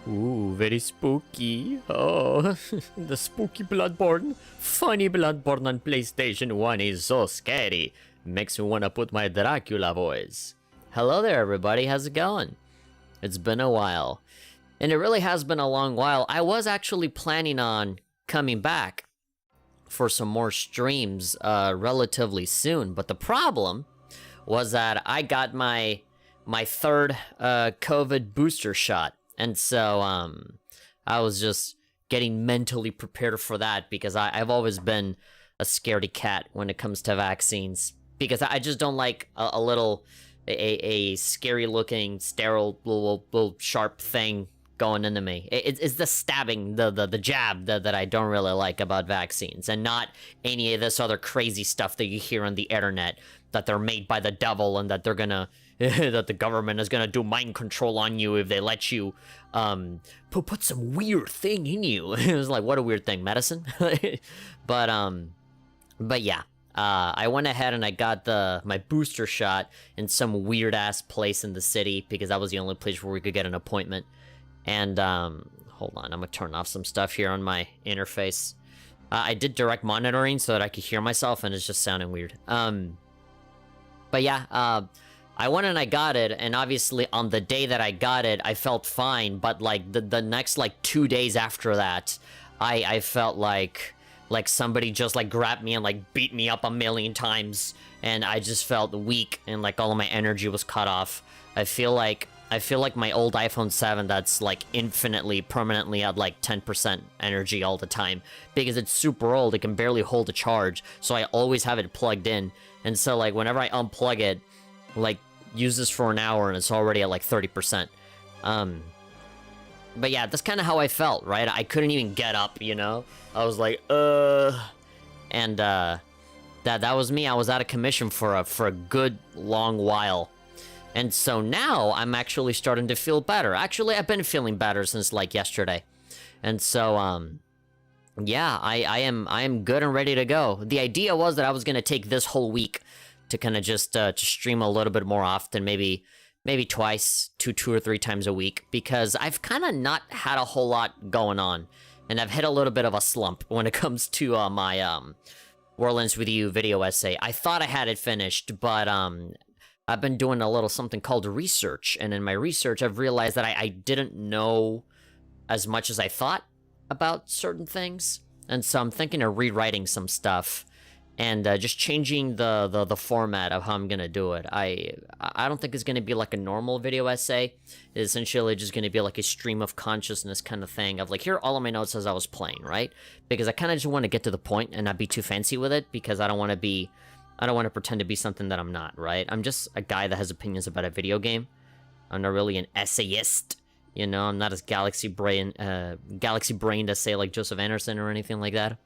Ooh, very spooky. Oh, the spooky Bloodborne. Funny Bloodborne on PlayStation 1 is so scary. Makes me want to put my Dracula voice. Hello there, everybody. How's it going? It's been a while. And it really has been a long while. I was actually planning on coming back for some more streams relatively soon. But the problem was that I got my third COVID booster shot. And so I was just getting mentally prepared for that because I've always been a scaredy cat when it comes to vaccines. Because I just don't like a scary looking, sterile, little sharp thing going into me. It's the stabbing, the jab that I don't really like about vaccines, and not any of this other crazy stuff that you hear on the internet, that they're made by the devil and that they're gonna that the government is gonna do mind control on you if they let you put some weird thing in you. It was like, what a weird thing, medicine. But yeah, I went ahead and I got my booster shot in some weird ass place in the city because that was the only place where we could get an appointment. And hold on, I'm gonna turn off some stuff here on my interface. I did direct monitoring so that I could hear myself, and it's just sounding weird. But yeah, I went and I got it, and obviously on the day that I got it, I felt fine, but like the next like 2 days after that, I felt like somebody just like grabbed me and like beat me up a million times, and I just felt weak and like all of my energy was cut off. I feel like my old iPhone 7 that's like infinitely, permanently at like 10% energy all the time. Because it's super old, it can barely hold a charge, so I always have it plugged in. And so like whenever I unplug it, like use this for an hour and it's already at like 30%. But yeah, that's kind of how I felt, right? I couldn't even get up, you know? I was like, and that was me. I was out of commission for a good long while. And so now I'm actually starting to feel better. Actually, I've been feeling better since like yesterday. And so yeah, I am good and ready to go. The idea was that I was going to take this whole week to kind of just to stream a little bit more often, maybe twice, two or three times a week, because I've kind of not had a whole lot going on, and I've hit a little bit of a slump when it comes to my Warlands with You video essay. I thought I had it finished, but I've been doing a little something called research, and in my research I've realized that I didn't know as much as I thought about certain things, and so I'm thinking of rewriting some stuff and just changing the format of how I'm gonna do it. I don't think it's gonna be like a normal video essay. It's essentially just gonna be like a stream of consciousness kind of thing of like, here are all of my notes as I was playing, right? Because I kind of just want to get to the point and not be too fancy with it, because I don't want to pretend to be something that I'm not, right? I'm just a guy that has opinions about a video game. I'm not really an essayist, you know? I'm not as galaxy brained to say like Joseph Anderson or anything like that.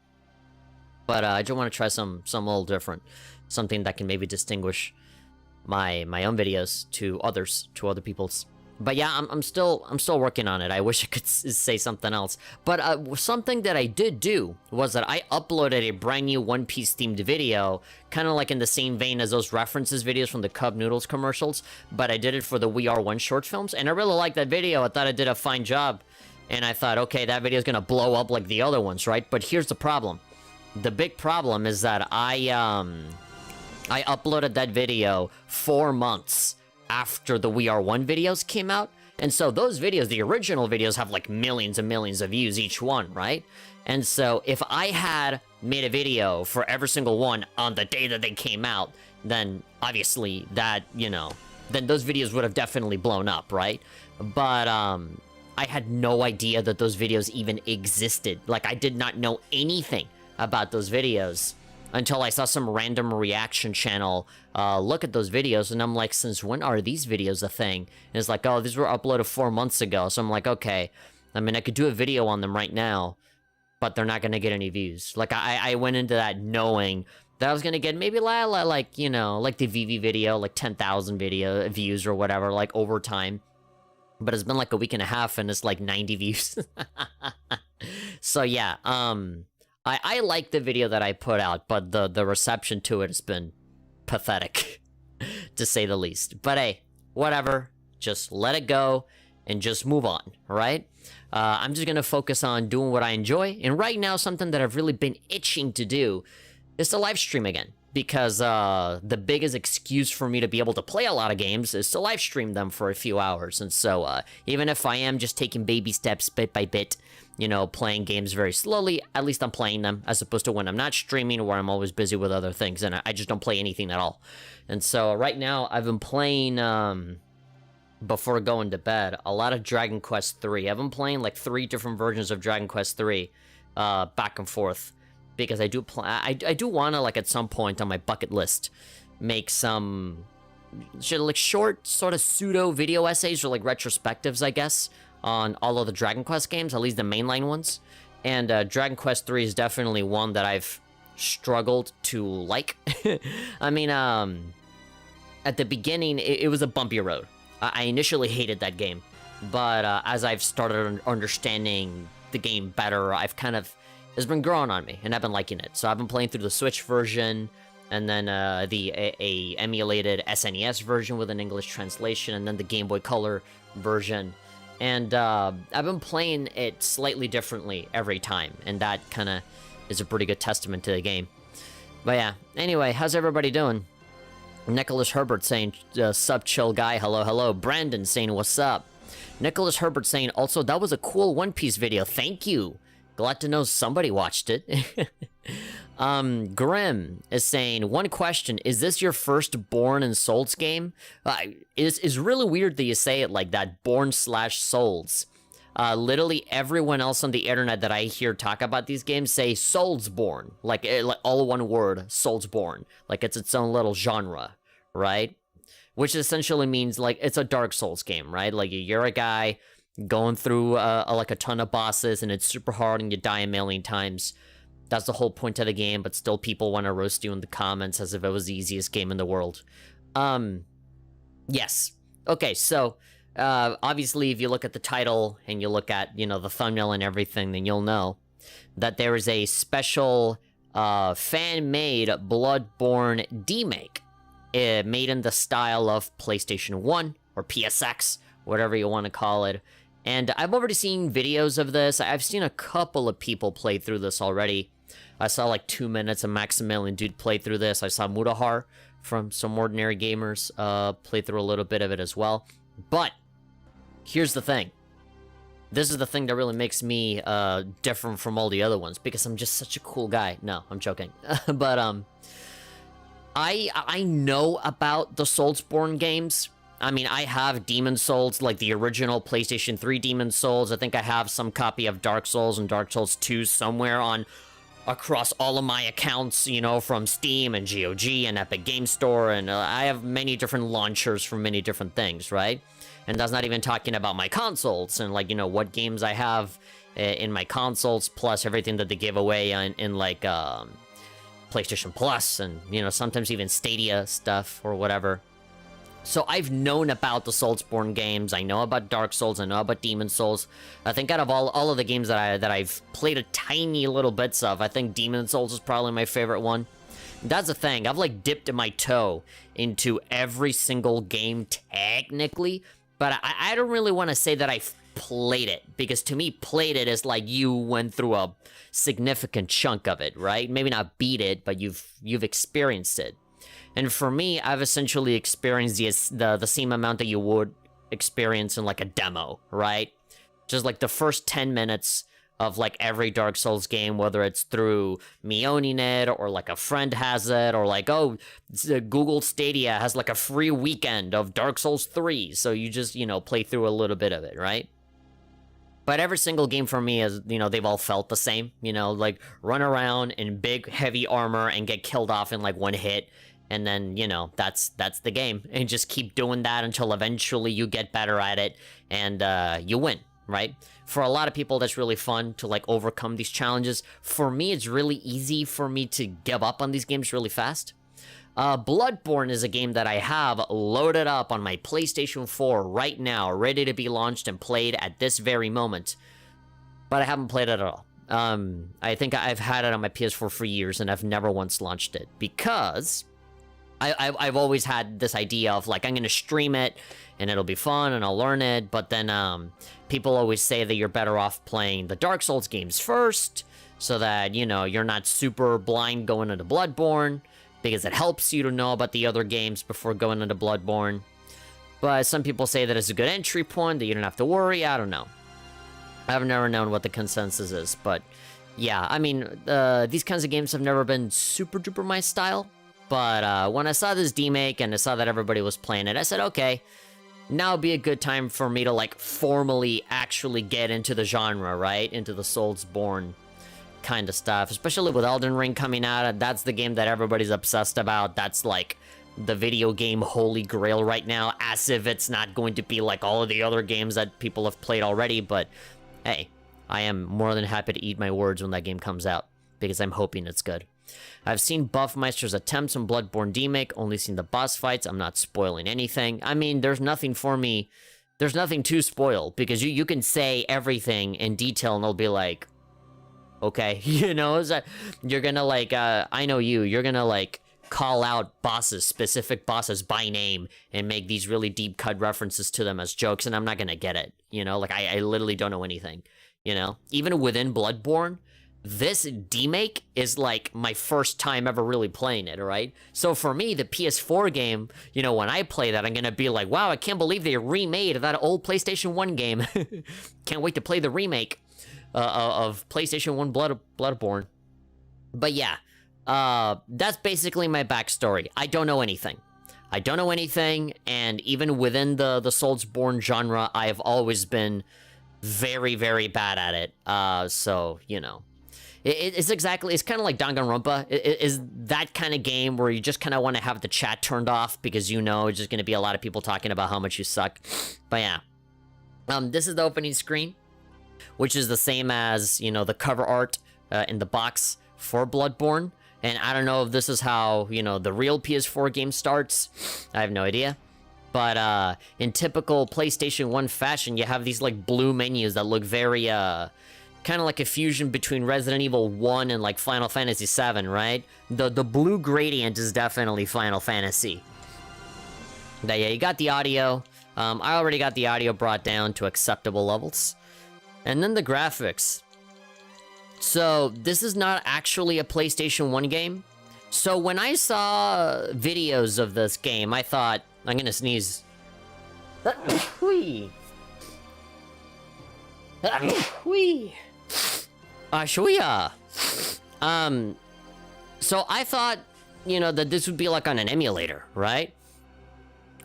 But I just want to try some little different, something that can maybe distinguish my own videos to other people's. But yeah, I'm still working on it. I wish I could say something else. But something that I did do was that I uploaded a brand new One Piece themed video, kind of like in the same vein as those references videos from the Cup Noodles commercials, but I did it for the We Are One short films, and I really liked that video. I thought I did a fine job, and I thought, okay, that video is gonna blow up like the other ones, right? But here's the problem. The big problem is that I uploaded that video 4 months after the We Are One videos came out, and so those videos, the original videos, have like millions and millions of views each one, right? And so if I had made a video for every single one on the day that they came out, then obviously that, you know, then those videos would have definitely blown up, right? But I had no idea that those videos even existed. Like, I did not know anything about those videos until I saw some random reaction channel look at those videos, and I'm like, since when are these videos a thing? And it's like, oh, these were uploaded 4 months ago. So I'm like, okay, I mean, I could do a video on them right now, but they're not gonna get any views. Like, I went into that knowing that I was gonna get maybe like, you know, like the VV video, like 10,000 video views or whatever, like over time. But it's been like a week and a half and it's like 90 views. So yeah, I like the video that I put out, but the reception to it has been pathetic, to say the least. But hey, whatever. Just let it go. and just move on, right? I'm just gonna focus on doing what I enjoy, and right now, something that I've really been itching to do is to live stream again. Because the biggest excuse for me to be able to play a lot of games is to live stream them for a few hours. And so even if I am just taking baby steps bit by bit, you know, playing games very slowly, at least I'm playing them, as opposed to when I'm not streaming, where I'm always busy with other things, and I just don't play anything at all. And so right now, I've been playing, before going to bed, a lot of Dragon Quest 3. I've been playing like 3 different versions of Dragon Quest 3, back and forth. Because I do I do want to, like, at some point on my bucket list, make some like short sort of pseudo video essays or like retrospectives, I guess, on all of the Dragon Quest games, at least the mainline ones. And Dragon Quest 3 is definitely one that I've struggled to like. I mean, at the beginning, it was a bumpy road. I initially hated that game, but as I've started understanding the game better, I've kind of... It's been growing on me, and I've been liking it. So I've been playing through the Switch version, and then the emulated SNES version with an English translation, and then the Game Boy Color version. And I've been playing it slightly differently every time, and that kind of is a pretty good testament to the game. But yeah, anyway, how's everybody doing? Nicholas Herbert saying, sup chill guy, hello, hello. Brandon saying, what's up? Nicholas Herbert saying, also, that was a cool One Piece video, thank you. Glad to know somebody watched it. Grim is saying, one question, is this your first Born and Souls game? It's really weird that you say it like that, Born/Souls. Literally everyone else on the internet that I hear talk about these games say Soulsborne. Like all one word, Soulsborne. Like it's its own little genre, right? Which essentially means like it's a Dark Souls game, right? Like you're a guy going through like a ton of bosses, and it's super hard, and you die a million times. That's the whole point of the game, but still people want to roast you in the comments as if it was the easiest game in the world. Yes. Okay, so, obviously, if you look at the title, and you look at, you know, the thumbnail and everything, then you'll know that there is a special, fan-made Bloodborne Demake, made in the style of PlayStation 1, or PSX, whatever you want to call it. And I've already seen videos of this. I've seen a couple of people play through this already. I saw like 2 minutes of Maximilian Dude play through this. I saw Mutahar from Some Ordinary Gamers play through a little bit of it as well. But here's the thing. This is the thing that really makes me different from all the other ones, because I'm just such a cool guy. No, I'm joking. But I know about the Soulsborne games. I mean, I have Demon Souls, like the original PlayStation 3 Demon Souls. I think I have some copy of Dark Souls and Dark Souls 2 somewhere across all of my accounts, you know, from Steam and GOG and Epic Game Store, and I have many different launchers for many different things, right? And that's not even talking about my consoles and, like, you know, what games I have in my consoles, plus everything that they give away in like, PlayStation Plus and, you know, sometimes even Stadia stuff or whatever. So I've known about the Soulsborne games. I know about Dark Souls. I know about Demon Souls. I think out of all of the games that I've played a tiny little bits of, I think Demon Souls is probably my favorite one. That's the thing. I've like dipped my toe into every single game technically, but I don't really want to say that I've played it, because to me, played it is like you went through a significant chunk of it, right? Maybe not beat it, but you've experienced it. And for me, I've essentially experienced the same amount that you would experience in like a demo, right? Just like the first 10 minutes of like every Dark Souls game, whether it's through me owning it, or like a friend has it, or like, oh, Google Stadia has like a free weekend of Dark Souls 3, so you just, you know, play through a little bit of it, right? But every single game for me is, you know, they've all felt the same, you know, like run around in big, heavy armor and get killed off in like one hit. And then, you know, that's the game. And just keep doing that until eventually you get better at it and you win, right? For a lot of people, that's really fun to, like, overcome these challenges. For me, it's really easy for me to give up on these games really fast. Bloodborne is a game that I have loaded up on my PlayStation 4 right now, ready to be launched and played at this very moment. But I haven't played it at all. I think I've had it on my PS4 for years, and I've never once launched it. Because I've always had this idea of like, I'm gonna stream it and it'll be fun and I'll learn it, but then people always say that you're better off playing the Dark Souls games first, so that, you know, you're not super blind going into Bloodborne, because it helps you to know about the other games before going into Bloodborne. But some people say that it's a good entry point, that you don't have to worry. I don't know. I've never known what the consensus is, but yeah, I mean, these kinds of games have never been super duper my style. But when I saw this Demake and I saw that everybody was playing it, I said, okay, now would be a good time for me to, like, formally actually get into the genre, right? Into the Soulsborne kind of stuff. Especially with Elden Ring coming out, that's the game that everybody's obsessed about. That's, like, the video game holy grail right now, as if it's not going to be like all of the other games that people have played already. But, hey, I am more than happy to eat my words when that game comes out, because I'm hoping it's good. I've seen Buffmeister's attempts on Bloodborne Demake, only seen the boss fights. I'm not spoiling anything. I mean, there's nothing for me. There's nothing to spoil, because you can say everything in detail and they'll be like, okay, you know, is that you're gonna like, I know you're gonna like call out bosses, specific bosses by name and make these really deep cut references to them as jokes, and I'm not gonna get it, you know, like I literally don't know anything, you know, even within Bloodborne. This Demake is like my first time ever really playing it, right? So for me, the PS4 game, you know, when I play that, I'm gonna be like, wow, I can't believe they remade that old PlayStation 1 game. Can't wait to play the remake of PlayStation 1 Bloodborne. But yeah, that's basically my backstory. I don't know anything. I don't know anything, and even within the Soulsborne genre, I have always been very, very bad at it. So, you know. It's kind of like Danganronpa. It is that kind of game where you just kind of want to have the chat turned off, because you know it's just going to be a lot of people talking about how much you suck. But yeah. This is the opening screen, which is the same as, you know, the cover art in the box for Bloodborne. And I don't know if this is how, you know, the real PS4 game starts. I have no idea. But in typical PlayStation 1 fashion, you have these, like, blue menus that look very, kind of like a fusion between Resident Evil 1 and, like, Final Fantasy 7, right? The blue gradient is definitely Final Fantasy. But yeah, you got the audio. I already got the audio brought down to acceptable levels. And then the graphics. So, this is not actually a PlayStation 1 game. So, when I saw videos of this game, I thought, I'm gonna sneeze. Whee! Whee! Shuya! So I thought, you know, that this would be like on an emulator, right?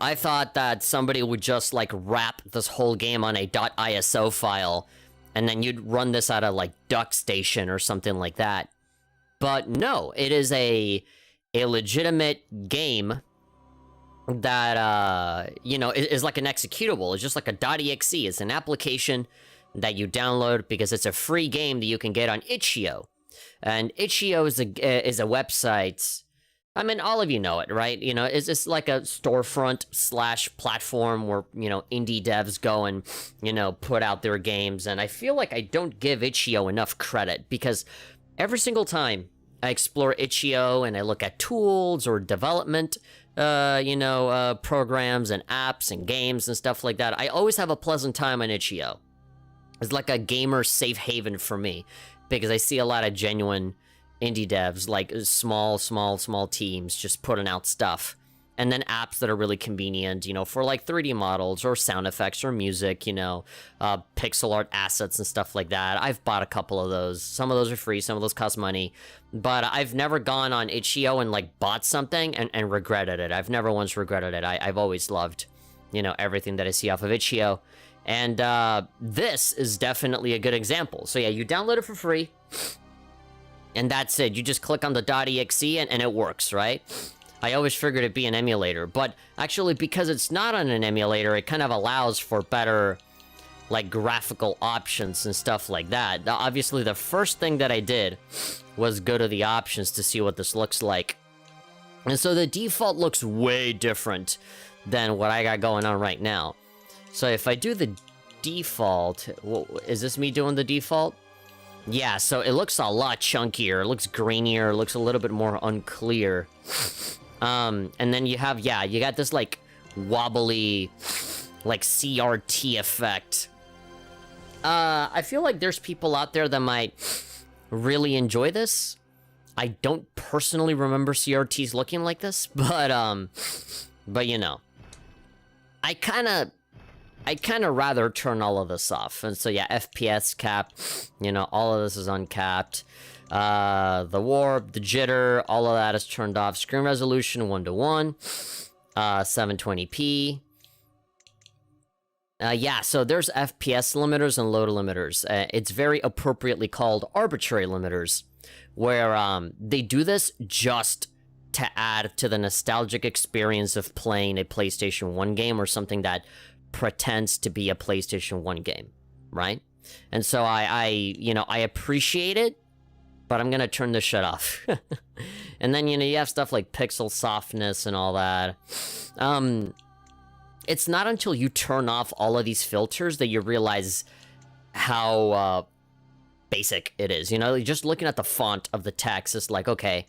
I thought that somebody would just like wrap this whole game on a .iso file, and then you'd run this out of like DuckStation or something like that. But no, it is a legitimate game that, you know, is like an executable. It's just like a .exe. It's an application that you download because it's a free game that you can get on itch.io. And itch.io is a website. I mean, all of you know it, right? You know, it's like a storefront / platform where, you know, indie devs go and, you know, put out their games. And I feel like I don't give itch.io enough credit, because every single time I explore itch.io and I look at tools or development, you know, programs and apps and games and stuff like that, I always have a pleasant time on itch.io. It's like a gamer safe haven for me, because I see a lot of genuine indie devs, like small teams just putting out stuff. And then apps that are really convenient, you know, for like 3D models or sound effects or music, you know, pixel art assets and stuff like that. I've bought a couple of those. Some of those are free, some of those cost money. But I've never gone on itch.io and like bought something and regretted it. I've never once regretted it. I've always loved, you know, everything that I see off of itch.io. And this is definitely a good example. So yeah, you download it for free, and that's it. You just click on the .exe and it works, right? I always figured it'd be an emulator, but actually, because it's not on an emulator, it kind of allows for better, like, graphical options and stuff like that. Now, obviously, the first thing that I did was go to the options to see what this looks like. And so the default looks way different than what I got going on right now. So if I do the default, is this me doing the default? Yeah, so it looks a lot chunkier, it looks grainier, it looks a little bit more unclear. And then you have, yeah, you got this, like, wobbly, like, CRT effect. I feel like there's people out there that might really enjoy this. I don't personally remember CRTs looking like this, but you know. I kinda rather turn all of this off. And so, yeah, FPS cap, you know, all of this is uncapped. The warp, the jitter, all of that is turned off. Screen resolution 1:1, 720p. Yeah, so there's FPS limiters and load limiters. It's very appropriately called arbitrary limiters, where they do this just to add to the nostalgic experience of playing a PlayStation 1 game or something that pretends to be a PlayStation 1 game, right? And so I appreciate it, but I'm gonna turn this shit off. And then, you know, you have stuff like pixel softness and all that. It's not until you turn off all of these filters that you realize how basic it is. You know, just looking at the font of the text, it's like, okay,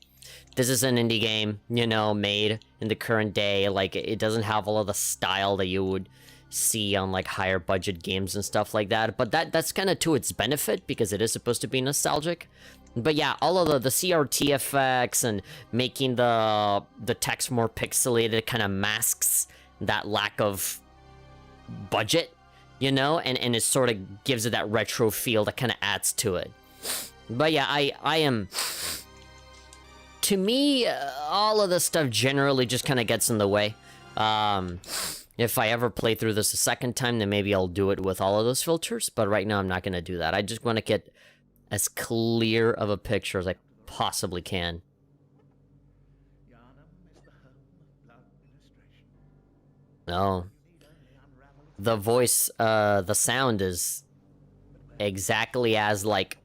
this is an indie game, you know, made in the current day. Like, it doesn't have all of the style that you would see on, like, higher budget games and stuff like that. But that's kind of to its benefit, because it is supposed to be nostalgic. But yeah, all of the CRT effects and making the text more pixelated kind of masks that lack of budget, you know, and it sort of gives it that retro feel that kind of adds to it. But yeah, I am... To me, all of this stuff generally just kind of gets in the way. If I ever play through this a second time, then maybe I'll do it with all of those filters, but right now I'm not going to do that. I just want to get as clear of a picture as I possibly can. No. The voice, the sound is exactly as, like,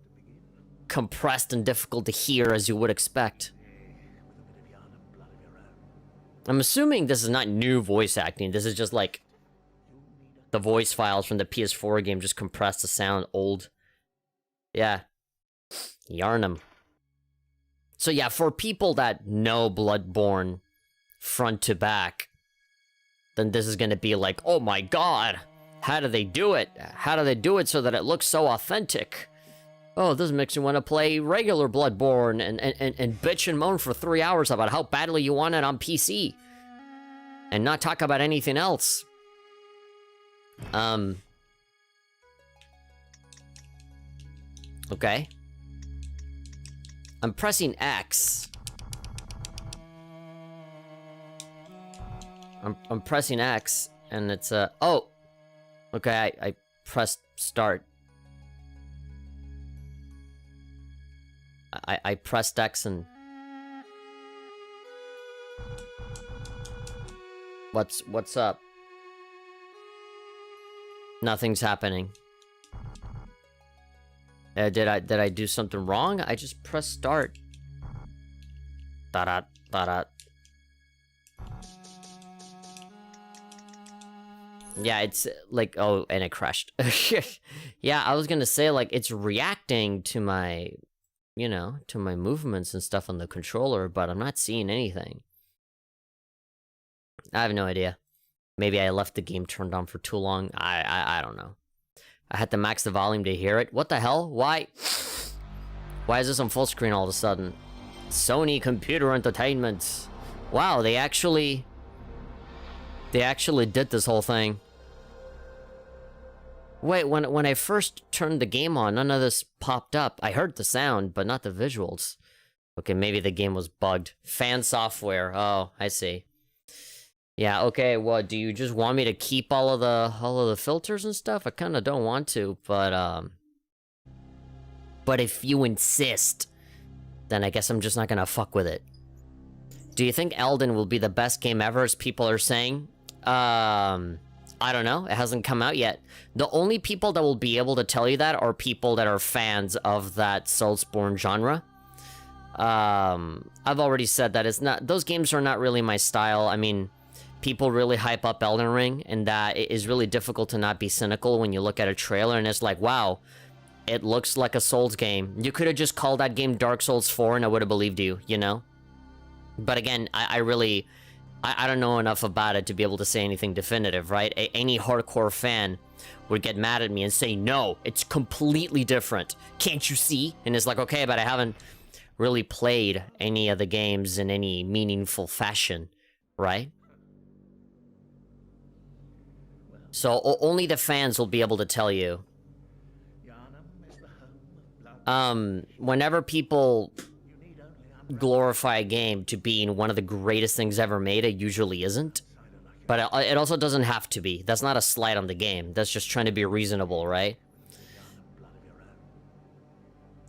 compressed and difficult to hear as you would expect. I'm assuming this is not new voice acting. This is just, like, the voice files from the PS4 game just compressed to sound old. Yeah. Yarnum. So yeah, for people that know Bloodborne front to back, then this is gonna be like, oh my god, how do they do it? How do they do it so that it looks so authentic? Oh, this makes me want to play regular Bloodborne and bitch and moan for 3 hours about how badly you want it on PC. And not talk about anything else. Okay. I'm pressing X. I'm pressing X, and it's oh! Okay, I pressed start. I pressed X and... What's up? Nothing's happening. Did I do something wrong? I just pressed start. Da-da, da-da. Yeah, it's like, oh, and it crashed. Yeah, I was gonna say, like, it's reacting to my, you know, to my movements and stuff on the controller, but I'm not seeing anything. I have no idea. Maybe I left the game turned on for too long. I don't know. I had to max the volume to hear it. What the hell? Why? Why is this on full screen all of a sudden? Sony Computer Entertainment. Wow, they actually did this whole thing. Wait, when I first turned the game on, none of this popped up. I heard the sound, but not the visuals. Okay, maybe the game was bugged. Fan software. Oh, I see. Yeah, okay, what, do you just want me to keep all of the filters and stuff? I kinda don't want to, but if you insist, then I guess I'm just not gonna fuck with it. Do you think Elden will be the best game ever, as people are saying? I don't know, it hasn't come out yet. The only people that will be able to tell you that are people that are fans of that Soulsborne genre. I've already said that those games are not really my style. I mean, people really hype up Elden Ring, and that it is really difficult to not be cynical when you look at a trailer and it's like, wow, it looks like a Souls game. You could have just called that game Dark Souls 4 and I would have believed you, you know? But again, I don't know enough about it to be able to say anything definitive, right? Any hardcore fan would get mad at me and say, no, it's completely different. Can't you see? And it's like, okay, but I haven't really played any of the games in any meaningful fashion, right? So only the fans will be able to tell you. Whenever people glorify a game to being one of the greatest things ever made, it usually isn't. But it also doesn't have to be. That's not a slight on the game. That's just trying to be reasonable, right?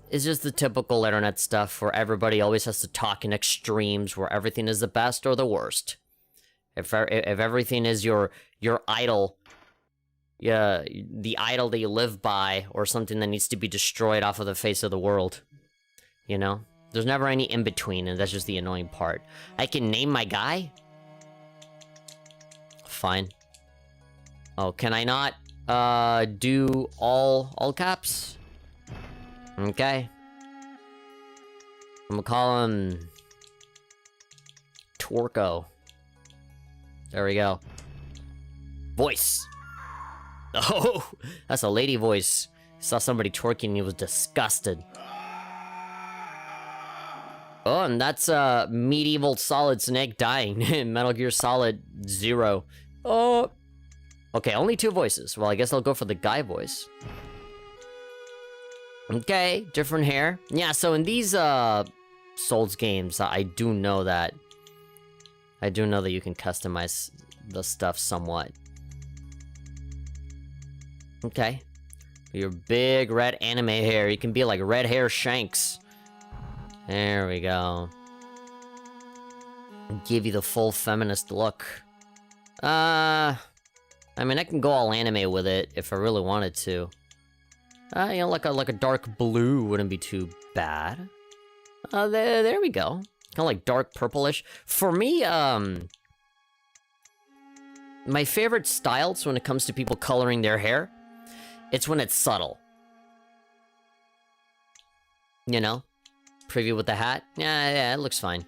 It's just the typical internet stuff where everybody always has to talk in extremes, where everything is the best or the worst. If everything is your idol, yeah, the idol that you live by, or something that needs to be destroyed off of the face of the world, you know? There's never any in-between, and that's just the annoying part. I can name my guy? Fine. Oh, can I not, do all caps? Okay. I'm gonna call him... Torco. There we go. Voice! Oh! That's a lady voice. Saw somebody twerking and he was disgusted. Oh, and that's Medieval Solid Snake dying in Metal Gear Solid 0. Oh. Okay, only 2 voices. Well, I guess I'll go for the guy voice. Okay, different hair. Yeah, so in these Souls games, I do know that you can customize the stuff somewhat. Okay. Your big red anime hair. You can be like Red Hair Shanks. There we go. Give you the full feminist look. I mean, I can go all anime with it if I really wanted to. You know, like a dark blue wouldn't be too bad. There we go. Kind of like dark purplish. For me, my favorite styles when it comes to people coloring their hair, it's when it's subtle. You know? Preview with the hat? Yeah, it looks fine.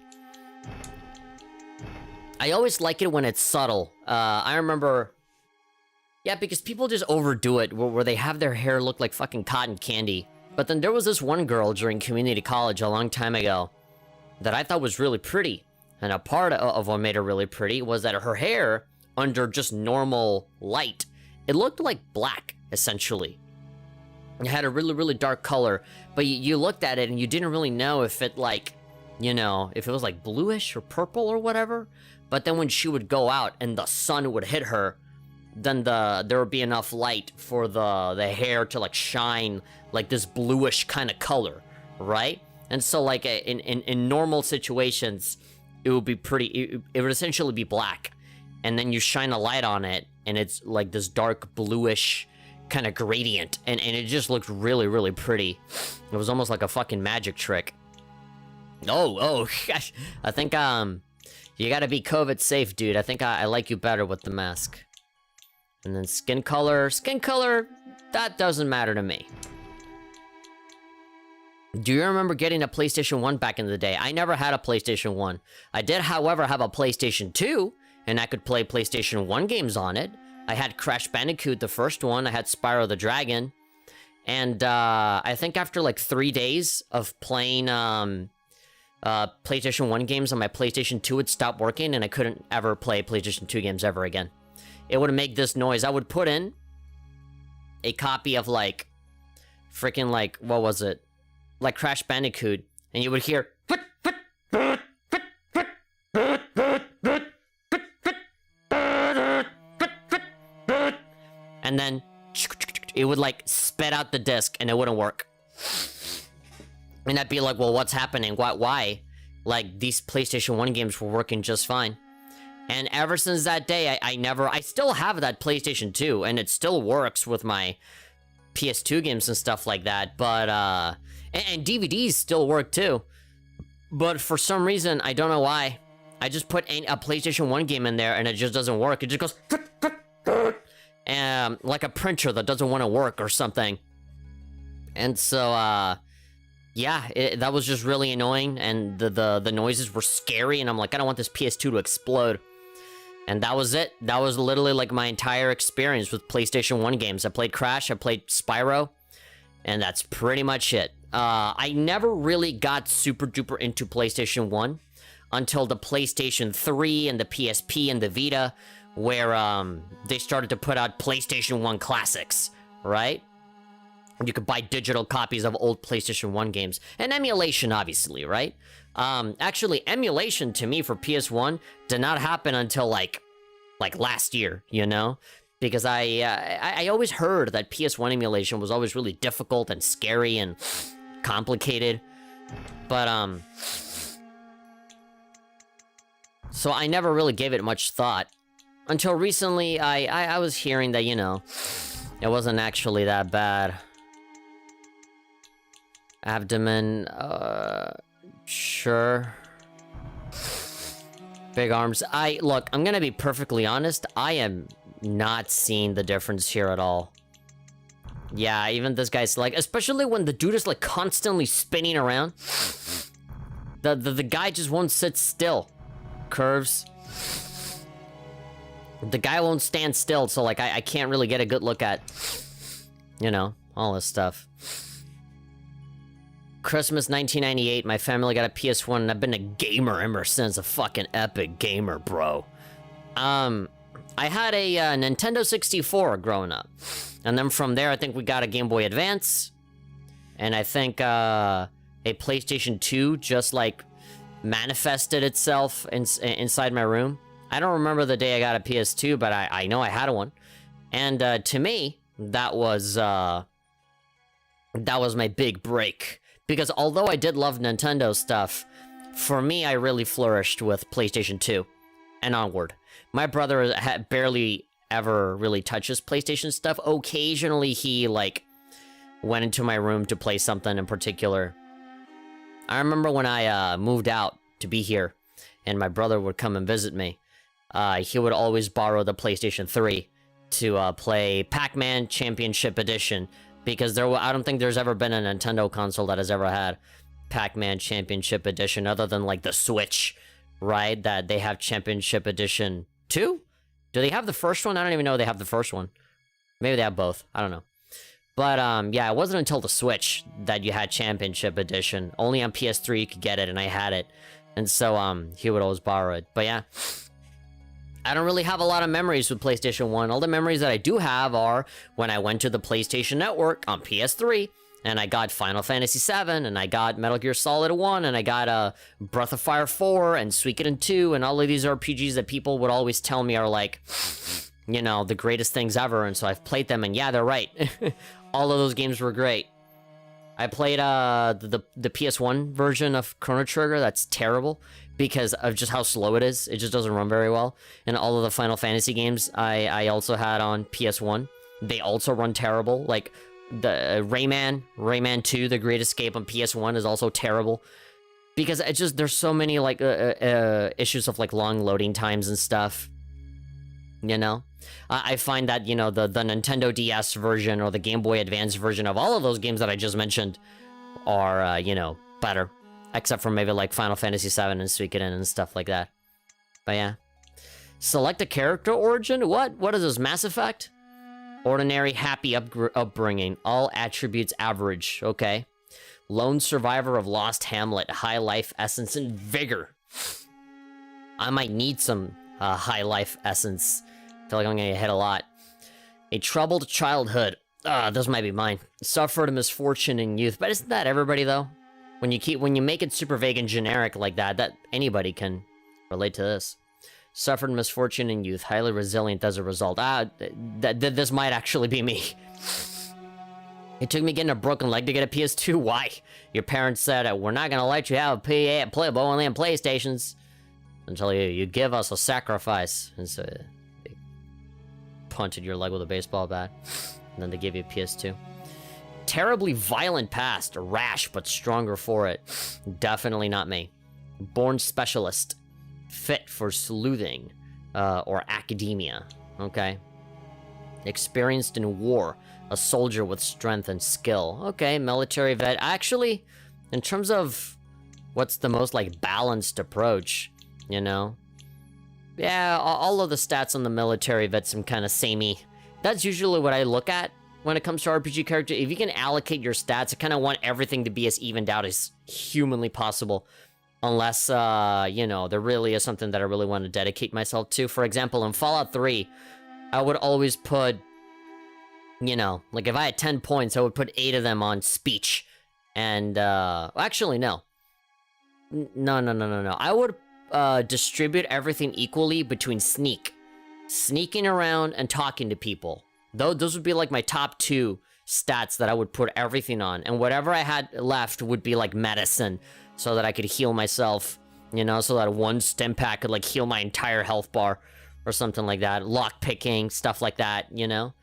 I always like it when it's subtle. I remember... Yeah, because people just overdo it, where they have their hair look like fucking cotton candy. But then there was this one girl during community college a long time ago that I thought was really pretty. And a part of what made her really pretty was that her hair, under just normal light, it looked like black, essentially. It had a really, really dark color, but you looked at it and you didn't really know if it, like, you know, if it was like bluish or purple or whatever. But then when she would go out and the sun would hit her, then there would be enough light for the hair to like shine like this bluish kind of color, right? And so like in normal situations, it would be pretty, it would essentially be black. And then you shine a light on it and it's like this dark bluish kind of gradient, and it just looked really, really pretty. It was almost like a fucking magic trick. Oh, gosh. I think, you gotta be COVID safe, dude. I think I like you better with the mask. And then skin color, that doesn't matter to me. Do you remember getting a PlayStation 1 back in the day? I never had a PlayStation 1. I did, however, have a PlayStation 2, and I could play PlayStation 1 games on it. I had Crash Bandicoot, the first one. I had Spyro the Dragon. And I think after like 3 days of playing PlayStation 1 games on my PlayStation 2, it stopped working and I couldn't ever play PlayStation 2 games ever again. It would make this noise. I would put in a copy of like, freaking like, what was it? Like Crash Bandicoot, and you would hear... And then it would like spit out the disc and it wouldn't work. And I'd be like, well, what's happening? Why? Like, these PlayStation 1 games were working just fine. And ever since that day, I still have that PlayStation 2, and it still works with my PS2 games and stuff like that, but, and DVDs still work too. But for some reason, I don't know why, I just put a PlayStation 1 game in there and it just doesn't work. It just goes... like a printer that doesn't want to work or something. And so, yeah, that was just really annoying, and the noises were scary, and I'm like, I don't want this PS2 to explode. And that was it. That was literally like my entire experience with PlayStation 1 games. I played Crash, I played Spyro, and that's pretty much it. I never really got super duper into PlayStation 1 until the PlayStation 3 and the PSP and the Vita, where they started to put out PlayStation 1 classics, right? You could buy digital copies of old PlayStation 1 games. And emulation, obviously, right? Actually, emulation to me for PS1 did not happen until like last year, you know? Because I always heard that PS1 emulation was always really difficult and scary and complicated. But, so I never really gave it much thought. Until recently, I was hearing that, you know, it wasn't actually that bad. Abdomen, sure. Big arms. Look, I'm gonna be perfectly honest, I am not seeing the difference here at all. Yeah, even this guy's like, especially when the dude is like constantly spinning around. The guy just won't sit still. Curves. The guy won't stand still, so like I can't really get a good look at, you know, all this stuff. Christmas 1998, my family got a PS1, and I've been a gamer ever since. A fucking epic gamer, bro. I had a Nintendo 64 growing up. And then from there, I think we got a Game Boy Advance. And I think a PlayStation 2 just, like, manifested itself inside my room. I don't remember the day I got a PS2, but I know I had one. And to me, that was my big break. Because although I did love Nintendo stuff, for me, I really flourished with PlayStation 2 and onward. My brother barely ever really touches PlayStation stuff. Occasionally, he, like, went into my room to play something in particular. I remember when I moved out to be here, and my brother would come and visit me. He would always borrow the PlayStation 3 to play Pac-Man Championship Edition. Because I don't think there's ever been a Nintendo console that has ever had Pac-Man Championship Edition other than, like, the Switch, right? That they have Championship Edition 2? Do they have the first one? I don't even know if they have the first one. Maybe they have both. I don't know. But, yeah, it wasn't until the Switch that you had Championship Edition. Only on PS3 you could get it, and I had it. And so, he would always borrow it. But, yeah. I don't really have a lot of memories with PlayStation 1. All the memories that I do have are when I went to the PlayStation Network on PS3, and I got Final Fantasy VII, and I got Metal Gear Solid 1, and I got Breath of Fire 4, and Suikoden 2, and all of these RPGs that people would always tell me are like, you know, the greatest things ever, and so I've played them, and yeah, they're right. All of those games were great. I played the PS1 version of Chrono Trigger. That's terrible because of just how slow it is. It just doesn't run very well. And all of the Final Fantasy games I also had on PS1. They also run terrible. Like the Rayman 2, The Great Escape on PS1 is also terrible. Because it just, there's so many like issues of like long loading times and stuff. You know? I find that, you know, the Nintendo DS version or the Game Boy Advance version of all of those games that I just mentioned are, you know, better. Except for maybe like Final Fantasy VII and Suikoden and stuff like that. But yeah. Select a character origin? What is this, Mass Effect? Ordinary, happy upbringing. All attributes average. Okay. Lone survivor of Lost Hamlet. High life essence and vigor. I might need some high life essence. I feel like I'm gonna get hit a lot. A troubled childhood. This might be mine. Suffered a misfortune in youth. But isn't that everybody, though? When you make it super vague and generic like that anybody can relate to this. Suffered misfortune in youth. Highly resilient as a result. This might actually be me. It took me getting a broken leg to get a PS2. Why? Your parents said, we're not gonna let you have a playable only on PlayStations until you give us a sacrifice. And so they punted your leg with a baseball bat. And then they give you a PS2. Terribly violent past. Rash, but stronger for it. Definitely not me. Born specialist. Fit for sleuthing. Or academia. Okay. Experienced in war. A soldier with strength and skill. Okay, military vet. Actually, In terms of what's the most, like, balanced approach, you know? Yeah, all of the stats on the military vet seem kind of samey. That's usually what I look at when it comes to RPG character. If you can allocate your stats, I kind of want everything to be as evened out as humanly possible. Unless, you know, there really is something that I really want to dedicate myself to. For example, in Fallout 3, I would always put, you know, like if I had 10 points, I would put 8 of them on speech. And, actually, no. No. I would, distribute everything equally between sneaking around and talking to people. Those would be like my top 2 stats that I would put everything on. And whatever I had left would be like medicine, so that I could heal myself, you know, so that one stim pack could like heal my entire health bar or something like that. Lock picking, stuff like that, you know?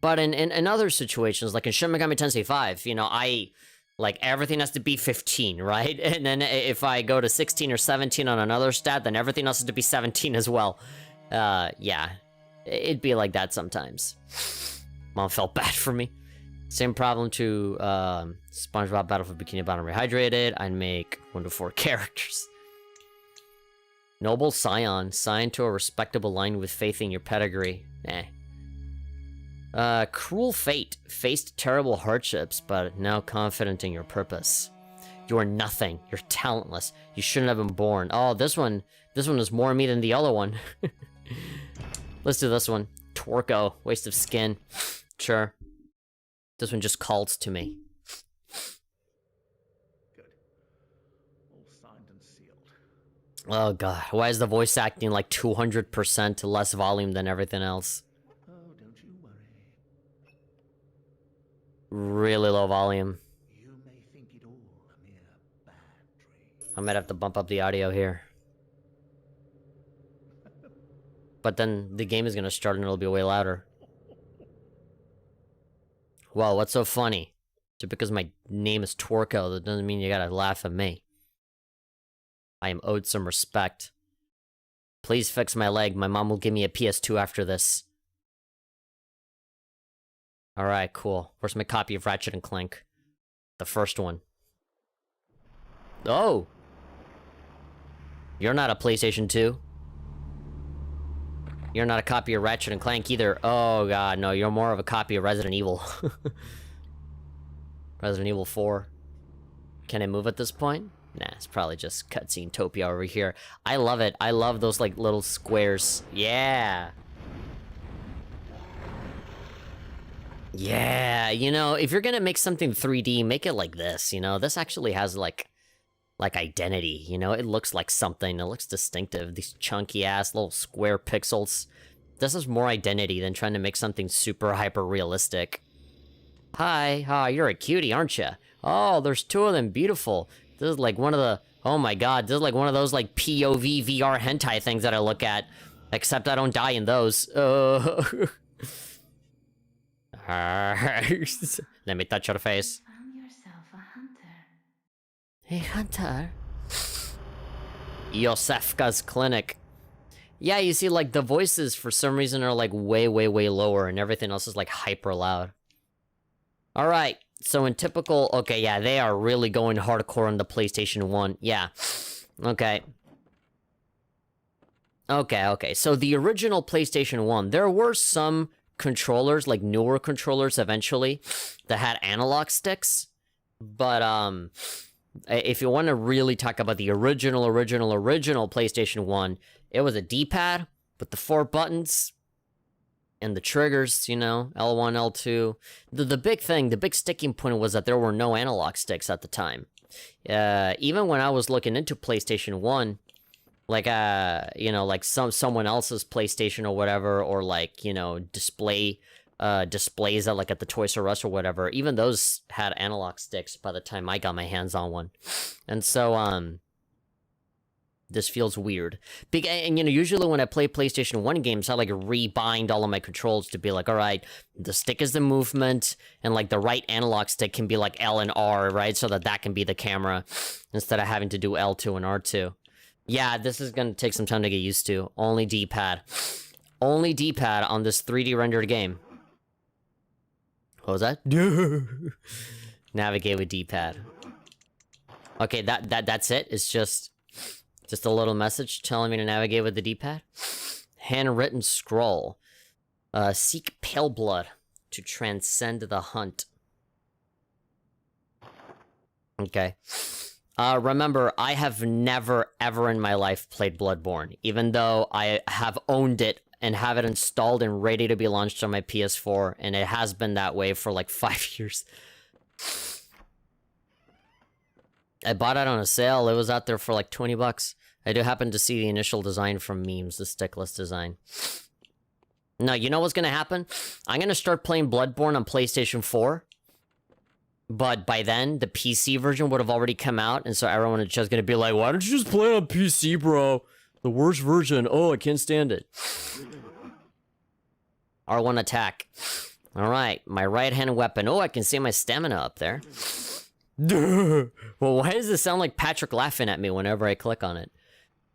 But in other situations, like in Shin Megami Tensei 5, you know, like, everything has to be 15, right? And then if I go to 16 or 17 on another stat, then everything else has to be 17 as well. Yeah. It'd be like that sometimes. Mom felt bad for me. Same problem to, SpongeBob Battle for Bikini Bottom Rehydrated. I'd make 1 to 4 characters. Noble Scion. Scion to a respectable line with faith in your pedigree. Cruel Fate. Faced terrible hardships, but now confident in your purpose. You are nothing. You're talentless. You shouldn't have been born. Oh, this one is more me than the other one. Let's do this one. Torco. Waste of skin. Sure. This one just calls to me. Good. All signed and sealed. Oh god, why is the voice acting like 200% less volume than everything else? Oh, don't you worry. Really low volume. You may think it all a mere bad dream. I might have to bump up the audio here. But then the game is gonna start and it'll be way louder. Well, what's so funny? Just because my name is Torco, that doesn't mean you gotta laugh at me. I am owed some respect. Please fix my leg. My mom will give me a PS2 after this. Alright, cool. Where's my copy of Ratchet and Clank? The first one. Oh! You're not a PlayStation 2. You're not a copy of Ratchet and Clank either. Oh god, no, you're more of a copy of Resident Evil. Resident Evil 4. Can I move at this point? Nah, it's probably just cutscene Topia over here. I love it. I love those, like, little squares. Yeah! Yeah, you know, if you're gonna make something 3D, make it like this, you know? This actually has, like identity, you know? It looks like something. It looks distinctive. These chunky-ass little square pixels. This is more identity than trying to make something super hyper-realistic. Hi, you're a cutie, aren't you? Oh, there's 2 of them. Beautiful. This is like one of the... Oh my god, this is like one of those, like, POV VR hentai things that I look at. Except I don't die in those. Let me touch your face. Found yourself a hunter. Hey, hunter. Yosefka's clinic. Yeah, you see, like, the voices for some reason are, like, way lower, and everything else is, like, hyper loud. Alright, so in typical... Okay, yeah, they are really going hardcore on the PlayStation 1. Yeah. Okay. Okay, so the original PlayStation 1, there were some controllers, like newer controllers eventually, that had analog sticks. But, if you want to really talk about the original PlayStation 1, it was a D-pad with the 4 buttons and the triggers, you know, L1, L2. The big thing, the big sticking point was that there were no analog sticks at the time. Even when I was looking into PlayStation 1, like, you know, like someone else's PlayStation or whatever, or like, you know, displays at, like, at the Toys R Us or whatever, even those had analog sticks by the time I got my hands on one. And so, this feels weird. And, you know, usually when I play PlayStation 1 games, I, like, rebind all of my controls to be like, alright, the stick is the movement, and, like, the right analog stick can be, like, L and R, right? So that can be the camera, instead of having to do L2 and R2. Yeah, this is gonna take some time to get used to. Only D-pad. Only D-pad on this 3D rendered game. What was that? Navigate with D-pad. Okay, that's it. It's just a little message telling me to navigate with the D-pad. Handwritten scroll. Seek pale blood to transcend the hunt. Okay. Remember, I have never, ever in my life played Bloodborne, even though I have owned it and have it installed and ready to be launched on my PS4, and it has been that way for like 5 years. I bought it on a sale. It was out there for like 20 bucks. I do happen to see the initial design from memes, the stickless design. No, you know what's gonna happen? I'm gonna start playing Bloodborne on PlayStation 4. But by then, the PC version would have already come out, and so everyone is just gonna be like, why don't you just play on PC, bro? The worst version. Oh, I can't stand it. R1 attack. Alright, my right-hand weapon. Oh, I can see my stamina up there. Well, why does it sound like Patrick laughing at me whenever I click on it?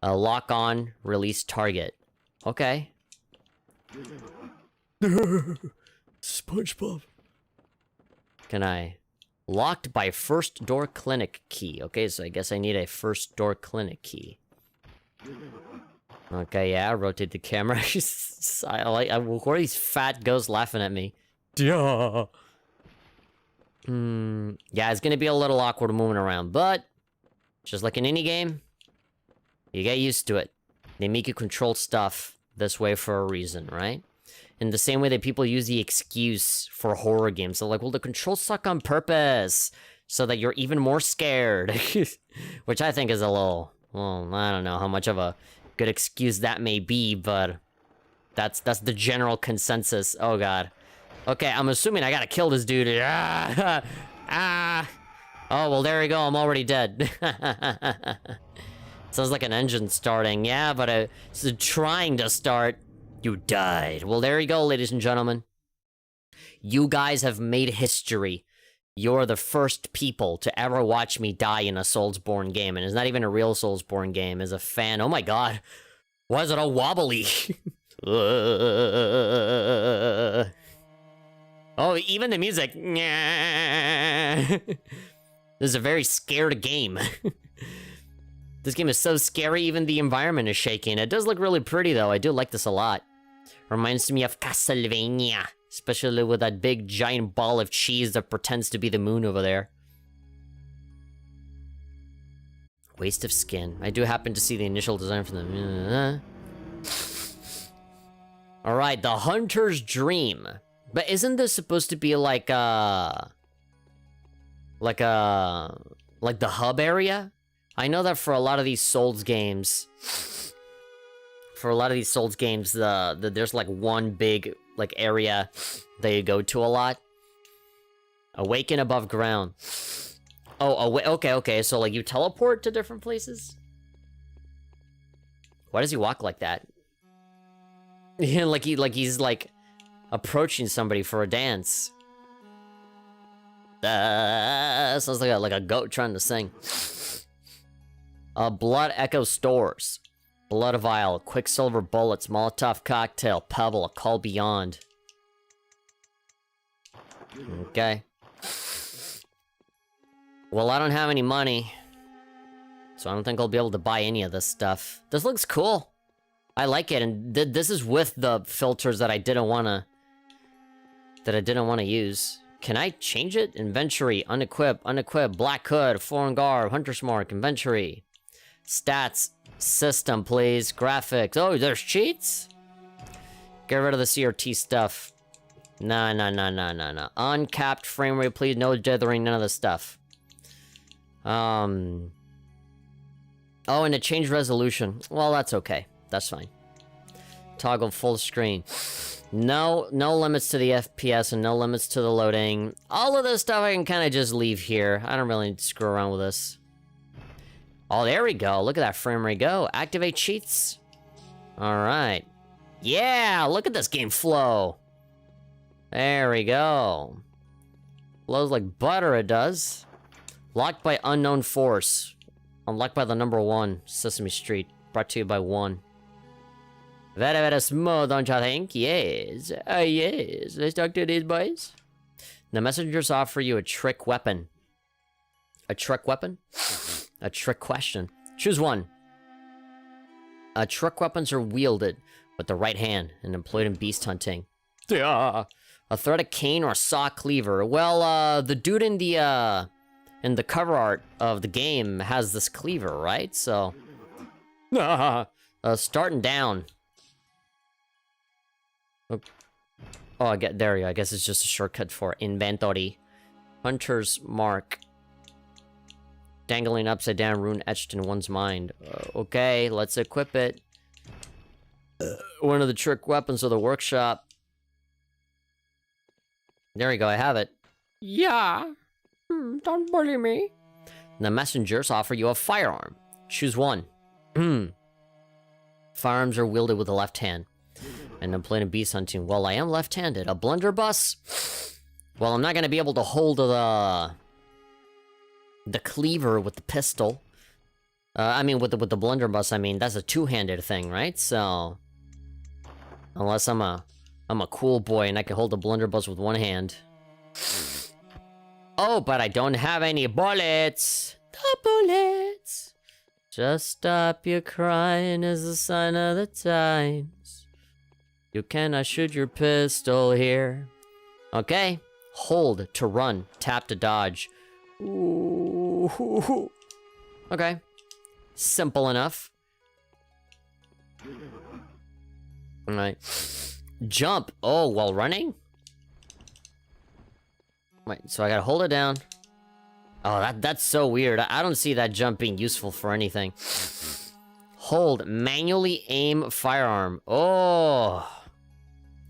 Lock on, release target. Okay. SpongeBob. Can I... Locked by first door clinic key. Okay, so I guess I need a first door clinic key. Okay, yeah, rotate the camera. Who are these fat ghosts laughing at me? Yeah. Yeah, it's gonna be a little awkward moving around, but just like in any game, you get used to it. They make you control stuff this way for a reason, right? In the same way that people use the excuse for horror games. They're like, well, the controls suck on purpose, so that you're even more scared. Which I think is a little, well, I don't know how much of a good excuse that may be, but that's the general consensus. Oh god. Okay, I'm assuming I gotta kill this dude. Ah! Ah! Oh, well, there we go. I'm already dead. Sounds like an engine starting. Yeah, but it's trying to start. You died. Well, there you go, ladies and gentlemen. You guys have made history. You're the first people to ever watch me die in a Soulsborne game. And it's not even a real Soulsborne game. As a fan, oh my god. Why is it all wobbly? Oh, even the music. This is a very scared game. This game is so scary, even the environment is shaking. It does look really pretty, though. I do like this a lot. Reminds me of Castlevania. Especially with that big, giant ball of cheese that pretends to be the moon over there. Waste of skin. I do happen to see the initial design for them. Alright, the Hunter's Dream. But isn't this supposed to be like the hub area? I know that for a lot of these Souls games, there's like one big like area that you go to a lot. Awaken above ground. Oh, okay. So like you teleport to different places. Why does he walk like that? Yeah, like he's like approaching somebody for a dance. Sounds like a goat trying to sing. Blood Echo Stores. Blood Vial, Quicksilver Bullets, Molotov Cocktail, Pebble, A Call Beyond. Okay. Well, I don't have any money, so I don't think I'll be able to buy any of this stuff. This looks cool. I like it, and this is with the filters that I didn't wanna use. Can I change it? Inventory, unequip, black hood, foreign garb, hunter's mark, inventory. Stats, system, please. Graphics. Oh, there's cheats? Get rid of the CRT stuff. No. Uncapped frame rate, please. No dithering, none of this stuff. Oh, and it changed resolution. Well, that's okay. That's fine. Toggle full screen. No limits to the FPS and no limits to the loading. All of this stuff I can kind of just leave here. I don't really need to screw around with this. Oh, there we go. Look at that frame rate go. Activate cheats. Alright. Yeah, look at this game flow. There we go. Flows like butter, it does. Locked by unknown force. Unlocked by the number 1. Sesame Street. Brought to you by 1. Very, very small, don't you think? Yes. Yes. Let's talk to these boys. The messengers offer you a trick weapon. A trick weapon? A trick question. Choose one. Trick weapons are wielded with the right hand and employed in beast hunting. Yeah. A threaded cane or a saw cleaver. Well, the dude in the cover art of the game has this cleaver, right? So, starting down. Oh, there you go. I guess it's just a shortcut for inventory. Hunter's mark. Dangling upside down, rune etched in one's mind. Okay, let's equip it. One of the trick weapons of the workshop. There we go, I have it. Yeah. Don't bully me. The messengers offer you a firearm. Choose one. Firearms are wielded with the left hand. And I'm playing beast hunting. Well, I am left-handed. A blunderbuss? Well, I'm not gonna be able to hold the cleaver with the pistol. I mean, with the blunderbuss, I mean, that's a two-handed thing, right? So, unless I'm a cool boy and I can hold the blunderbuss with one hand. Oh, but I don't have any bullets. The bullets. Just stop your crying is a sign of the times. You cannot shoot your pistol here. Okay. Hold to run. Tap to dodge. Ooh. Okay. Simple enough. Alright. Jump. Oh, while running? Wait, so I gotta hold it down. Oh, that's so weird. I don't see that jump being useful for anything. Hold. Manually aim firearm. Oh.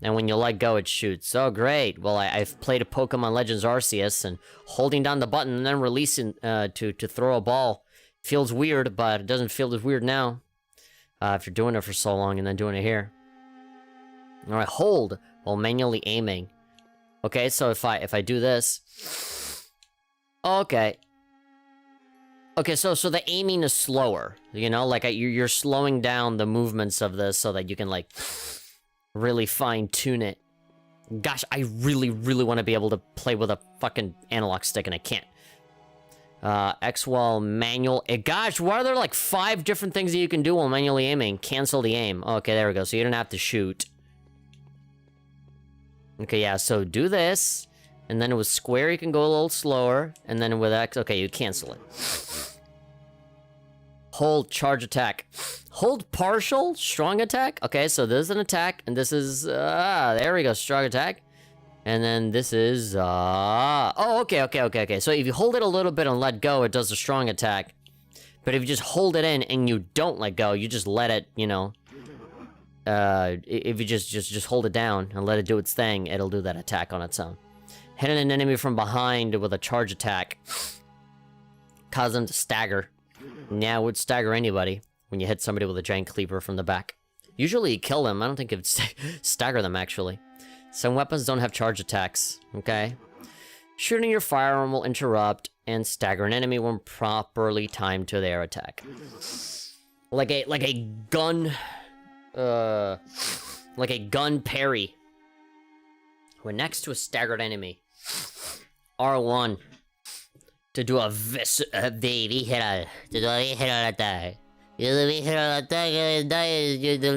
And when you let go, it shoots. Oh, great. Well, I've played a Pokemon Legends Arceus, and holding down the button and then releasing to throw a ball feels weird, but it doesn't feel as weird now. If you're doing it for so long and then doing it here. Alright, hold while manually aiming. Okay, so if I do this... Okay. Okay, so the aiming is slower. You know, like you're slowing down the movements of this so that you can, like... really fine-tune it. Gosh, I really, really want to be able to play with a fucking analog stick, and I can't. X while manual... gosh, why are there like 5 different things that you can do while manually aiming? Cancel the aim. Okay, there we go. So you don't have to shoot. Okay, yeah, so do this. And then with square, you can go a little slower. And then with X... Okay, you cancel it. Hold, charge attack. Hold partial, strong attack. Okay, so this is an attack, and this is, there we go, strong attack. And then this is, oh, okay. So if you hold it a little bit and let go, it does a strong attack. But if you just hold it in and you don't let go, you just let it, you know, if you just hold it down and let it do its thing, it'll do that attack on its own. Hitting an enemy from behind with a charge attack. Cause them to stagger. Yeah, it would stagger anybody when you hit somebody with a giant cleaver from the back. Usually you kill them. I don't think it would stagger them, actually. Some weapons don't have charge attacks, okay? Shooting your firearm will interrupt and stagger an enemy when properly timed to their attack. Like a gun... like a gun parry. When next to a staggered enemy. R1. To do a vigilante attack. They'll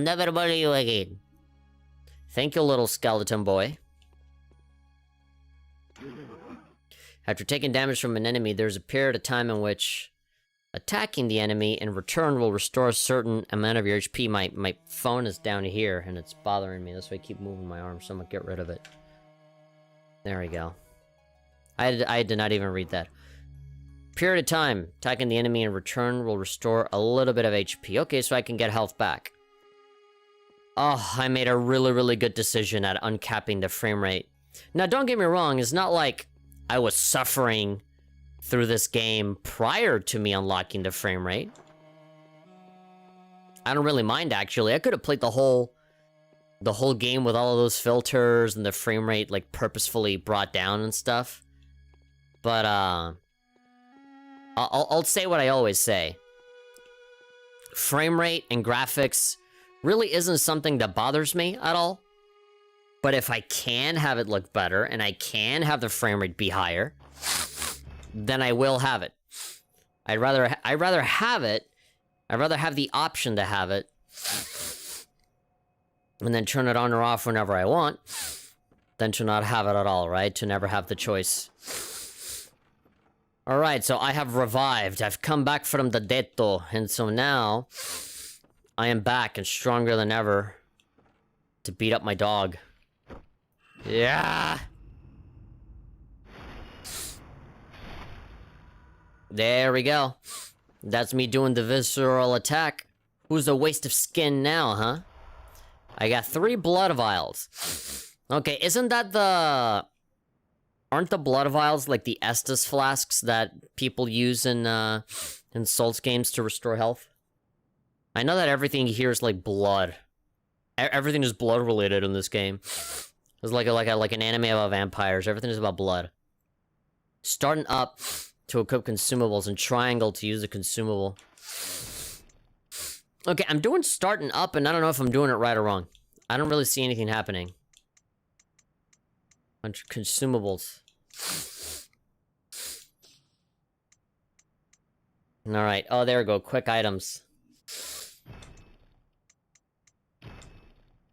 never bother you again. Thank you, little skeleton boy. After taking damage from an enemy, there's a period of time in which attacking the enemy in return will restore a certain amount of your HP. My phone is down here, and it's bothering me. That's why I keep moving my arm, so I'm gonna get rid of it. There we go. I did not even read that. Period of time. Attacking the enemy in return will restore a little bit of HP. Okay, so I can get health back. Oh, I made a really, really good decision at uncapping the frame rate. Now, don't get me wrong. It's not like I was suffering through this game prior to me unlocking the frame rate. I don't really mind, actually. I could have played the whole game with all of those filters and the frame rate, like, purposefully brought down and stuff. But, I'll say what I always say. Frame rate and graphics really isn't something that bothers me at all. But if I can have it look better, and I can have the frame rate be higher, then I will have it. I'd rather have it. I'd rather have the option to have it, and then turn it on or off whenever I want, than to not have it at all, right? To never have the choice. Alright, so I have revived. I've come back from the death, and so now I am back and stronger than ever to beat up my dog. Yeah! There we go. That's me doing the visceral attack. Who's a waste of skin now, huh? I got 3 blood vials. Okay, isn't that the... Aren't the blood vials like the Estus flasks that people use in Souls games to restore health? I know that everything here is like blood. Everything is blood related in this game. It's like an anime about vampires. Everything is about blood. Starting up to equip consumables and triangle to use a consumable. Okay, I'm doing starting up and I don't know if I'm doing it right or wrong. I don't really see anything happening. Bunch of consumables. Alright, oh there we go, quick items.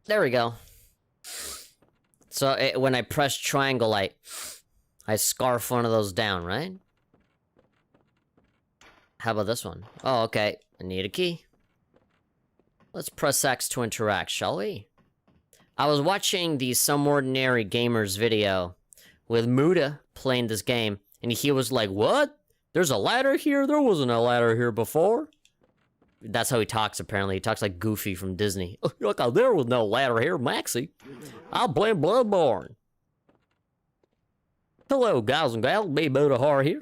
There we go. So when I press triangle, I scarf one of those down, right? How about this one? Oh, okay, I need a key. Let's press X to interact, shall we? I was watching the Some Ordinary Gamers video with Muda playing this game, and he was like, what? There's a ladder here? There wasn't a ladder here before. That's how he talks, apparently. He talks like Goofy from Disney. Look, there was no ladder here, Maxie. I'll blame Bloodborne. Hello, guys and gals. Me, Buddha Heart here.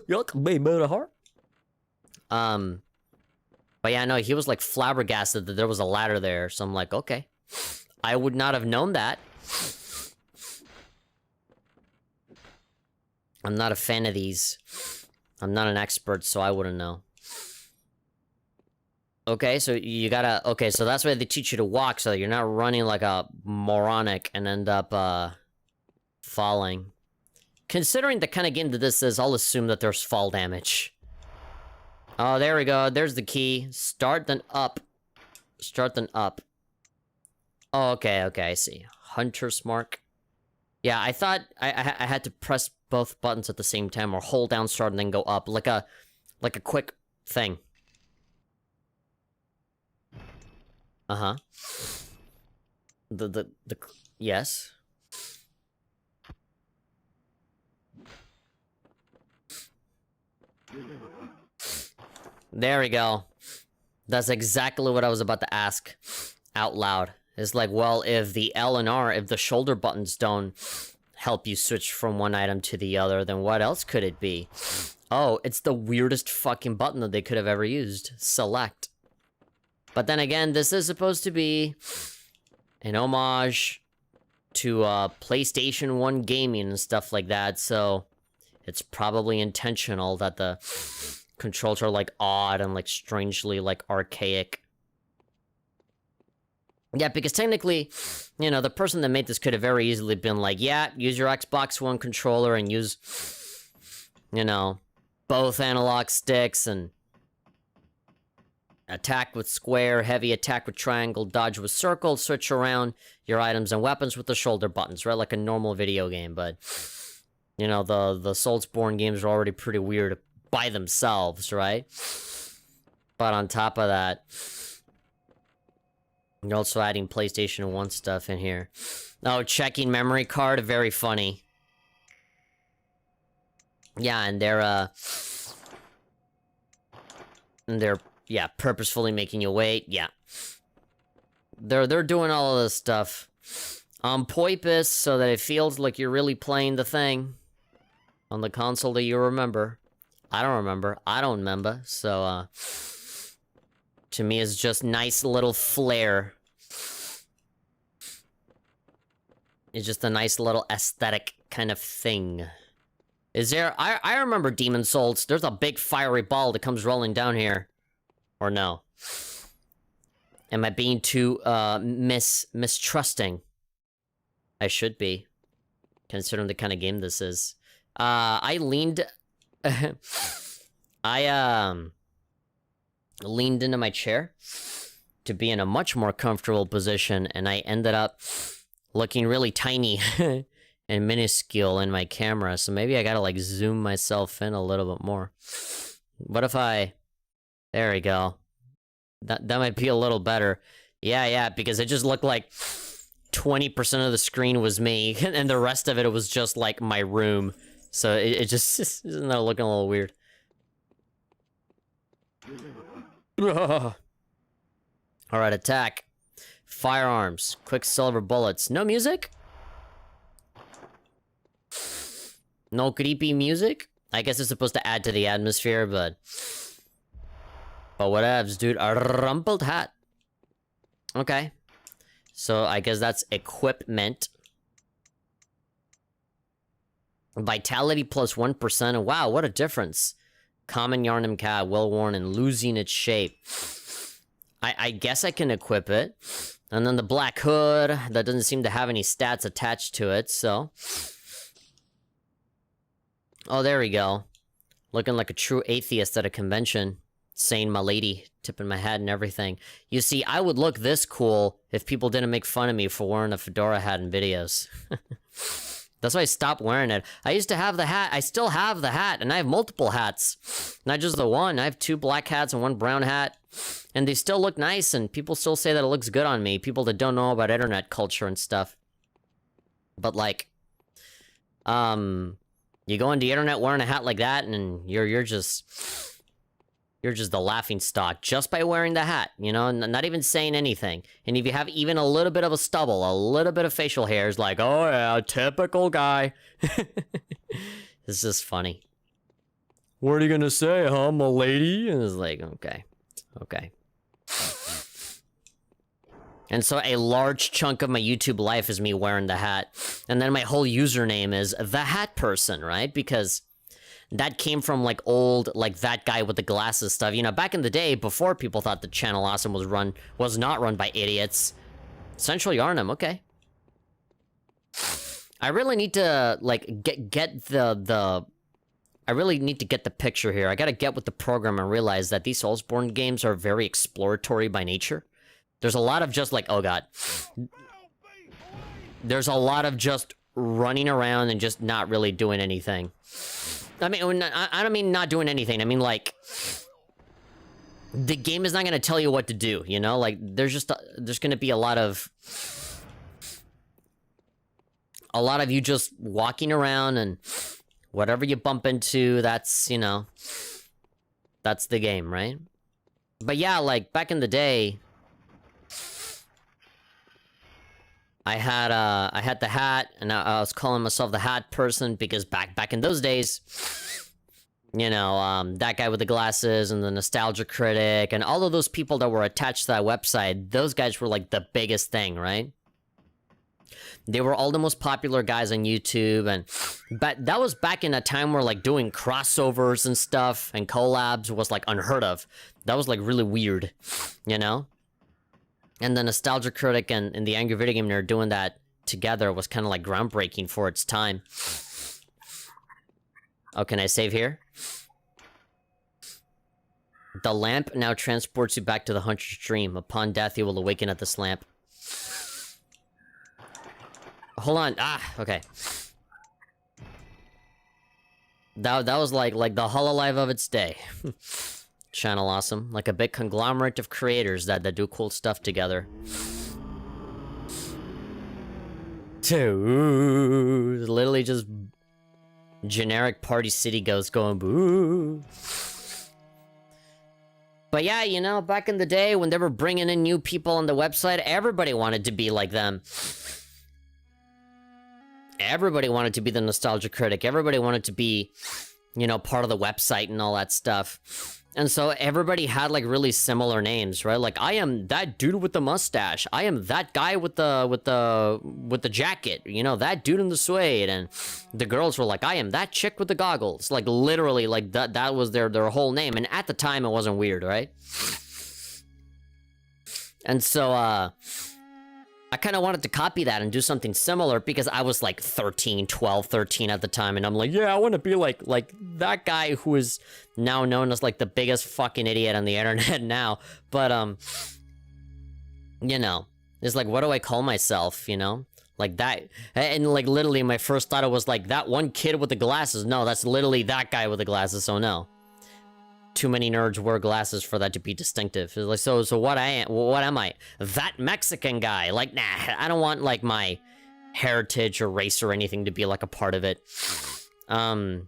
Yuck, me, Buddha Heart. But yeah, no, he was like flabbergasted that there was a ladder there, so I'm like, okay. I would not have known that. I'm not a fan of these. I'm not an expert, so I wouldn't know. Okay, so you gotta... Okay, so that's why they teach you to walk, so you're not running like a moronic and end up, falling. Considering the kind of game that this is, I'll assume that there's fall damage. Oh, there we go. There's the key. Start then up. Start then up. Oh, okay, I see. Hunter's Mark. Yeah, I thought I had to press both buttons at the same time, or hold down start and then go up, like a quick thing. Uh-huh. Yes. There we go. That's exactly what I was about to ask out loud. It's like, well, if the L and R, if the shoulder buttons don't help you switch from one item to the other, then what else could it be? Oh, it's the weirdest fucking button that they could have ever used. Select. But then again, this is supposed to be an homage to PlayStation 1 gaming and stuff like that, so it's probably intentional that the controls are like odd and like strangely like archaic. Yeah, because technically, you know, the person that made this could have very easily been like, yeah, use your Xbox One controller and use, you know, both analog sticks and attack with square, heavy attack with triangle, dodge with circle, switch around your items and weapons with the shoulder buttons, right? Like a normal video game, but, you know, the Soulsborne games are already pretty weird by themselves, right? But on top of that, you're also adding PlayStation 1 stuff in here. Oh, checking memory card, very funny. Yeah, and they're yeah, purposefully making you wait. Yeah. They're doing all of this stuff on purpose so that it feels like you're really playing the thing on the console that you remember. I don't remember. I don't remember. So, to me, it's just nice little flair. It's just a nice little aesthetic kind of thing. Is there... I remember Demon Souls. There's a big fiery ball that comes rolling down here. Or no? Am I being too, mistrusting? I should be, considering the kind of game this is. I leaned... I, leaned into my chair to be in a much more comfortable position, and I ended up looking really tiny and minuscule in my camera, so maybe I gotta, like, zoom myself in a little bit more. What if I... There we go. That might be a little better. Yeah, because it just looked like 20% of the screen was me, and the rest of it was just, like, my room. So it just isn't that looking a little weird. Alright, attack. Firearms. Quicksilver bullets. No music? No creepy music? I guess it's supposed to add to the atmosphere, but whatevs, dude. A rumpled hat. Okay. So I guess that's equipment. Vitality plus 1%. Wow, what a difference. Common Yarnum cat, well-worn and losing its shape. I guess I can equip it. And then the black hood, that doesn't seem to have any stats attached to it, so... Oh, there we go. Looking like a true atheist at a convention. Saying my lady, tipping my hat and everything. You see, I would look this cool if people didn't make fun of me for wearing a fedora hat in videos. That's why I stopped wearing it. I used to have the hat. I still have the hat, and I have multiple hats. Not just the one. I have 2 black hats and 1 brown hat. And they still look nice, and people still say that it looks good on me. People that don't know about internet culture and stuff. But, like, you go on the internet wearing a hat like that, and you're just the laughing stock just by wearing the hat, you know, not even saying anything. And if you have even a little bit of a stubble, a little bit of facial hair, it's like, oh yeah, typical guy. It's just funny. What are you gonna say, huh, my lady? And it's like, okay. And so a large chunk of my YouTube life is me wearing the hat. And then my whole username is The Hat Person, right? Because that came from, like, old, like, that guy with the glasses stuff. You know, back in the day, before people thought the Channel Awesome was not run by idiots. Central Yarnum, okay. I really need to, like, get the... I really need to get the picture here. I gotta get with the program and realize that these Soulsborne games are very exploratory by nature. There's a lot of just, like, oh god. There's a lot of just running around and just not really doing anything. I mean, I don't mean not doing anything. I mean, like, the game is not going to tell you what to do, you know? Like, there's going to be a lot of you just walking around, and whatever you bump into, that's, you know, that's the game, right? But yeah, like, back in the day, I had the hat, and I was calling myself the Hat Person because back in those days, you know, that guy with the glasses and the Nostalgia Critic and all of those people that were attached to that website, those guys were like the biggest thing, right? They were all the most popular guys on YouTube, but that was back in a time where, like, doing crossovers and stuff and collabs was, like, unheard of. That was, like, really weird, you know? And the Nostalgia Critic and the Angry Video Game Nerd doing that together was kind of, like, groundbreaking for its time. Oh, can I save here? The lamp now transports you back to the Hunter's dream. Upon death, you will awaken at this lamp. Hold on. Ah, okay. That was like the Hololive of its day. Channel Awesome. Like a big conglomerate of creators that do cool stuff together. Dude, literally just generic Party City ghosts going boo. But yeah, you know, back in the day when they were bringing in new people on the website, everybody wanted to be like them. Everybody wanted to be the Nostalgia Critic. Everybody wanted to be, you know, part of the website and all that stuff. And so everybody had, like, really similar names, right? Like, I am that dude with the mustache. I am that guy with the jacket. You know, that dude in the suede. And the girls were like, I am that chick with the goggles. Like, literally, like, that was their whole name. And at the time, it wasn't weird, right? And so, I kind of wanted to copy that and do something similar because I was like 13, 12, 13 at the time. And I'm like, yeah, I want to be like that guy who is now known as like the biggest fucking idiot on the internet now. But, you know, it's like, what do I call myself, you know? Like that. And like literally my first thought was like that one kid with the glasses. No, that's literally that guy with the glasses. So no. Too many nerds wear glasses for that to be distinctive. Like, so what am I? That Mexican guy. Like, nah, I don't want like my heritage or race or anything to be like a part of it. So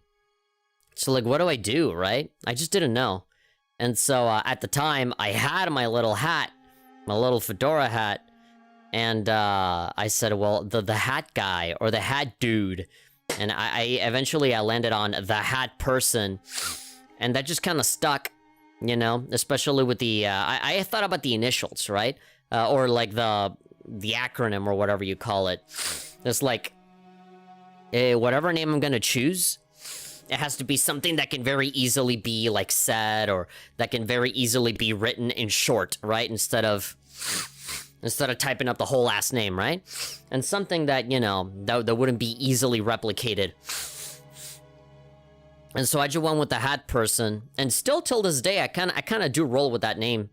like, what do I do, right? I just didn't know. And so at the time, I had my little hat, my little fedora hat, and I said, well, the hat guy or the hat dude. And I eventually landed on the hat person. And that just kind of stuck, you know, especially with the, I thought about the initials, right? Or like the acronym or whatever you call it. It's like, whatever name I'm gonna choose, it has to be something that can very easily be like said, or that can very easily be written in short, right? Instead of typing up the whole last name, right? And something that, you know, that wouldn't be easily replicated. And so I just went with the hat person, and still till this day, I kind of do roll with that name,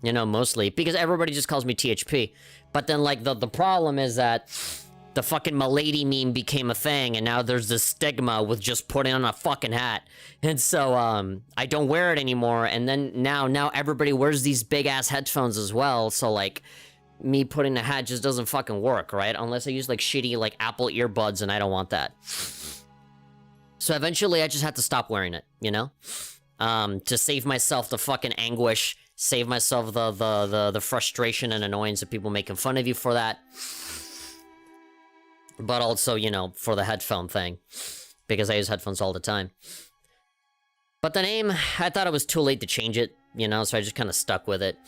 you know, mostly because everybody just calls me THP. But then like the problem is that the fucking Milady meme became a thing, and now there's this stigma with just putting on a fucking hat, and so I don't wear it anymore. And then now everybody wears these big ass headphones as well, so like me putting a hat just doesn't fucking work, right? Unless I use like shitty like Apple earbuds, and I don't want that. So eventually I just had to stop wearing it, you know? To save myself the fucking anguish, save myself the frustration and annoyance of people making fun of you for that. But also, you know, for the headphone thing. Because I use headphones all the time. But the name, I thought it was too late to change it, you know, so I just kind of stuck with it.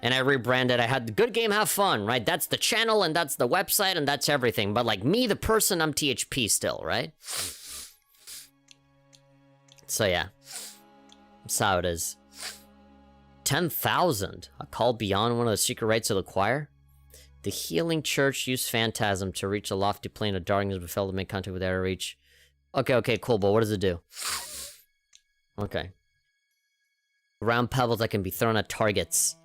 And I rebranded. I had the good game, have fun, right? That's the channel, and that's the website, and that's everything. But like me, the person, I'm THP still, right? So yeah, that's how it is. 10,000. A call beyond one of the secret rites of the choir. The healing church used phantasm to reach a lofty plane of darkness but failed to make contact with outer reach. Okay, cool, but what does it do? Okay. Round pebbles that can be thrown at targets.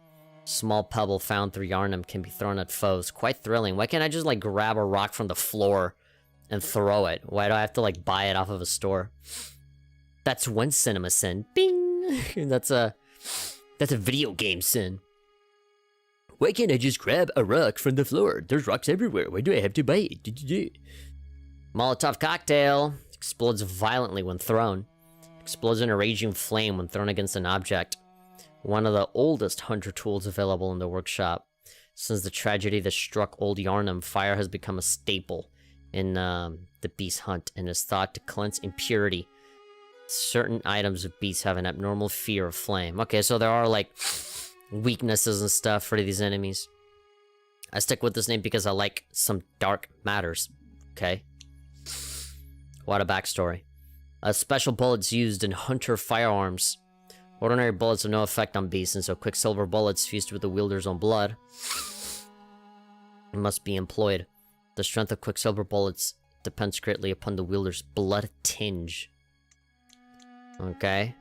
Small pebble found through Yarnum can be thrown at foes. Quite thrilling. Why can't I just like grab a rock from the floor and throw it? Why do I have to like buy it off of a store? That's one cinema sin. Bing! That's a video game sin. Why can't I just grab a rock from the floor? There's rocks everywhere. Why do I have to buy it? Molotov Cocktail. Explodes violently when thrown. Explodes in a raging flame when thrown against an object. One of the oldest hunter tools available in the workshop. Since the tragedy that struck old Yarnum, fire has become a staple in the beast hunt and is thought to cleanse impurity. Certain items of beasts have an abnormal fear of flame. Okay, so there are, like, weaknesses and stuff for these enemies. I stick with this name because I like some dark matters. Okay? What a backstory. Special bullets used in hunter firearms. Ordinary bullets have no effect on beasts, and so quicksilver bullets fused with the wielder's own blood must be employed. The strength of quicksilver bullets depends greatly upon the wielder's blood tinge. Okay.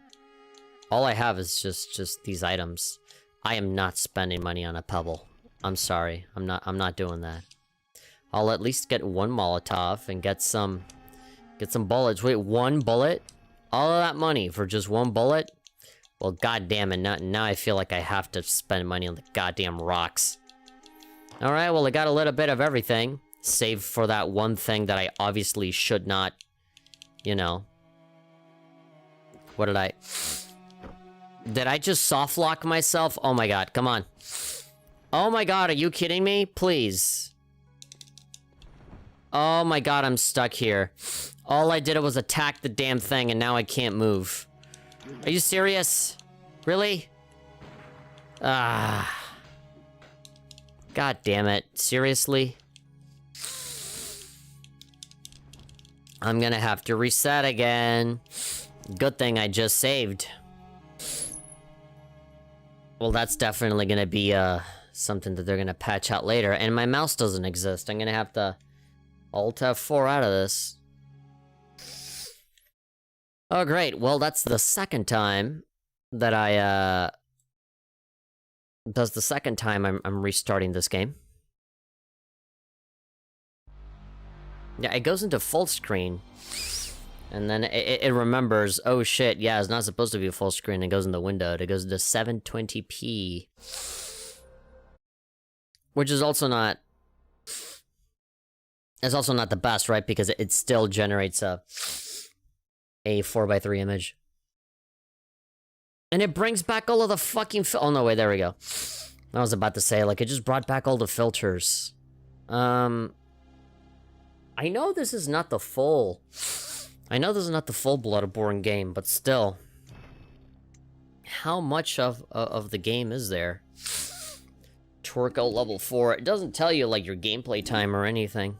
All I have is just these items. I am not spending money on a pebble. I'm sorry. I'm not doing that. I'll at least get one Molotov and get some bullets. Wait, one bullet? All of that money for just one bullet? Well, goddamn it. Now I feel like I have to spend money on the goddamn rocks. Alright, well, I got a little bit of everything. Save for that one thing that I obviously should not, you know. What did I... Did I just soft lock myself? Oh my god, come on. Oh my god, are you kidding me? Please. Oh my god, I'm stuck here. All I did was attack the damn thing and now I can't move. Are you serious? Really? Ah. God damn it. Seriously? I'm gonna have to reset again. Good thing I just saved. Well, that's definitely gonna be, something that they're gonna patch out later, and my mouse doesn't exist. I'm gonna have to Alt F4 out of this. Oh, great. Well, that's the second time that that's the second time I'm restarting this game. Yeah, it goes into full screen. And then it remembers, oh shit, yeah, it's not supposed to be a full screen. It goes in the window. It goes into 720p. Which is also not... It's also not the best, right? Because it still generates a 4:3 image. And it brings back all of the fucking oh no, wait, there we go. I was about to say, like, it just brought back all the filters. I know this is not the full... I know this is not the full Bloodborne game, but still. How much of the game is there? Torco level 4. It doesn't tell you, like, your gameplay time or anything.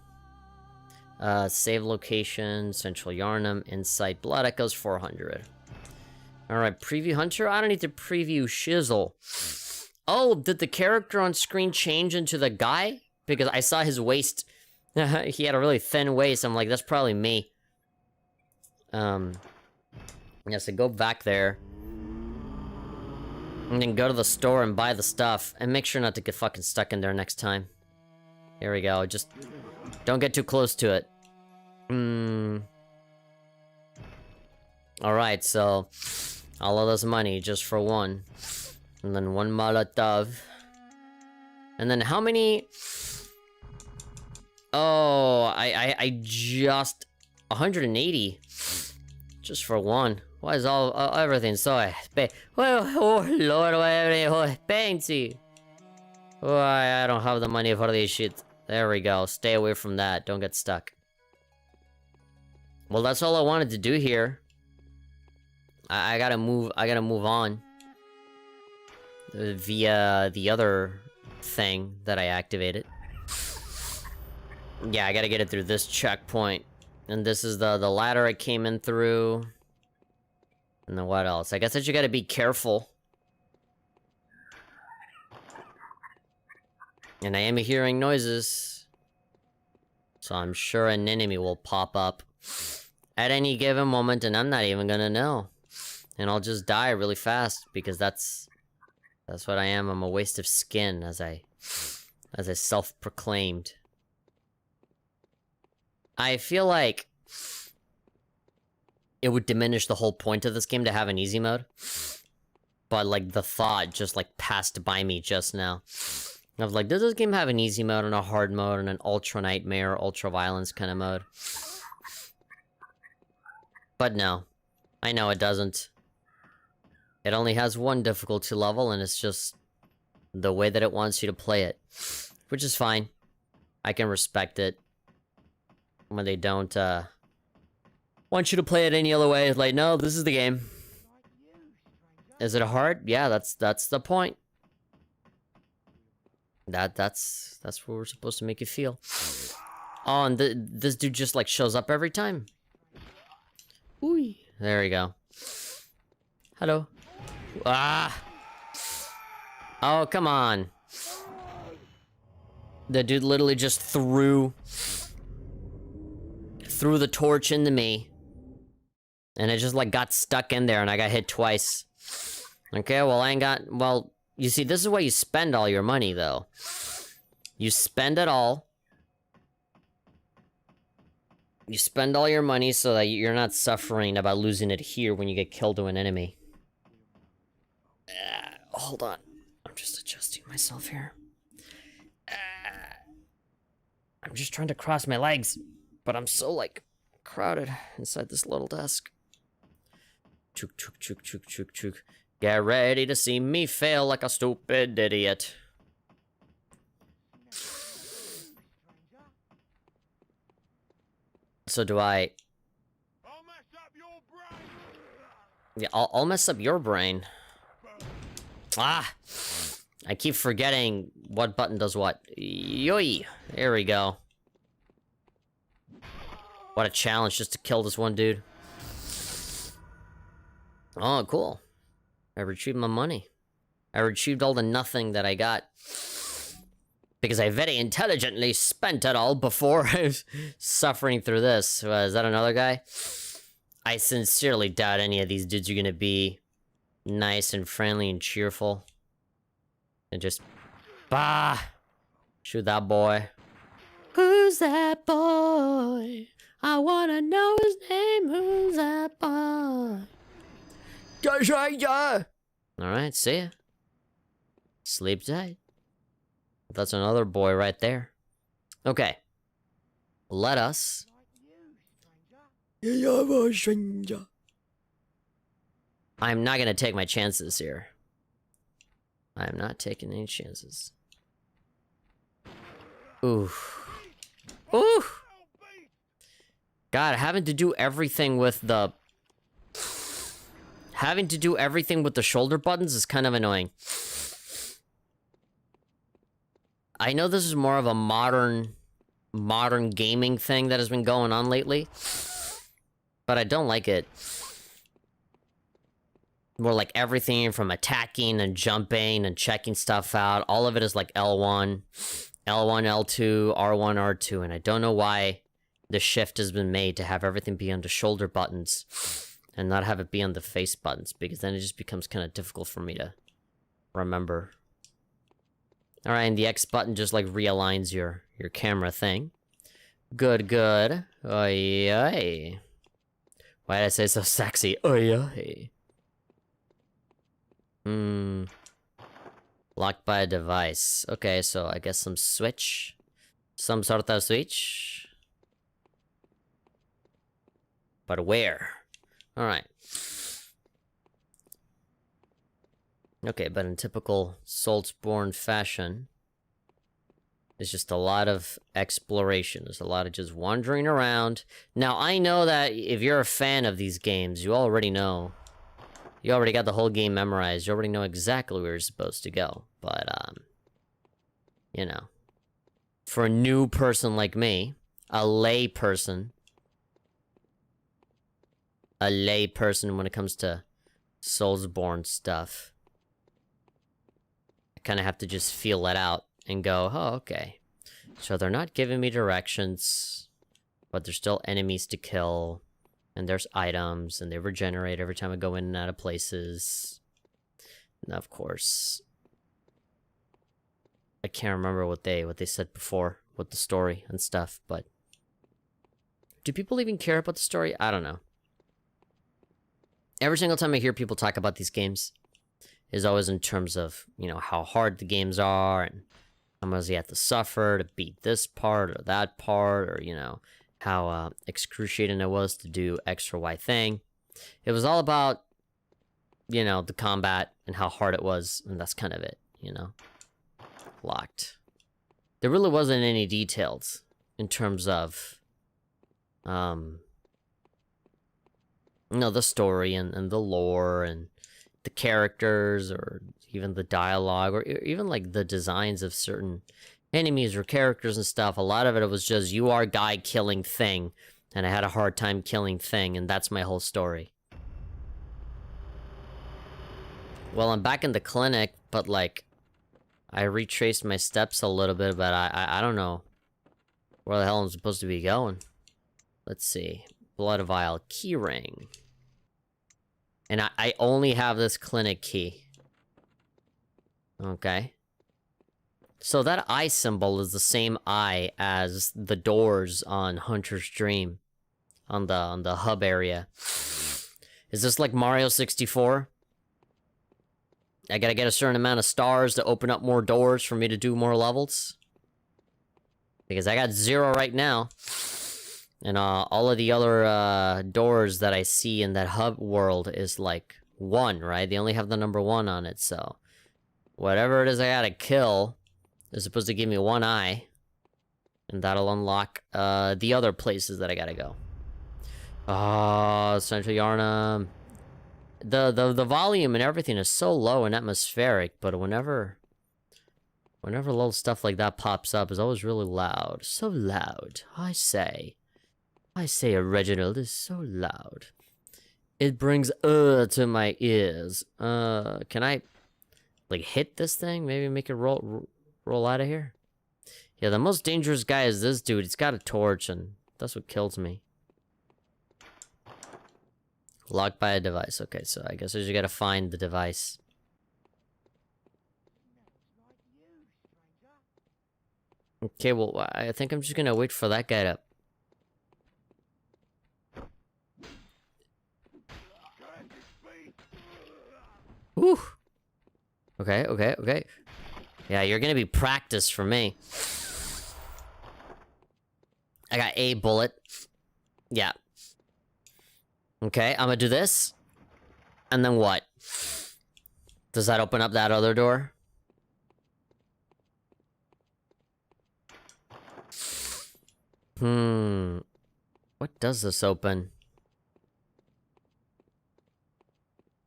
Save location, Central Yarnum, Insight Blood Echoes 400. Alright, preview Hunter? I don't need to preview Shizzle. Oh, did the character on screen change into the guy? Because I saw his waist. He had a really thin waist. I'm like, that's probably me. Yeah, so go back there. And then go to the store and buy the stuff. And make sure not to get fucking stuck in there next time. Here we go, just... Don't get too close to it. Alright, so... All of this money just for one. And then one Molotov. And then how many... Oh, I just... 180. Just for one. Why is everything so expensive? Oh lord, why everything so expensive? Why I don't have the money for this shit. There we go. Stay away from that. Don't get stuck. Well, that's all I wanted to do here. I gotta move on. Via the other thing that I activated. Yeah, I gotta get it through this checkpoint. And this is the ladder I came in through. And then what else? I guess I just gotta be careful. And I am hearing noises. So I'm sure an enemy will pop up at any given moment, and I'm not even gonna know. And I'll just die really fast, because that's what I am. I'm a waste of skin, as I self-proclaimed. I feel like it would diminish the whole point of this game to have an easy mode. But, like, the thought just, like, passed by me just now. I was like, does this game have an easy mode and a hard mode and an ultra nightmare, ultra violence kind of mode? But no. I know it doesn't. It only has one difficulty level, and it's just the way that it wants you to play it. Which is fine. I can respect it. When they don't, want you to play it any other way. It's like, no, this is the game. Is it hard? Yeah, that's the point. That's what we're supposed to make you feel. Oh, and this dude just, like, shows up every time. Ooh. There we go. Hello. Ah! Oh, come on. The dude literally just threw the torch into me. And it just, like, got stuck in there, and I got hit twice. Okay, well, I ain't got... Well, you see, this is where you spend all your money, though. You spend it all. You spend all your money so that you're not suffering about losing it here when you get killed to an enemy. Hold on. I'm just adjusting myself here. I'm just trying to cross my legs. But I'm so, like, crowded inside this little desk. Chook, chook, chook, chook, chook, chook. Get ready to see me fail like a stupid idiot. So do I... I'll mess up your brain. Yeah, I'll mess up your brain. Ah! I keep forgetting what button does what. Yoy! There we go. What a challenge just to kill this one dude. Oh, cool. I retrieved my money. I retrieved all the nothing that I got Because I very intelligently spent it all before suffering through this. Is that another guy? I sincerely doubt any of these dudes are gonna be nice and friendly and cheerful. And just... Bah! Shoot that boy. Who's that boy? I wanna know his name. Who's that boy? Alright, see ya. Sleep tight. That's another boy right there. Okay. Let us... I'm not gonna take my chances here. I'm not taking any chances. Ooh. Ooh! God, having to do everything with the... Having to do everything with the shoulder buttons is kind of annoying. I know this is more of a modern gaming thing that has been going on lately, but I don't like it. More like everything from attacking and jumping and checking stuff out, all of it is like L1, L2, R1, R2, and I don't know why the shift has been made to have everything be on the shoulder buttons and not have it be on the face buttons, because then it just becomes kind of difficult for me to remember. Alright, and the X button just like realigns your camera thing. Good, good. Oy, oy. Why did I say so sexy? Oy, oy. Locked by a device. Okay, so I guess some switch. Some sort of switch. But where? Alright. Okay, but in typical Soulsborne fashion, it's just a lot of exploration. There's a lot of just wandering around. Now, I know that if you're a fan of these games, you already know. You already got the whole game memorized. You already know exactly where you're supposed to go. But, you know, for a new person like me, a lay person when it comes to Soulsborne stuff, I kind of have to just feel it out and go, oh, okay. So they're not giving me directions, but there's still enemies to kill, and there's items, and they regenerate every time I go in and out of places. And of course, I can't remember what they said before with the story and stuff, but do people even care about the story? I don't know. Every single time I hear people talk about these games is always in terms of, you know, how hard the games are and how much you have to suffer to beat this part or that part, or, you know, how excruciating it was to do X or Y thing. It was all about, you know, the combat and how hard it was, and that's kind of it, you know. Locked. There really wasn't any details in terms of, you know, the story and the lore and the characters, or even the dialogue, or even like the designs of certain enemies or characters and stuff. A lot of it was just, you are guy killing thing, and I had a hard time killing thing, and that's my whole story. Well, I'm back in the clinic, but like, I retraced my steps a little bit, but I don't know where the hell I'm supposed to be going. Let's see. Blood vial, key ring. And I only have this clinic key. Okay. So that eye symbol is the same eye as the doors on Hunter's Dream. On the hub area. Is this like Mario 64? I gotta get a certain amount of stars to open up more doors for me to do more levels? Because I got 0 right now. And all of the other doors that I see in that hub world is like 1, right? They only have the number 1 on it, so whatever it is I gotta kill is supposed to give me 1 eye, and that'll unlock the other places that I gotta go. Central Yarnum. The volume and everything is so low and atmospheric, but whenever little stuff like that pops up, it's always really loud. So loud, I say, Reginald is so loud. It brings to my ears. Can I like hit this thing? Maybe make it roll out of here? Yeah, the most dangerous guy is this dude. He's got a torch, and that's what kills me. Locked by a device. Okay, so I guess I just gotta find the device. Okay, well, I think I'm just gonna wait for that guy to... Whew! Okay, okay, okay. Yeah, you're gonna be practice for me. I got a bullet. Yeah. Okay, I'm gonna do this. And then what? Does that open up that other door? What does this open?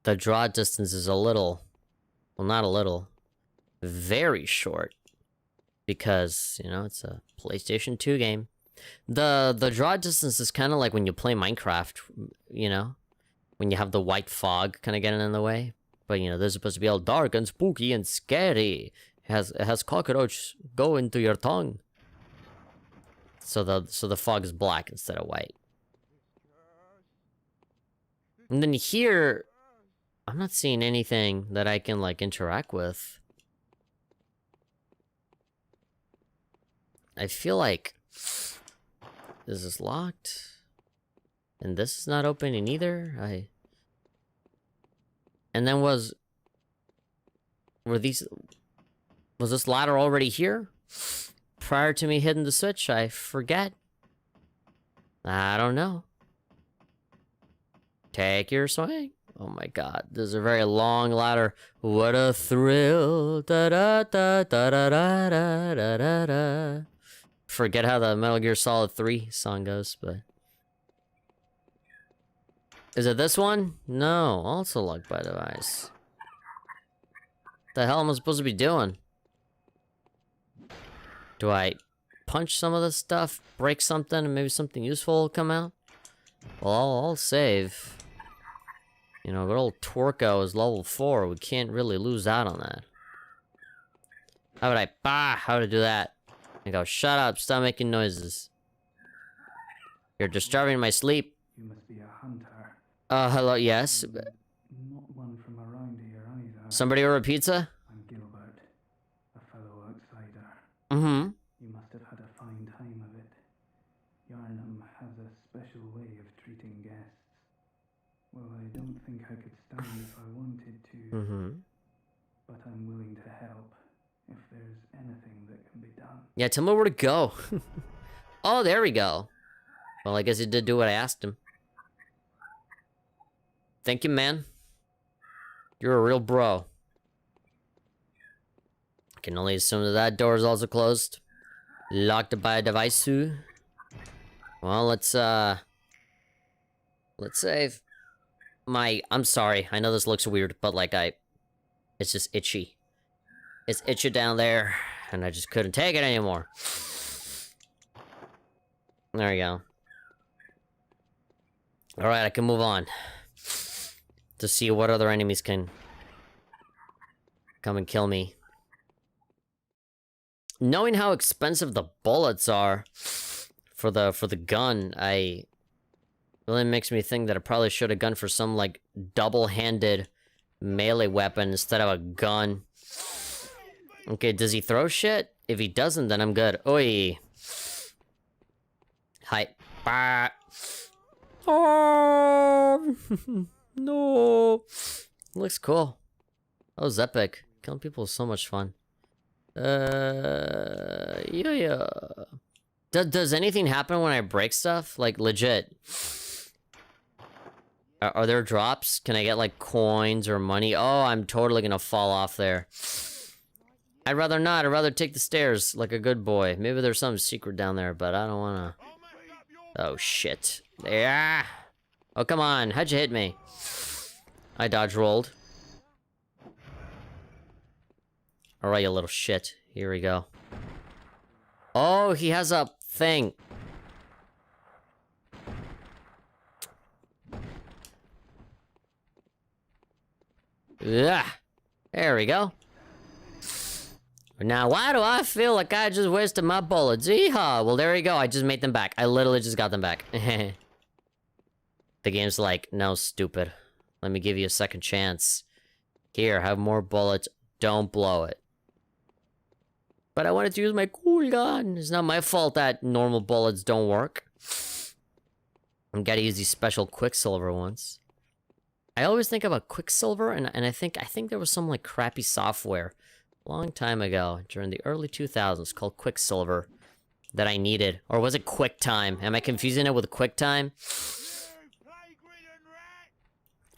The draw distance is a little... Well, not a little. Very short. Because, you know, it's a PlayStation 2 game. The draw distance is kind of like when you play Minecraft, you know? When you have the white fog kind of getting in the way. But, you know, this is supposed to be all dark and spooky and scary. It has cockroach go into your tongue. So the fog is black instead of white. And then here, I'm not seeing anything that I can, like, interact with. I feel like... This is locked. And this is not opening either. And then was this ladder already here? Prior to me hitting the switch? I forget. I don't know. Take your swing. Oh my god, this is a very long ladder. What a thrill. Da da da da da da da da da da. Forget how the Metal Gear Solid 3 song goes, but... Is it this one? No, also locked by device. The hell am I supposed to be doing? Do I punch some of this stuff, break something, and maybe something useful will come out? Well, I'll save. You know, good old Twerko is level 4. We can't really lose out on that. How would I... How to do that? I go, shut up, stop making noises. You're disturbing my sleep. You must be a hunter. Hello, yes. Not one from around here either. Somebody order pizza? I'm Gilbert, a fellow outsider. Mm-hmm. You must have had a fine time of it. Yarnum has a special way of treating guests. Well, I don't think I could stand if I wanted to. Mm-hmm. But I'm willing to help if there's anything that can be done. Yeah, tell me where to go. Oh, there we go. Well, I guess he did do what I asked him. Thank you, man. You're a real bro. I can only assume that that door is also closed. Locked by a device. Well, let's save my... I'm sorry, I know this looks weird, but like it's just itchy. It's itchy down there, and I just couldn't take it anymore. There we go. Alright, I can move on. To see what other enemies can come and kill me. Knowing how expensive the bullets are for the gun, really makes me think that I probably should have gone for some like double-handed melee weapon instead of a gun. Okay, does he throw shit? If he doesn't, then I'm good. Oi. Hi. Bah. Oh. No. Looks cool. That was epic. Killing people is so much fun. Yeah. Does anything happen when I break stuff? Like, legit. Are there drops? Can I get, like, coins or money? Oh, I'm totally gonna fall off there. I'd rather not. I'd rather take the stairs like a good boy. Maybe there's some secret down there, but I don't wanna... Oh, shit. Yeah. Oh, come on. How'd you hit me? I dodge rolled. Alright, you little shit. Here we go. Oh, he has a thing. Yeah. There we go. Now, why do I feel like I just wasted my bullets? Yeehaw! Well, there you go. I just made them back. I literally just got them back. The game's like, no, stupid. Let me give you a second chance. Here, have more bullets. Don't blow it. But I wanted to use my cool gun. It's not my fault that normal bullets don't work. I gotta use these special Quicksilver ones. I always think about Quicksilver, and I think there was some like crappy software a long time ago during the early 2000s called Quicksilver that I needed. Or was it QuickTime? Am I confusing it with QuickTime?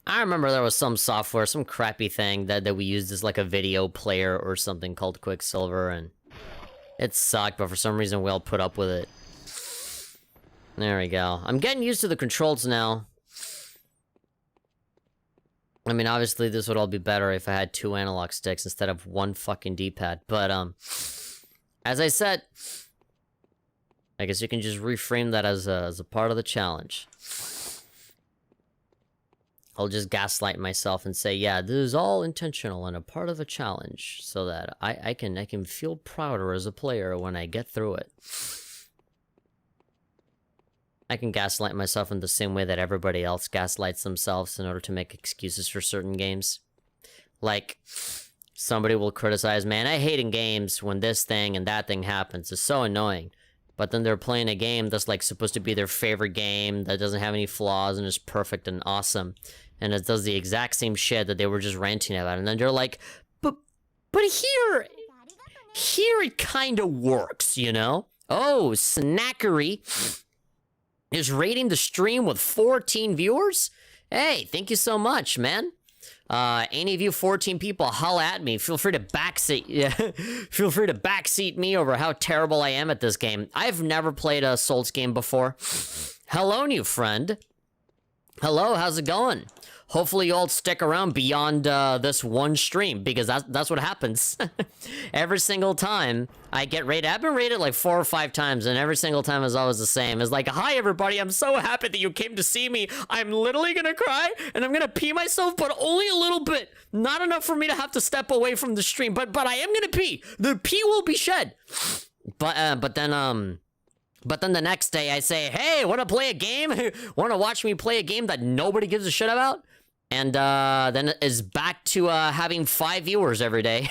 I remember there was some software, some crappy thing that we used as like a video player or something called Quicksilver, and it sucked, but for some reason we all put up with it. There we go. I'm getting used to the controls now. I mean, obviously this would all be better if I had 2 analog sticks instead of 1 fucking D-pad, but as I said, I guess you can just reframe that as a part of the challenge. I'll just gaslight myself and say, yeah, this is all intentional and a part of a challenge, so that I can feel prouder as a player when I get through it. I can gaslight myself in the same way that everybody else gaslights themselves in order to make excuses for certain games. Like, somebody will criticize, man, I hate in games when this thing and that thing happens. It's so annoying. But then they're playing a game that's like supposed to be their favorite game, that doesn't have any flaws and is perfect and awesome. And it does the exact same shit that they were just ranting about. And then they're like, but here it kind of works, you know? Oh, Snackery is rating the stream with 14 viewers? Hey, thank you so much, man. Any of you 14 people, holla at me. Feel free to backseat me over how terrible I am at this game. I've never played a Souls game before. Hello, new friend. Hello, how's it going? Hopefully you all stick around beyond this one stream, because that's what happens. Every single time I get rated, I've been rated like 4 or 5 times, and every single time is always the same. It's like, hi everybody, I'm so happy that you came to see me. I'm literally gonna cry, and I'm gonna pee myself, but only a little bit. Not enough for me to have to step away from the stream, but I am gonna pee. The pee will be shed. But then the next day I say, hey, wanna play a game? Wanna watch me play a game that nobody gives a shit about? And then it is back to having 5 viewers every day.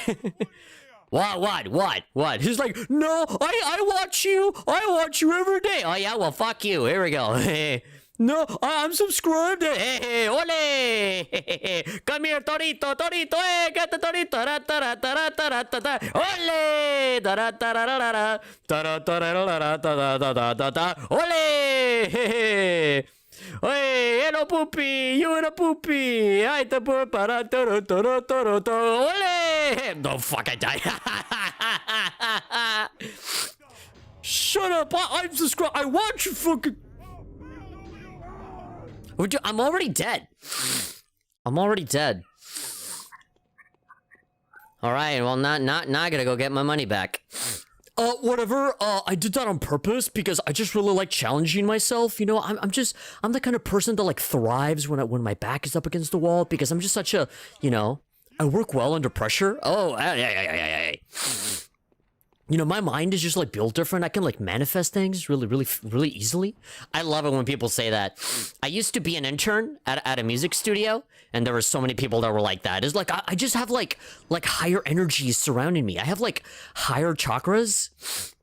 What? He's like, no, I watch you every day. Oh yeah, well fuck you. Here we go. No, I'm subscribed. Hey, ole. Come here, Torito. Hey, get the Torito. Ole. Hey, hello poopy, you and a poopy. I the poop para toro. Ole! No, fuck, I died. Shut up! I'm subscribed. I watch you fucking. I'm already dead. All right, well, now I gotta go get my money back. Whatever, I did that on purpose because I just really like challenging myself, you know? I'm the kind of person that like thrives when my back is up against the wall, because I'm just such a, you know, I work well under pressure. Oh, hey. You know, my mind is just like built different. I can like manifest things really easily. I love it when people say that. I used to be an intern at a music studio, and there were so many people that were like that. It's like, I just have like higher energies surrounding me. I have like higher chakras.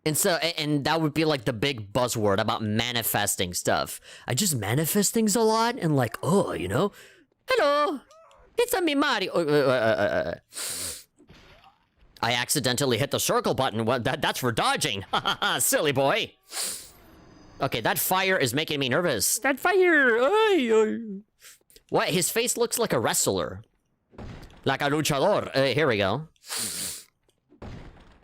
And so, and that would be like the big buzzword about manifesting stuff. I just manifest things a lot, and like, oh, you know, hello, it's a me Mario. I accidentally hit the circle button. Well, that's for dodging. Silly boy. Okay, that fire is making me nervous. That fire. What? His face looks like a wrestler. Like a luchador. Here we go.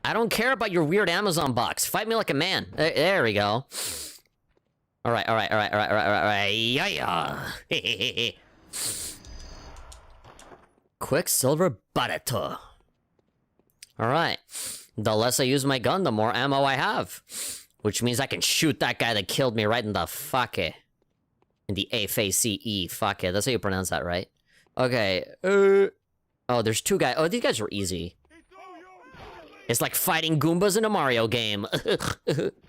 I don't care about your weird Amazon box. Fight me like a man. There we go. All right. Yeah. Quicksilver Barreto. Alright, the less I use my gun, the more ammo I have. Which means I can shoot that guy that killed me right in the fake. In the A-F-A-C-E, fake. That's how you pronounce that, right? Okay, oh, there's 2 guys. Oh, these guys were easy. It's like fighting Goombas in a Mario game.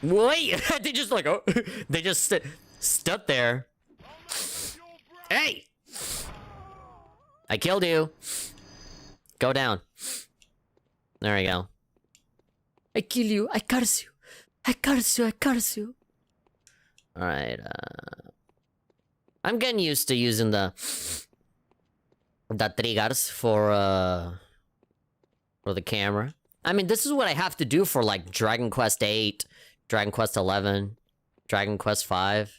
Wait, they just like, oh, they just stood there. Hey! I killed you. Go down. There we go. I kill you. I curse you. I curse you. I curse you. Alright, I'm getting used to using the triggers for the camera. I mean, this is what I have to do for, like, Dragon Quest 8, Dragon Quest 11, Dragon Quest 5.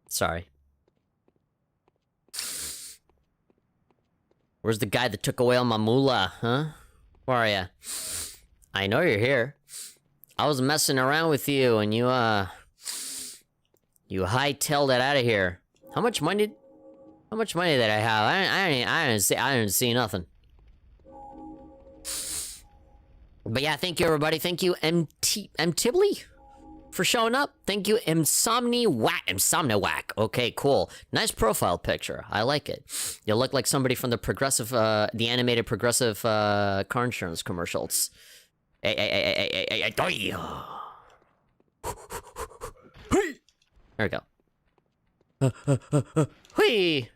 Sorry. Where's the guy that took away all my moolah, huh? Where are ya? I know you're here. I was messing around with you, and you hightailed it out of here. How much money did I have? I didn't see nothing. But yeah, thank you everybody. Thank you Tibley for showing up. Thank you Insomniac. Okay, cool. Nice profile picture. I like it. You look like somebody from the progressive, the animated progressive car insurance commercials. Hey. There we go. Whee!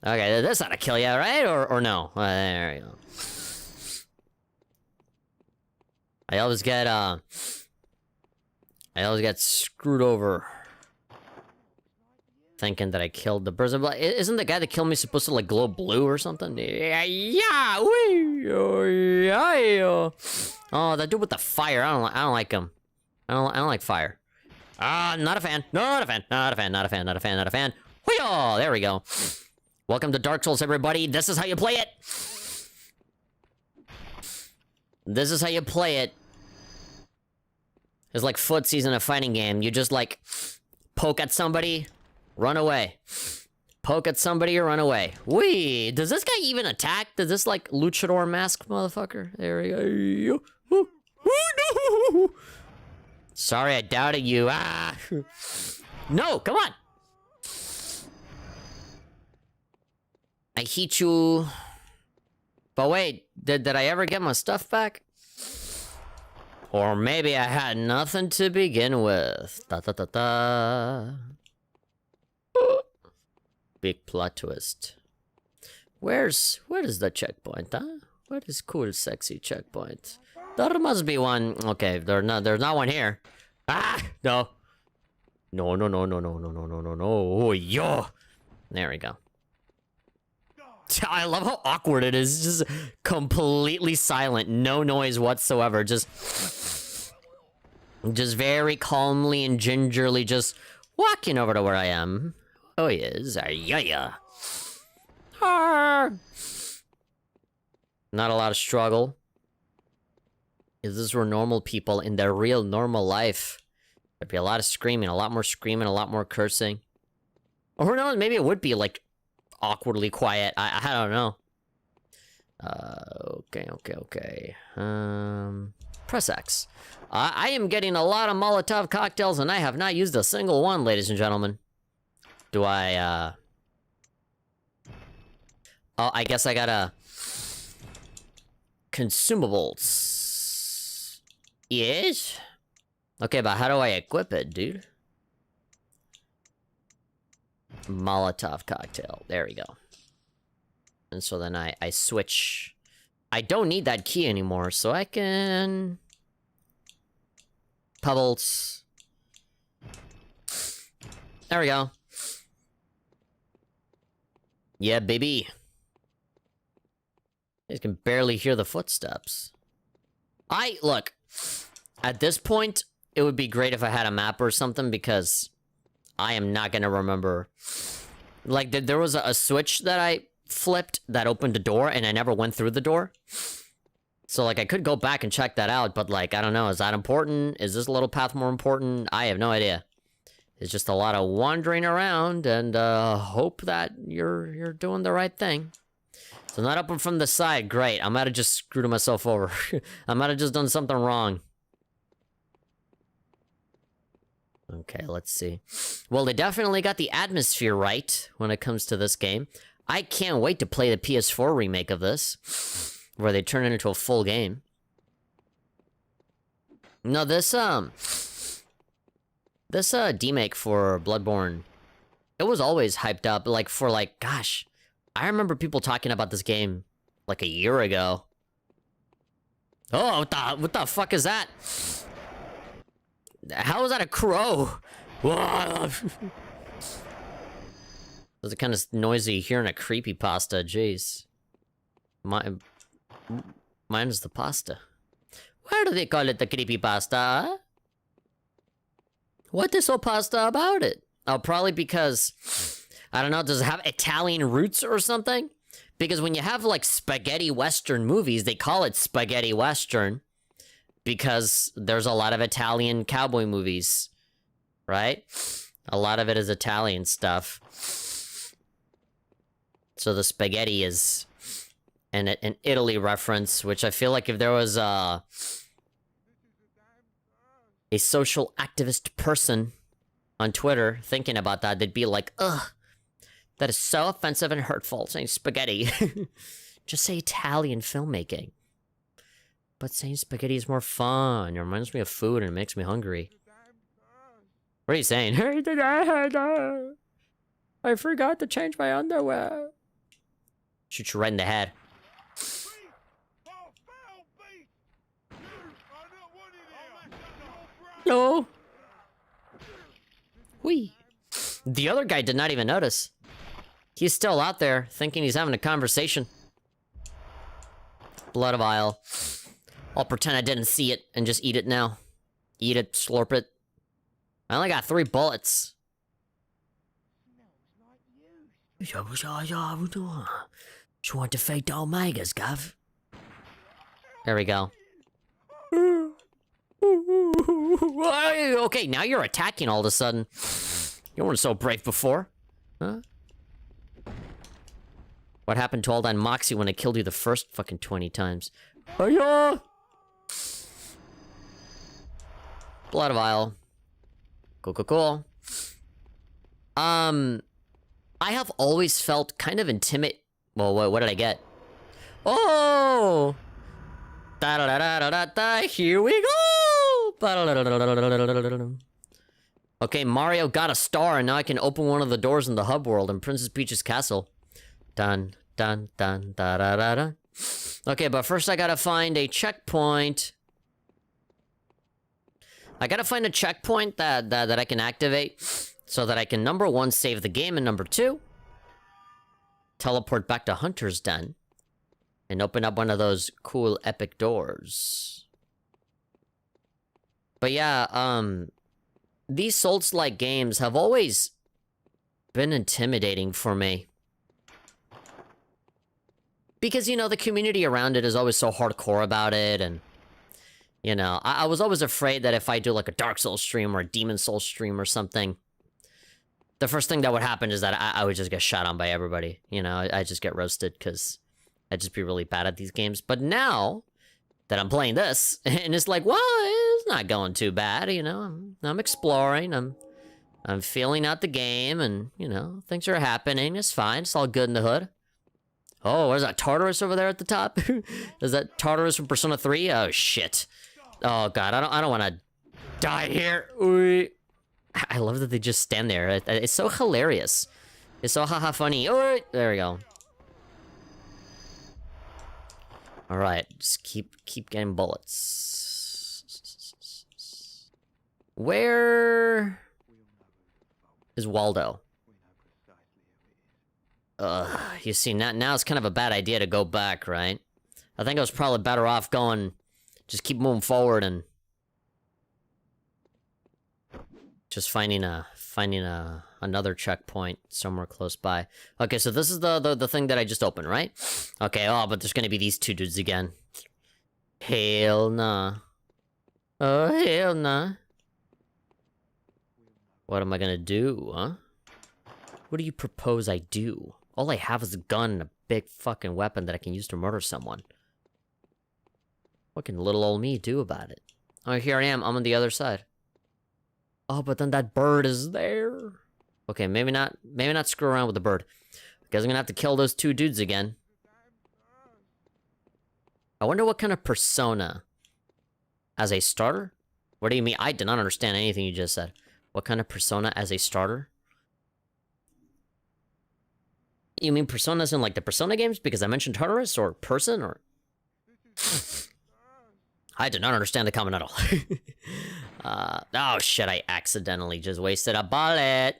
Okay, that's not a kill yet, right? Or no? There we go. I always get screwed over thinking that I killed the person. But isn't the guy that killed me supposed to like glow blue or something? Yeah. Oh, that dude with the fire. I don't like him. I don't like fire. Not a fan. Not a fan. Hoo-yah! There we go. Welcome to Dark Souls, everybody. This is how you play it. This is how you play it. It's like footsies in a fighting game. You just like poke at somebody, run away. Poke at somebody or run away. Wee! Does this guy even attack? Does this like luchador mask motherfucker? There we go. Oh, no! Sorry, I doubted you. Ah! No, come on! I hate you. But wait, did I ever get my stuff back? Or maybe I had nothing to begin with. Big plot twist. Where is the checkpoint, huh? Where is cool, sexy checkpoint? There must be one. Okay, there's not one here. Ah, no. No. Oh, yo. There we go. I love how awkward it is. Just completely silent. No noise whatsoever. Just very calmly and gingerly just walking over to where I am. Oh, he is. Yeah. Not a lot of struggle. If this were normal people in their real normal life, there'd be a lot of screaming, a lot more cursing. Or who knows, maybe it would be like awkwardly quiet. I don't know. Okay. Press X. I am getting a lot of Molotov cocktails and I have not used a single one, ladies and gentlemen. Do I, Oh, I guess I gotta... Consumables. Yes? Okay, but how do I equip it, dude? Molotov cocktail. There we go. And so then I switch. I don't need that key anymore, so I can... Pebbles. There we go. Yeah, baby. You can barely hear the footsteps. Look, at this point, it would be great if I had a map or something, because I am not gonna remember. Like, there was a switch that I flipped that opened a door, and I never went through the door. So, like, I could go back and check that out, but, like, I don't know, is that important? Is this little path more important? I have no idea. It's just a lot of wandering around, and, hope that you're doing the right thing. So not open from the side, great. I might have just screwed myself over. I might have just done something wrong. Okay, let's see. Well, they definitely got the atmosphere right when it comes to this game. I can't wait to play the PS4 remake of this. where they turn it into a full game. No, this demake for Bloodborne, it was always hyped up, like, for, like, gosh, I remember people talking about this game, like, a year ago. Oh, what the fuck is that? How is that a crow? Was it kind of noisy hearing a creepypasta? Jeez. Mine is the pasta. Why do they call it the creepypasta? What is so pasta about it? Oh, probably because, I don't know, does it have Italian roots or something? Because when you have, like, spaghetti western movies, they call it spaghetti western because there's a lot of Italian cowboy movies, right? A lot of it is Italian stuff. So the spaghetti is an Italy reference, which I feel like if there was a social activist person on Twitter thinking about that, they'd be like, ugh, that is so offensive and hurtful, saying spaghetti. Just say Italian filmmaking. But saying spaghetti is more fun. It reminds me of food and it makes me hungry. What are you saying? I forgot to change my underwear. Shoot you right in the head. No. Whee. The other guy did not even notice. He's still out there, thinking he's having a conversation. Blood vial. I'll pretend I didn't see it and just eat it now. Eat it, slurp it. I only got 3 bullets. You want to fight the Omegas, Gav? There we go. Okay, now you're attacking all of a sudden. You weren't so brave before. Huh? What happened to all that moxie when I killed you the first fucking 20 times? Oh yeah! Blood vial. Cool. I have always felt kind of intimidated. Well, what did I get? Oh! Da-da-da-da-da-da, here we go! Okay, Mario got a star, and now I can open one of the doors in the hub world in Princess Peach's castle. Dun, dun, dun, da-da-da-da. Okay, but first I gotta find a checkpoint. I gotta find a checkpoint that I can activate so that I can, number 1, save the game, and number 2, teleport back to Hunter's Den and open up one of those cool epic doors. But yeah, these Souls-like games have always been intimidating for me. Because, you know, the community around it is always so hardcore about it, and, you know, I was always afraid that if I do, like, a Dark Souls stream or a Demon Souls stream or something, the first thing that would happen is that I would just get shot on by everybody. You know, I'd just get roasted, because I'd just be really bad at these games. But now that I'm playing this, and it's like, well, it's not going too bad, you know, I'm exploring, I'm feeling out the game, and, you know, things are happening, it's fine, it's all good in the hood. Oh, what is that, Tartarus over there at the top? Is that Tartarus from Persona 3? Oh, shit. Oh, God, I don't want to die here. Ooh. I love that they just stand there. It's so hilarious. It's so haha funny. Oh, there we go. All right, just keep getting bullets. Where is Waldo? You see, now it's kind of a bad idea to go back, right? I think I was probably better off going, just keep moving forward and just finding another checkpoint somewhere close by. Okay, so this is the thing that I just opened, right? Okay, oh, but there's gonna be these 2 dudes again. Hell nah. Oh, hell nah. What am I gonna do, huh? What do you propose I do? All I have is a gun and a big fucking weapon that I can use to murder someone. What can little old me do about it? Oh, here I am. I'm on the other side. Oh, but then that bird is there. Okay, maybe not screw around with the bird. Guess I'm gonna have to kill those 2 dudes again. I wonder what kind of persona. As a starter? What do you mean? I did not understand anything you just said. What kind of persona as a starter? You mean personas in like the Persona games? Because I mentioned Tartarus or person or... I did not understand the comment at all. Oh shit, I accidentally just wasted a bullet.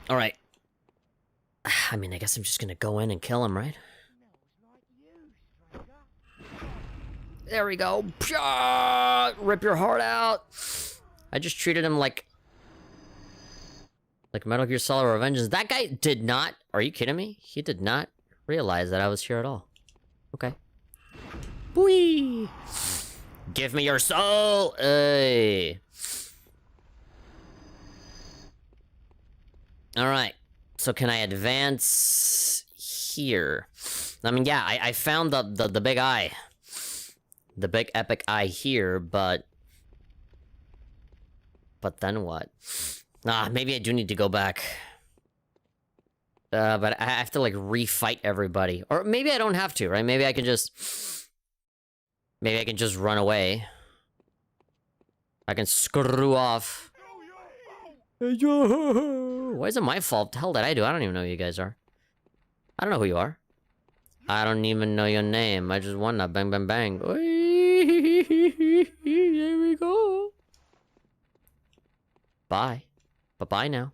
Alright. I mean, I guess I'm just gonna go in and kill him, right? There we go. Pshaw! Rip your heart out. I just treated him like Metal Gear Solid Revengeance. That guy did not... Are you kidding me? He did not realize that I was here at all. Okay. Whee! Give me your soul! Hey. Alright. So can I advance here? I mean, yeah, I found the big eye. The big epic eye here, but then what? Nah, maybe I do need to go back. But I have to, like, refight everybody. Or maybe I don't have to, right? Maybe I can just... Maybe I can just run away. I can screw off. Why is it my fault? What the hell did I do? I don't even know who you guys are. I don't know who you are. I don't even know your name. I just won that. Bang, bang, bang. There we go. Bye. Bye-bye now.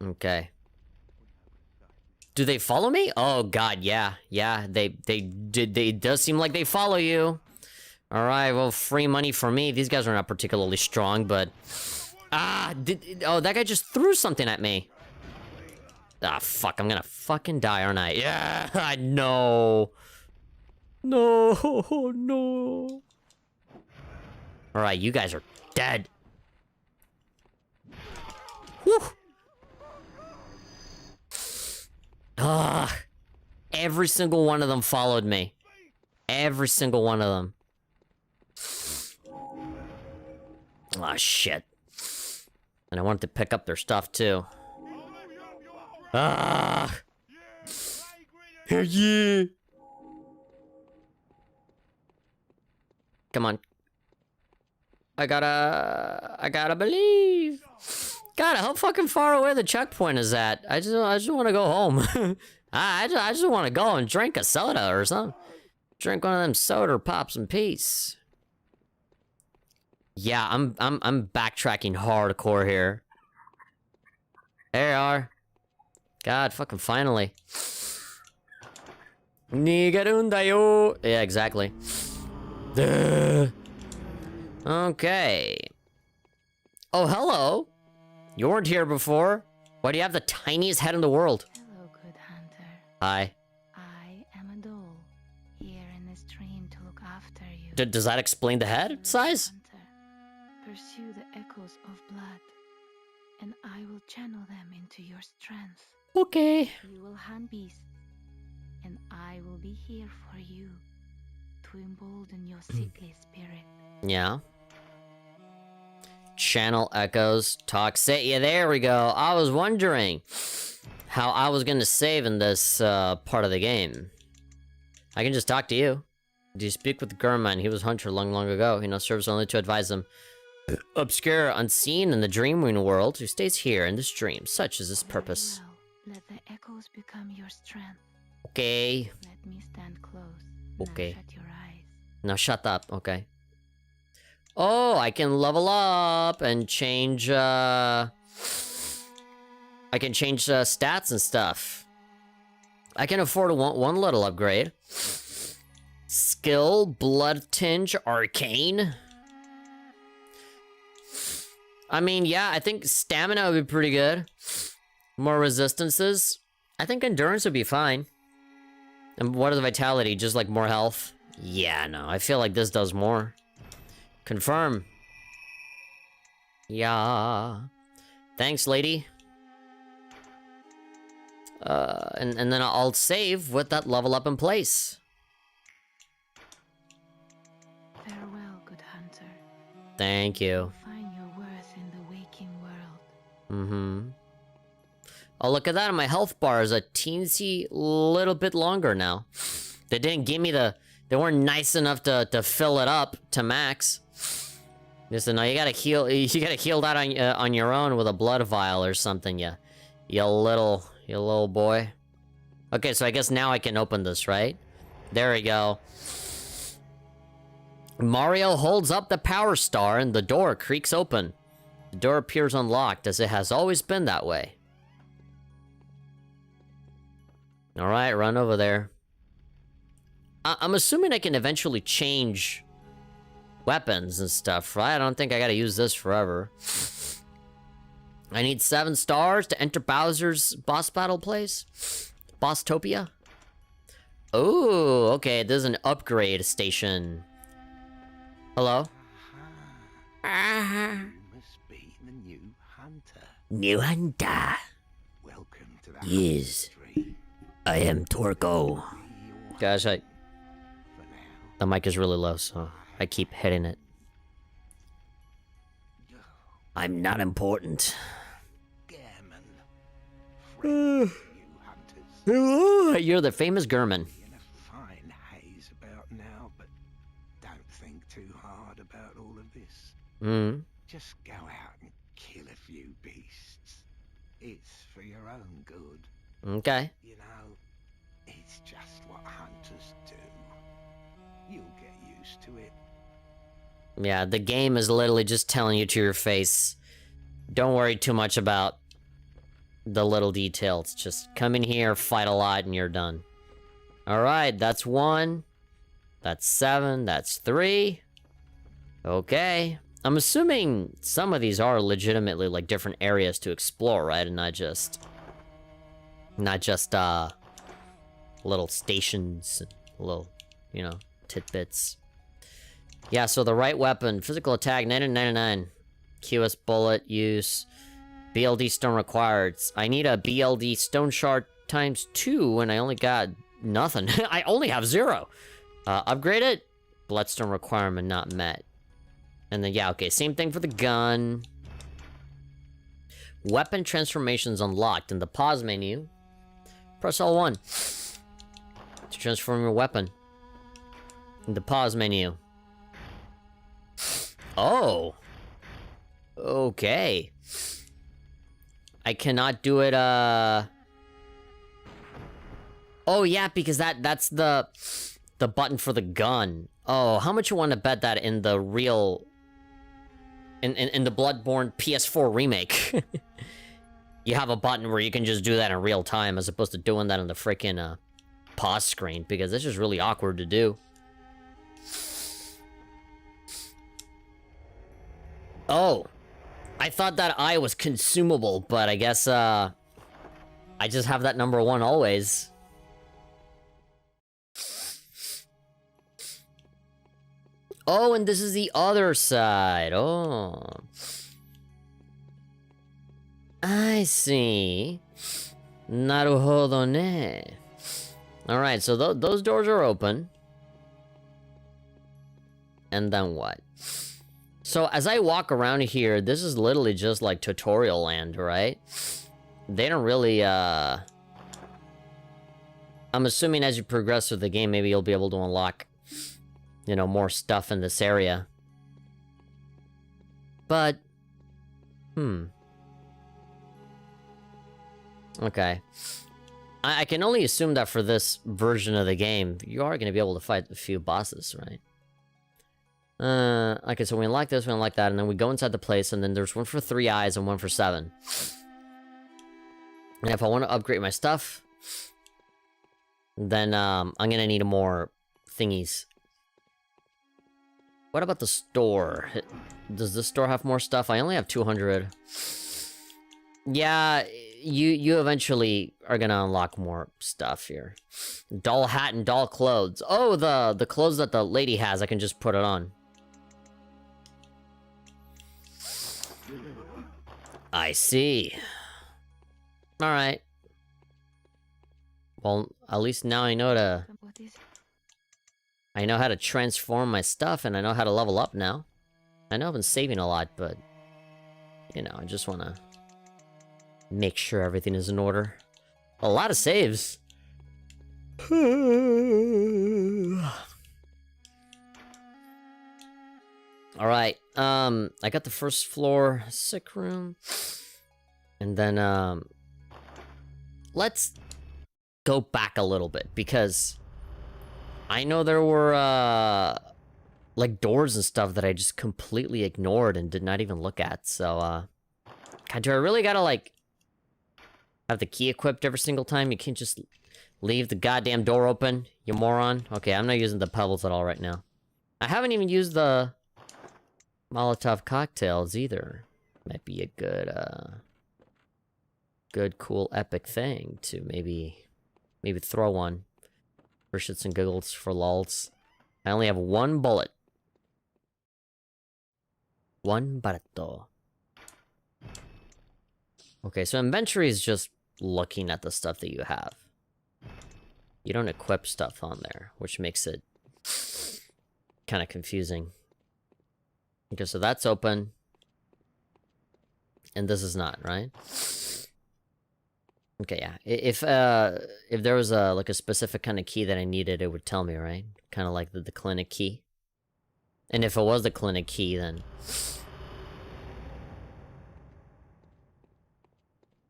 Okay. Do they follow me? Oh god, yeah. Yeah, they it does seem like they follow you. Alright, well, free money for me. These guys are not particularly strong, but... oh, that guy just threw something at me. Ah, fuck, I'm gonna fucking die, aren't I? Yeah, I know. No, no. Alright, you guys are dead. Whew. Every single one of them followed me. Every single one of them. Ah, shit. And I wanted to pick up their stuff, too. Ah! Yeah! Come on. I gotta believe. God, how fucking far away the checkpoint is at? I just want to go home. I just want to go and drink a soda or something. Drink one of them soda pops in peace. Yeah, I'm backtracking hardcore here. There you are. God, fucking finally. Nigarundayo. Yeah, exactly. Okay. Oh, hello. You weren't here before. Why do you have the tiniest head in the world? Hello, good hunter. Hi. I am a doll, here in this dream to look after you. Does that explain the head size? Hunter, pursue the echoes of blood, and I will channel them into your strength. Okay. You will hunt beasts, and I will be here for you to embolden your sickly spirit. Yeah. Channel echoes, toxic. Yeah, there we go. I was wondering how I was gonna save in this part of the game. I can just talk to you. Do you speak with Gurman? He was Hunter long, long ago. He now serves only to advise them. Obscure, unseen in the dreaming world, who stays here in this dream. Such is his purpose. Well, let the echoes become your strength. Okay. Let me stand close. Okay. Now shut your eyes. Now shut up. Okay. Oh, I can level up and change, I can change stats and stuff. I can afford one little upgrade. Skill, Blood Tinge, Arcane. I mean, yeah, I think stamina would be pretty good. More resistances. I think endurance would be fine. And what is vitality? Just like more health? Yeah, no, I feel like this does more. Confirm. Yeah. Thanks, lady. And then I'll save with that level up in place. Farewell, good hunter. Thank you. Find your worth in the waking world. Mm-hmm. Oh, look at that. My health bar is a teensy little bit longer now. They didn't give me the... They weren't nice enough to fill it up to max. Listen, no, you gotta heal... You gotta heal that on your own with a blood vial or something, you little boy. Okay, so I guess now I can open this, right? There we go. Mario holds up the power star and the door creaks open. The door appears unlocked as it has always been that way. Alright, run over there. I'm assuming I can eventually change weapons and stuff, right? I don't think I gotta use this forever. I need 7 stars to enter Bowser's boss battle place. Bosstopia. Oh, okay, there's an upgrade station. Hello? You must be the new hunter. New hunter. Welcome to the Yes. street. I am Torko. Gosh, For now, the mic is really low, so I keep hitting it. I'm not important. Gammon. Friend, you hunters. You're the famous Gurman. In a fine haze about now, but don't think too hard about all of this. Just go out and kill a few beasts. It's for your own good. Okay. You know, it's just what hunters do. You'll get used to it. Yeah, the game is literally just telling you to your face, don't worry too much about the little details. Just come in here, fight a lot, and you're done. Alright, that's 1. That's 7. That's 3. Okay. I'm assuming some of these are legitimately, like, different areas to explore, right? And not just, little stations, little, you know, tidbits. Yeah, so the right weapon, physical attack, 999. QS bullet use, BLD stone required. I need a BLD stone shard times 2, and I only got nothing. I only have 0. Upgrade it, bloodstone requirement not met. And then, yeah, okay, same thing for the gun. Weapon transformations unlocked in the pause menu. Press L1 to transform your weapon. In the pause menu. Oh. Okay. I cannot do it, Oh, yeah, because that's the button for the gun. Oh, how much you want to bet that in the real... In the Bloodborne PS4 remake? You have a button where you can just do that in real time, as opposed to doing that on the freaking, pause screen, because this is really awkward to do. Oh. I thought that eye was consumable, but I guess, I just have that number 1 always. Oh, and this is the other side. Oh. I see. Naruhodo ne. Alright, so those doors are open. And then what? So as I walk around here, this is literally just like tutorial land, right? They don't really, I'm assuming as you progress through the game, maybe you'll be able to unlock, you know, more stuff in this area. But, okay. I can only assume that for this version of the game, you are going to be able to fight a few bosses, right? Okay, so we unlock this, we unlock that, and then we go inside the place, and then there's one for 3 eyes and one for 7. And if I want to upgrade my stuff, then, I'm gonna need more thingies. What about the store? Does this store have more stuff? I only have 200. Yeah, you eventually are gonna unlock more stuff here. Doll hat and doll clothes. Oh, the clothes that the lady has, I can just put it on. I see. Alright. Well, at least now I know What is it? I know how to transform my stuff, and I know how to level up now. I know I've been saving a lot, but... You know, I just wanna... Make sure everything is in order. A lot of saves. Alright, I got the first floor sick room. And then, let's go back a little bit, because I know there were, like, doors and stuff that I just completely ignored and did not even look at, so, God, do I really gotta, like, have the key equipped every single time? You can't just leave the goddamn door open, you moron. Okay, I'm not using the pebbles at all right now. I haven't even used the Molotov cocktails either. Might be a good, cool, epic thing to maybe throw one for shits and giggles, for lulz. I only have one bullet. One baretto. Okay, so inventory is just looking at the stuff that you have. You don't equip stuff on there, which makes it kind of confusing. Okay, so that's open. And this is not, right? Okay, yeah. If there was like a specific kind of key that I needed, it would tell me, right? Kind of like the clinic key. And if it was the clinic key, then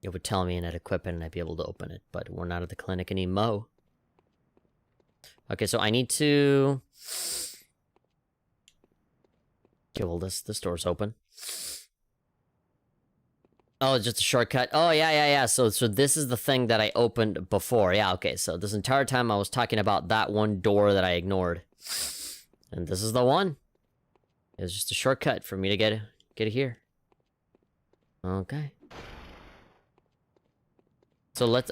it would tell me and I'd equip it and I'd be able to open it. But we're not at the clinic anymore. Okay, so I need to... Okay, well, this door's open. Oh, it's just a shortcut. Oh, yeah. So this is the thing that I opened before. Yeah, okay. So this entire time I was talking about that one door that I ignored. And this is the one. It's just a shortcut for me to get it here. Okay. So let's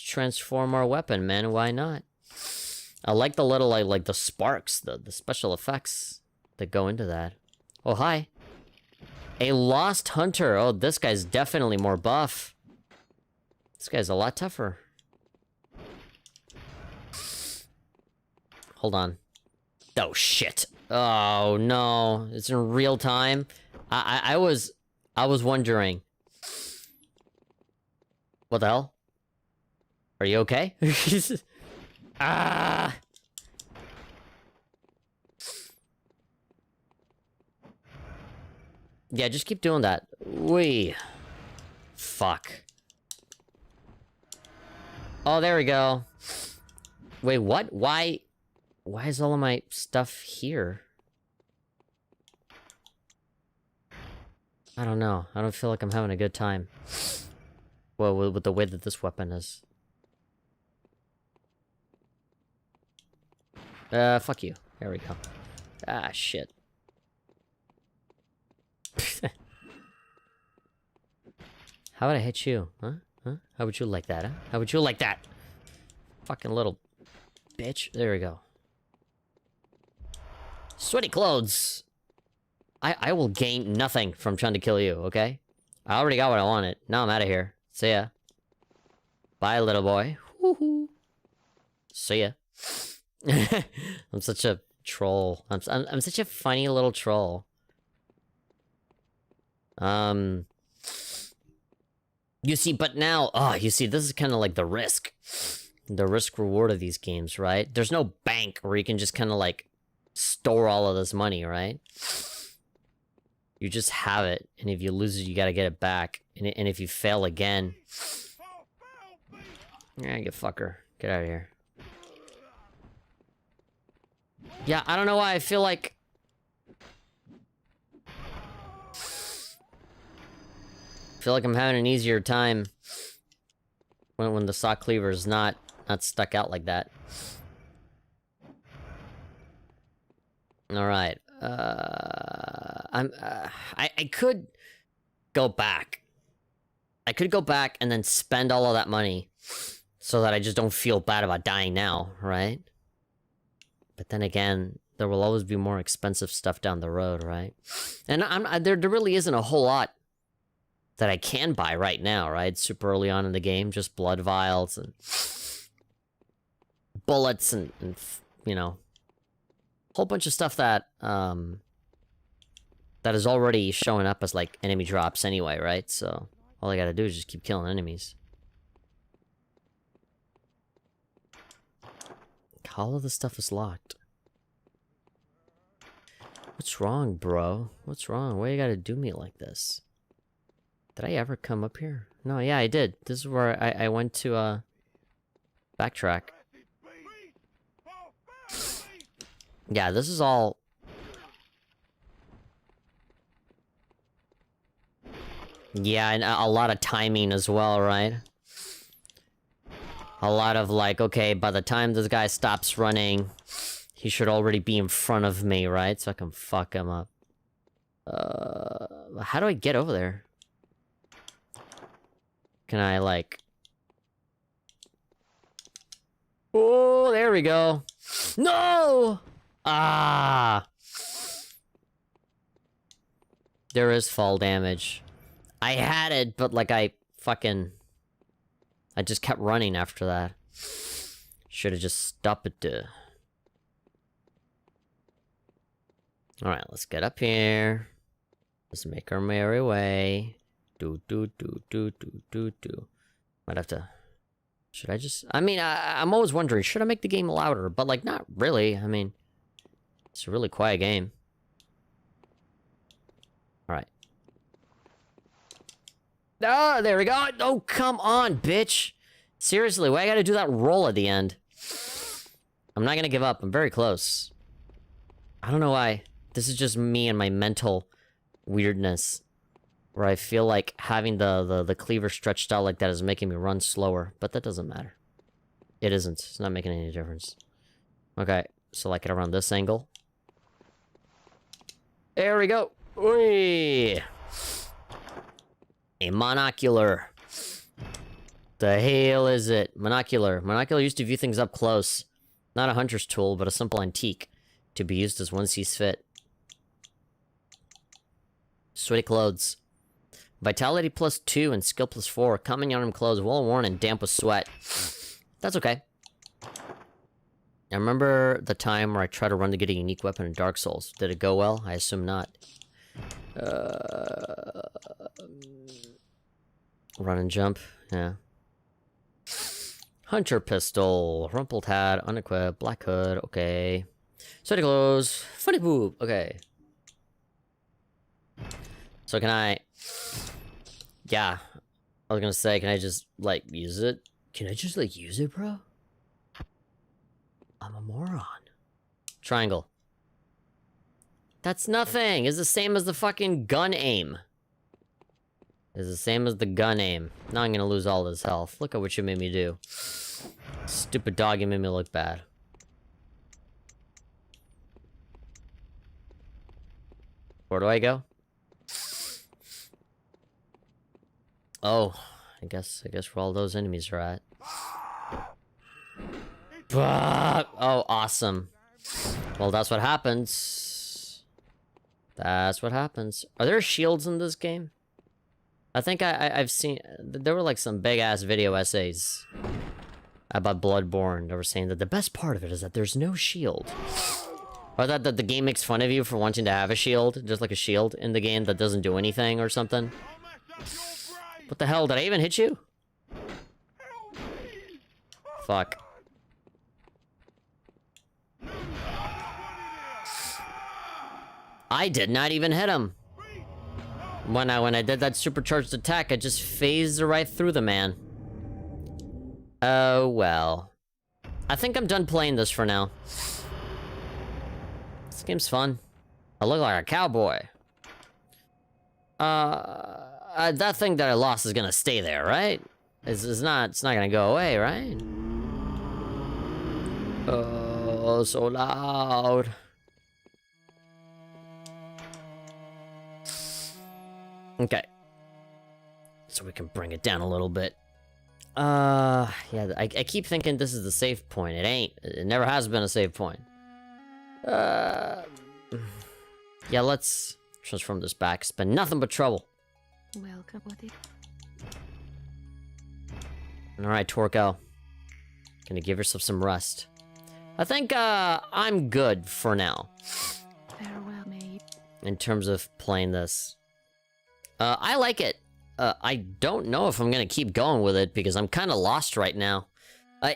transform our weapon, man. Why not? I like the little, like the sparks, the special effects that go into that. Oh, hi. A lost hunter. Oh, this guy's definitely more buff. This guy's a lot tougher. Hold on. Oh, shit. Oh, no. It's in real time. I was wondering. What the hell? Are you okay? Ah! Yeah, just keep doing that. Wee. Fuck. Oh, there we go. Wait, what? Why is all of my stuff here? I don't know. I don't feel like I'm having a good time. Well, with the way that this weapon is. Fuck you. There we go. Ah, shit. How would I hit you? Huh? How would you like that, huh? How would you like that? Fucking little bitch. There we go. Sweaty clothes. I will gain nothing from trying to kill you, okay? I already got what I wanted. Now I'm out of here. See ya. Bye, little boy. Woohoo. See ya. I'm such a troll. I'm such a funny little troll. You see, but now, you see, this is kind of like the risk reward of these games, right? There's no bank where you can just kind of like store all of this money, right? You just have it, and if you lose it, you gotta get it back. And if you fail again, yeah, you fucker, get out of here. Yeah, I don't know why I feel like I'm having an easier time when the saw cleaver is not stuck out like that. All right. I could go back. I could go back and then spend all of that money so that I just don't feel bad about dying now, right? But then again, there will always be more expensive stuff down the road, right? And there really isn't a whole lot that I can buy right now, right? Super early on in the game, just blood vials and bullets and you know, a whole bunch of stuff that that is already showing up as, like, enemy drops anyway, right? So, all I gotta do is just keep killing enemies. All of this stuff is locked. What's wrong, bro? What's wrong? Why you gotta do me like this? Did I ever come up here? No, yeah, I did. This is where I went to, backtrack. Yeah, this is all... Yeah, and a lot of timing as well, right? A lot of, like, okay, by the time this guy stops running, he should already be in front of me, right? So I can fuck him up. How do I get over there? Can I, like... Oh, there we go. No! Ah! There is fall damage. I had it, but, like, I just kept running after that. Should've just stopped it. Alright, let's get up here. Let's make our merry way. Do. Might have to... Should I just... I mean, I'm always wondering, should I make the game louder? But, like, not really. I mean, it's a really quiet game. Alright. Ah, there we go! Oh, come on, bitch! Seriously, why I gotta do that roll at the end? I'm not gonna give up. I'm very close. I don't know why. This is just me and my mental weirdness. Where I feel like having the cleaver stretched out like that is making me run slower. But that doesn't matter. It isn't. It's not making any difference. Okay, so like it around this angle. There we go! Whee! A monocular. The hell is it? Monocular. Monocular used to view things up close. Not a hunter's tool, but a simple antique. To be used as one sees fit. Sweaty clothes. Vitality +2 and skill +4. Common yarn clothes, well worn and damp with sweat. That's okay. I remember the time where I tried to run to get a unique weapon in Dark Souls. Did it go well? I assume not. Run and jump, yeah. Hunter pistol, rumpled hat, unequipped, black hood, okay. Sweaty clothes, funny boob, okay. So can I... Yeah, I was gonna say, can I just, like, use it? Can I just, like, use it, bro? I'm a moron. Triangle. That's nothing! It's the same as the fucking gun aim. It's the same as the gun aim. Now I'm gonna lose all this health. Look at what you made me do. Stupid dog, you made me look bad. Where do I go? Oh, I guess where all those enemies are at. Oh, awesome. Well, that's what happens. That's what happens. Are there shields in this game? I think I've seen... There were like some big-ass video essays about Bloodborne. They were saying that the best part of it is that there's no shield. Or that the game makes fun of you for wanting to have a shield. Just like a shield in the game that doesn't do anything or something. What the hell? Did I even hit you? Fuck. I did not even hit him. When I did that supercharged attack, I just phased right through the man. Oh, well. I think I'm done playing this for now. This game's fun. I look like a cowboy. That thing that I lost is gonna stay there, right? It's not gonna go away, right? Oh, so loud. Okay. So we can bring it down a little bit. Yeah, I keep thinking this is the save point. It ain't. It never has been a save point. Yeah, let's transform this back. It's been nothing but trouble. Welcome, buddy. Alright, Torko. Gonna give yourself some rest. I think, I'm good for now. Farewell, mate. in terms of playing this. I like it. I don't know if I'm gonna keep going with it because I'm kind of lost right now.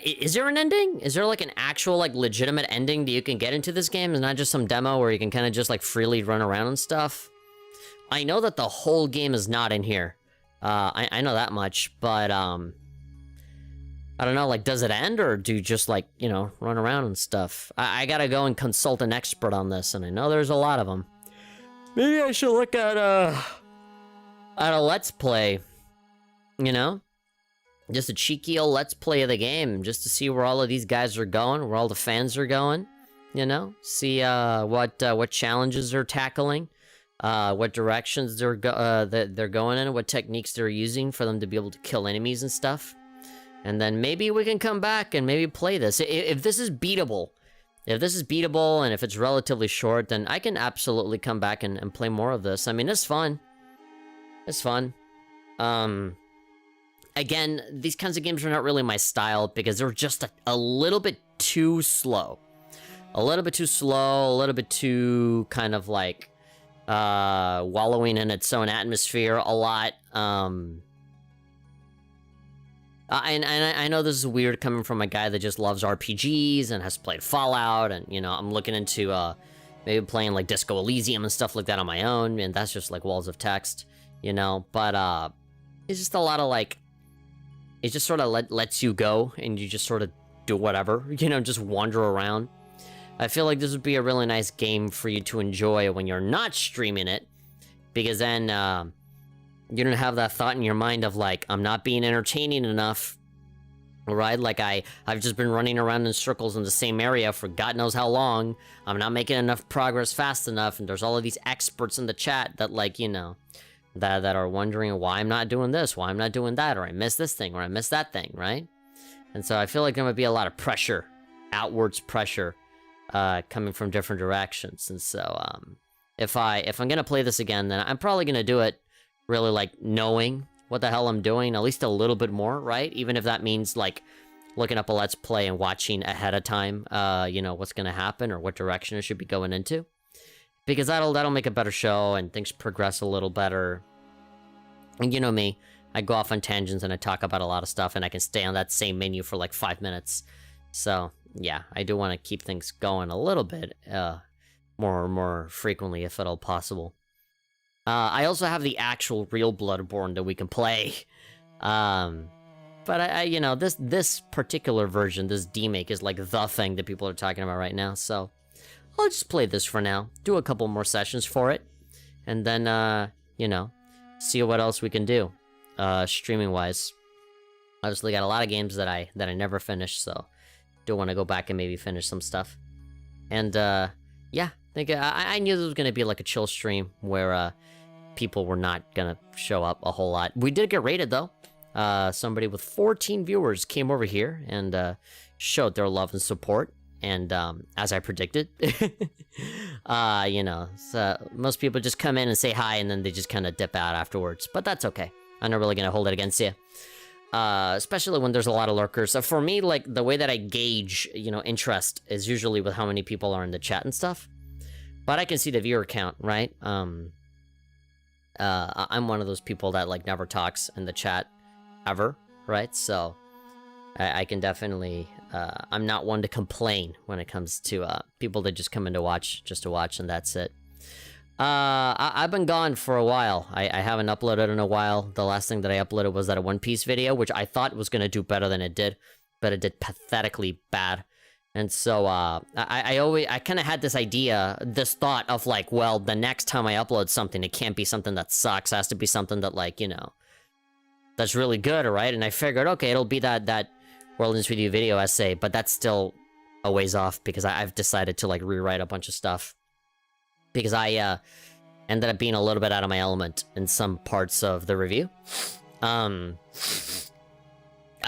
Is there an ending? Is there like an actual like legitimate ending that you can get into this game? It's not just some demo where you can kind of just like freely run around and stuff. I know that the whole game is not in here. I know that much, but I don't know, like, does it end, or do you just, like, you know, run around and stuff? I gotta go and consult an expert on this, and I know there's a lot of them. Maybe I should look at a Let's Play, you know? Just a cheeky old Let's Play of the game, just to see where all of these guys are going, where all the fans are going, you know? See, what challenges they're tackling, what directions they're going in, what techniques they're using for them to be able to kill enemies and stuff. And then maybe we can come back and maybe play this. If this is beatable, and if it's relatively short, then I can absolutely come back and play more of this. I mean, it's fun. It's fun. Again, these kinds of games are not really my style because they're just a little bit too slow. A little bit too slow, a little bit too kind of like wallowing in its own atmosphere a lot. I know this is weird coming from a guy that just loves RPGs and has played Fallout, and, you know, I'm looking into, maybe playing, like, Disco Elysium and stuff like that on my own, and that's just, like, walls of text, you know? But, it's just a lot of, like, it just sort of lets you go, and you just sort of do whatever, you know, just wander around. I feel like this would be a really nice game for you to enjoy when you're not streaming it, because then, you don't have that thought in your mind of, like, I'm not being entertaining enough, right? Like, I've just been running around in circles in the same area for God knows how long. I'm not making enough progress fast enough, and there's all of these experts in the chat that, like, you know, that are wondering why I'm not doing this, why I'm not doing that, or I missed this thing, or I missed that thing, right? And so I feel like there might be a lot of pressure, outwards pressure, coming from different directions. And so, if I'm gonna play this again, then I'm probably gonna do it really, like, knowing what the hell I'm doing, at least a little bit more, right? Even if that means, like, looking up a Let's Play and watching ahead of time, you know, what's gonna happen or what direction it should be going into. Because that'll make a better show and things progress a little better. And you know me, I go off on tangents and I talk about a lot of stuff and I can stay on that same menu for, like, 5 minutes. So, yeah, I do want to keep things going a little bit, more frequently if at all possible. I also have the actual real Bloodborne that we can play. But I you know, this particular version, this Demake, is like the thing that people are talking about right now. So I'll just play this for now, do a couple more sessions for it, and then, you know, see what else we can do, streaming-wise. Obviously got a lot of games that I never finished, so do want to go back and maybe finish some stuff. And, yeah, I knew this was going to be like a chill stream where, people were not gonna show up a whole lot. We did get rated, though. Somebody with 14 viewers came over here and showed their love and support. And as I predicted, you know, so most people just come in and say hi and then they just kind of dip out afterwards. But that's okay. I'm not really gonna hold it against you. Especially when there's a lot of lurkers. So for me, like, the way that I gauge, you know, interest is usually with how many people are in the chat and stuff. But I can see the viewer count, right? I'm one of those people that, like, never talks in the chat ever, right? So I can definitely, I'm not one to complain when it comes to people that just come in to watch, just to watch, and that's it. I've been gone for a while. I haven't uploaded in a while. The last thing that I uploaded was that One Piece video, which I thought was going to do better than it did, but it did pathetically bad. And so, I kind of had this idea, this thought of, like, well, the next time I upload something, it can't be something that sucks. It has to be something that, like, you know, that's really good, right? And I figured, okay, it'll be that World Ends With You video essay, but that's still a ways off because I've decided to, like, rewrite a bunch of stuff. Because I, ended up being a little bit out of my element in some parts of the review. I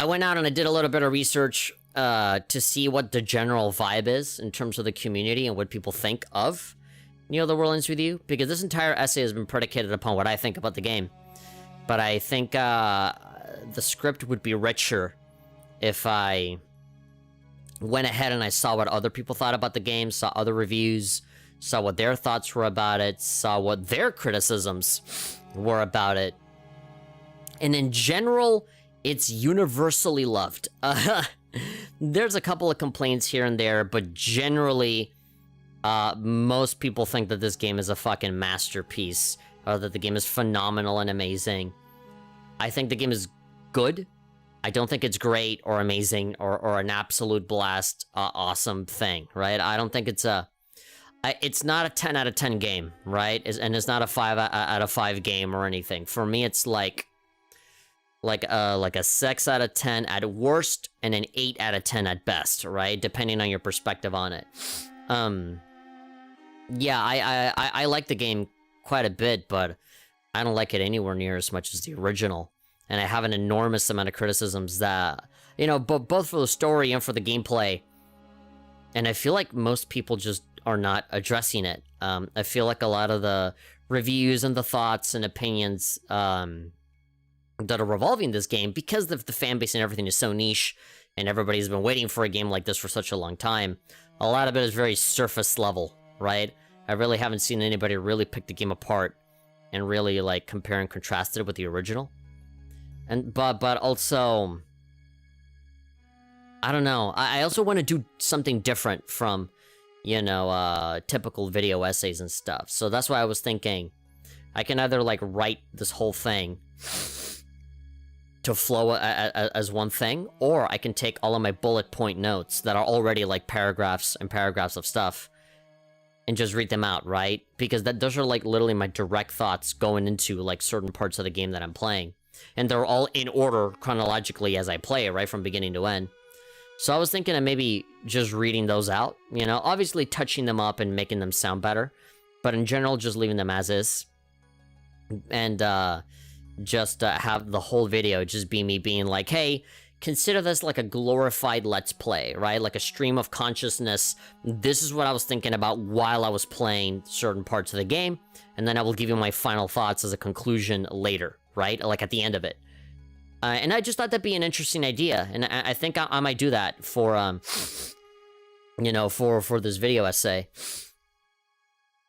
went out and I did a little bit of research to see what the general vibe is in terms of the community and what people think of, you know, The World Ends With You, because this entire essay has been predicated upon what I think about the game. But I think the script would be richer if I went ahead and I saw what other people thought about the game, saw other reviews, saw what their thoughts were about it, saw what their criticisms were about it. And in general, it's universally loved. There's a couple of complaints here and there, but generally, most people think that this game is a fucking masterpiece, or that the game is phenomenal and amazing. I think the game is good. I don't think it's great or amazing or an absolute blast, awesome thing, right? I don't think it's not a 10 out of 10 game, right? And it's not a 5 out of 5 game or anything. For me, it's like a 6 out of 10 at worst and an 8 out of 10 at best, right? Depending on your perspective on it. Yeah, I like the game quite a bit, but I don't like it anywhere near as much as the original. And I have an enormous amount of criticisms that, you know, both for the story and for the gameplay. And I feel like most people just are not addressing it. I feel like a lot of the reviews and the thoughts and opinions that are revolving this game, because the fan base and everything is so niche, and everybody's been waiting for a game like this for such a long time, a lot of it is very surface level, right? I really haven't seen anybody really pick the game apart and really, like, compare and contrast it with the original. And but also, I don't know. I also want to do something different from, you know, typical video essays and stuff. So that's why I was thinking, I can either, like, write this whole thing to flow as one thing, or I can take all of my bullet point notes that are already, like, paragraphs and paragraphs of stuff and just read them out, right? Because those are, like, literally my direct thoughts going into, like, certain parts of the game that I'm playing. And they're all in order chronologically as I play it, right, from beginning to end. So I was thinking of maybe just reading those out, you know, obviously touching them up and making them sound better, but in general, just leaving them as is. And just have the whole video just be me being like, hey, consider this like a glorified Let's Play, right? Like a stream of consciousness. This is what I was thinking about while I was playing certain parts of the game, and then I will give you my final thoughts as a conclusion later, right? Like at the end of it. And I just thought that'd be an interesting idea, and I think I might do that for, you know, for this video essay.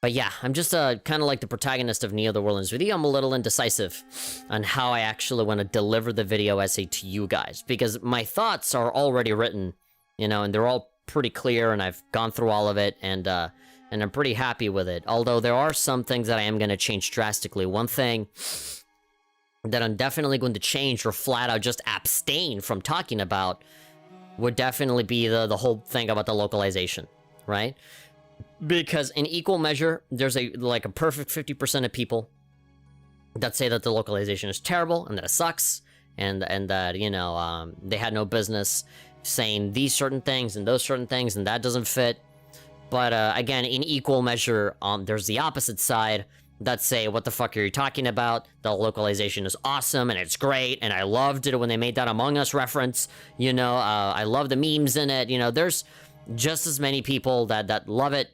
But yeah, I'm just kind of like the protagonist of Neo the World in this video. I'm a little indecisive on how I actually want to deliver the video essay to you guys, because my thoughts are already written, you know, and they're all pretty clear, and I've gone through all of it, and I'm pretty happy with it. Although there are some things that I am going to change drastically. One thing that I'm definitely going to change or flat out just abstain from talking about would definitely be the whole thing about the localization, right? Because in equal measure, there's a perfect 50% of people that say that the localization is terrible and that it sucks, and that, you know, they had no business saying these certain things and those certain things, and that doesn't fit. But again, in equal measure, there's the opposite side that say, what the fuck are you talking about? The localization is awesome and it's great, and I loved it when they made that Among Us reference. You know, I love the memes in it. You know, there's just as many people that love it,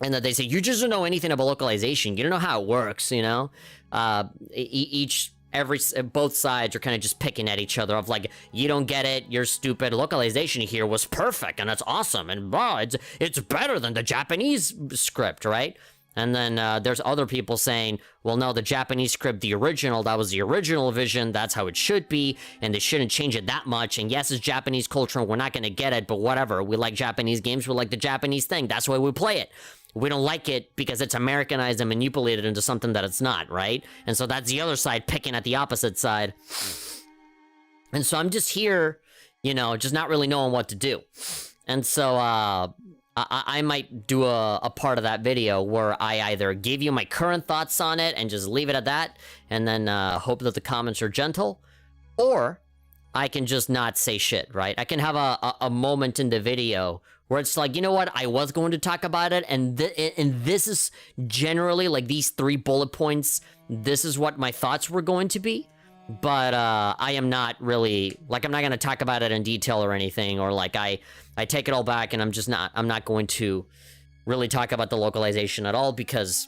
and that they say, you just don't know anything about localization. You don't know how it works, you know? Both sides are kind of just picking at each other of like, you don't get it, you're stupid. Localization here was perfect, and that's awesome, and wow, it's better than the Japanese script, right? And then there's other people saying, well, no, the Japanese script, the original, that was the original vision, that's how it should be, and they shouldn't change it that much, and yes, it's Japanese culture, and we're not going to get it, but whatever, we like Japanese games, we like the Japanese thing, that's why we play it. We don't like it because it's Americanized and manipulated into something that it's not, right? And so that's the other side picking at the opposite side. And so I'm just here, you know, just not really knowing what to do. And so I might do a part of that video where I either give you my current thoughts on it and just leave it at that, and then hope that the comments are gentle, or I can just not say shit, right? I can have a moment in the video where it's like, you know what, I was going to talk about it, and this is generally, like, these 3 bullet points, this is what my thoughts were going to be, but I am not really, like, I'm not going to talk about it in detail or anything, or, like, I take it all back, and I'm not going to really talk about the localization at all, because,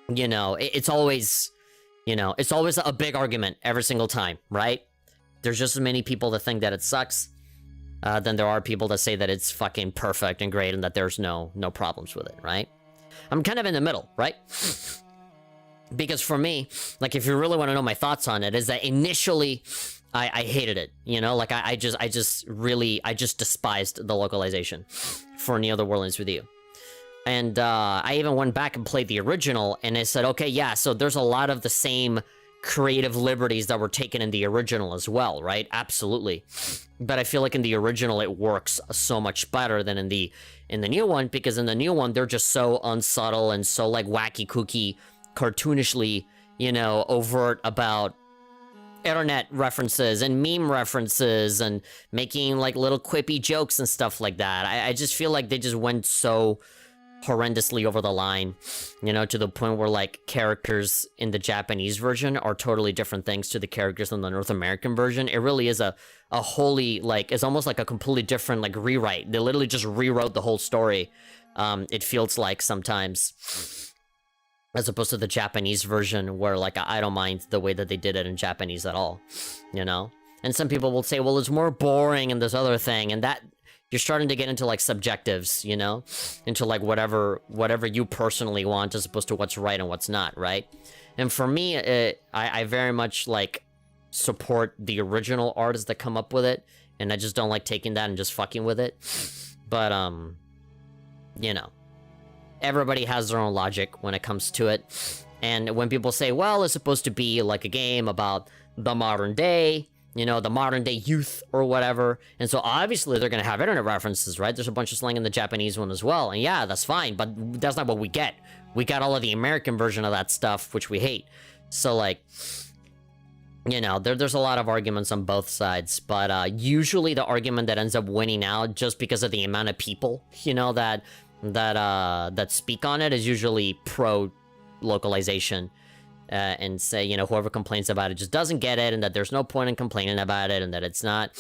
you know, it's always a big argument every single time, right? There's just as many people that think that it sucks, than there are people that say that it's fucking perfect and great and that there's no problems with it, right? I'm kind of in the middle, right? Because for me, like, if you really want to know my thoughts on it, is that initially I hated it, you know? Like, I just despised the localization for Neo the World Ends With You. And I even went back and played the original, and I said, okay, yeah, so there's a lot of the same creative liberties that were taken in the original as well, right? Absolutely. But I feel like in the original it works so much better than in the new one, because in the new one they're just so unsubtle and so like wacky kooky, cartoonishly, you know, overt about internet references and meme references and making like little quippy jokes and stuff like that. I just feel like they just went so horrendously over the line, you know, to the point where like characters in the Japanese version are totally different things to the characters in the North American version. It really is a wholly, like, it's almost like a completely different like rewrite. They literally just rewrote the whole story. It feels like sometimes, as opposed to the Japanese version where like I don't mind the way that they did it in Japanese at all, you know. And some people will say, well, it's more boring and this other thing, and that you're starting to get into like subjectives, you know, into like whatever you personally want as opposed to what's right and what's not, right? And for me, I very much like support the original artists that come up with it, and I just don't like taking that and just fucking with it. But you know, everybody has their own logic when it comes to it. And when people say, well, it's supposed to be like a game about the modern day, you know, the modern day youth or whatever. And so obviously they're going to have internet references, right? There's a bunch of slang in the Japanese one as well. And yeah, that's fine, but that's not what we get. We got all of the American version of that stuff, which we hate. So like, you know, there's a lot of arguments on both sides, but usually the argument that ends up winning out just because of the amount of people, you know, that speak on it is usually pro localization. And say, you know, whoever complains about it just doesn't get it, and that there's no point in complaining about it, and that it's not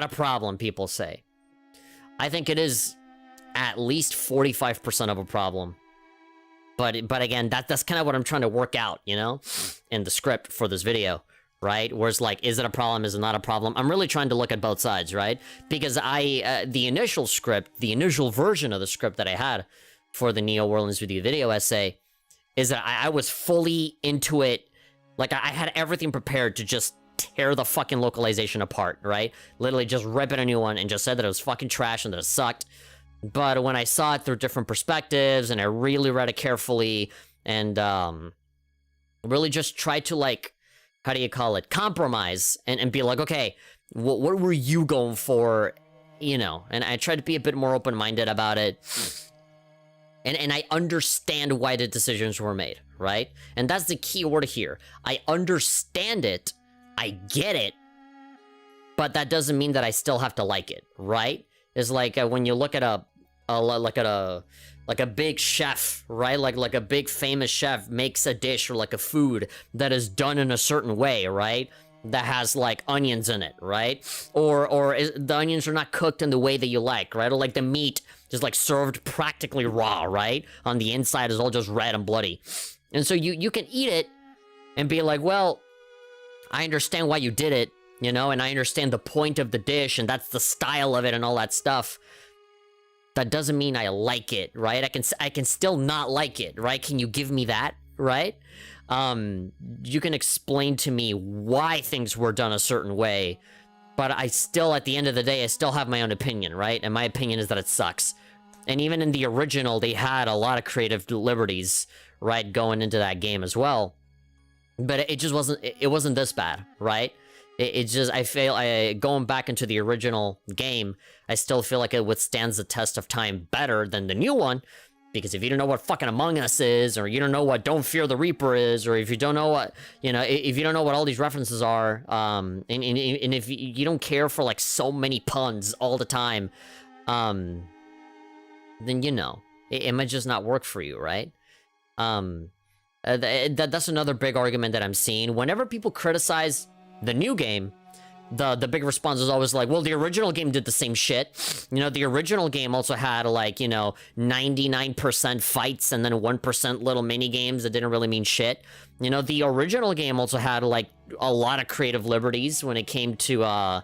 a problem, people say. I think it is at least 45% of a problem. But again, that's kind of what I'm trying to work out, you know, in the script for this video, right? Where it's like, is it a problem? Is it not a problem? I'm really trying to look at both sides, right? Because the initial script, the initial version of the script that I had for the Neo World Ends With You video essay, is that I was fully into it. Like, I had everything prepared to just tear the fucking localization apart, right? Literally just rip it a new one and just said that it was fucking trash and that it sucked. But when I saw it through different perspectives and I really read it carefully and really just tried to, like, how do you call it? Compromise and be like, okay, what were you going for? You know, and I tried to be a bit more open-minded about it. And I understand why the decisions were made, right? And that's the key word here. I understand it, I get it, but that doesn't mean that I still have to like it, right? It's like when you look at a big chef, right? Like a big famous chef makes a dish or like a food that is done in a certain way, right? That has like onions in it, right? Or the onions are not cooked in the way that you like, right? Or like the meat just like served practically raw, right? On the inside is all just red and bloody. And so you can eat it and be like, well, I understand why you did it, you know, and I understand the point of the dish and that's the style of it and all that stuff. That doesn't mean I like it, right? I can still not like it, right? Can you give me that, right? You can explain to me why things were done a certain way, but I still, at the end of the day, I still have my own opinion, right? And my opinion is that it sucks. And even in the original, they had a lot of creative liberties, right, going into that game as well. But it just wasn't this bad, right? It just, going back into the original game, I still feel like it withstands the test of time better than the new one. Because if you don't know what fucking Among Us is, or you don't know what Don't Fear the Reaper is, or if you don't know what, you know, if you don't know what all these references are, and if you don't care for, like, so many puns all the time, then, you know, it might just not work for you, right? That's another big argument that I'm seeing. Whenever people criticize the new game, the big response is always like, well, the original game did the same shit. You know, the original game also had, like, you know, 99% fights and then 1% little mini games that didn't really mean shit. You know, the original game also had, like, a lot of creative liberties when it came to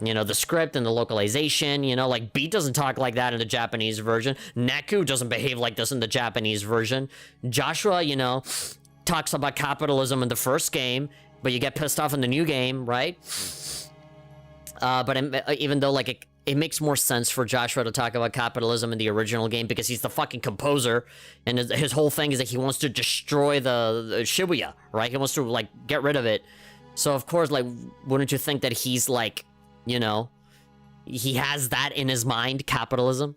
You know, the script and the localization, you know, like Beat doesn't talk like that in the Japanese version. Neku doesn't behave like this in the Japanese version. Joshua, you know, talks about capitalism in the first game, but you get pissed off in the new game, right? But even though, like, it makes more sense for Joshua to talk about capitalism in the original game because he's the fucking composer, and his whole thing is that he wants to destroy the Shibuya, right? He wants to, like, get rid of it. So, of course, like, wouldn't you think that he's, like, you know, he has that in his mind, capitalism?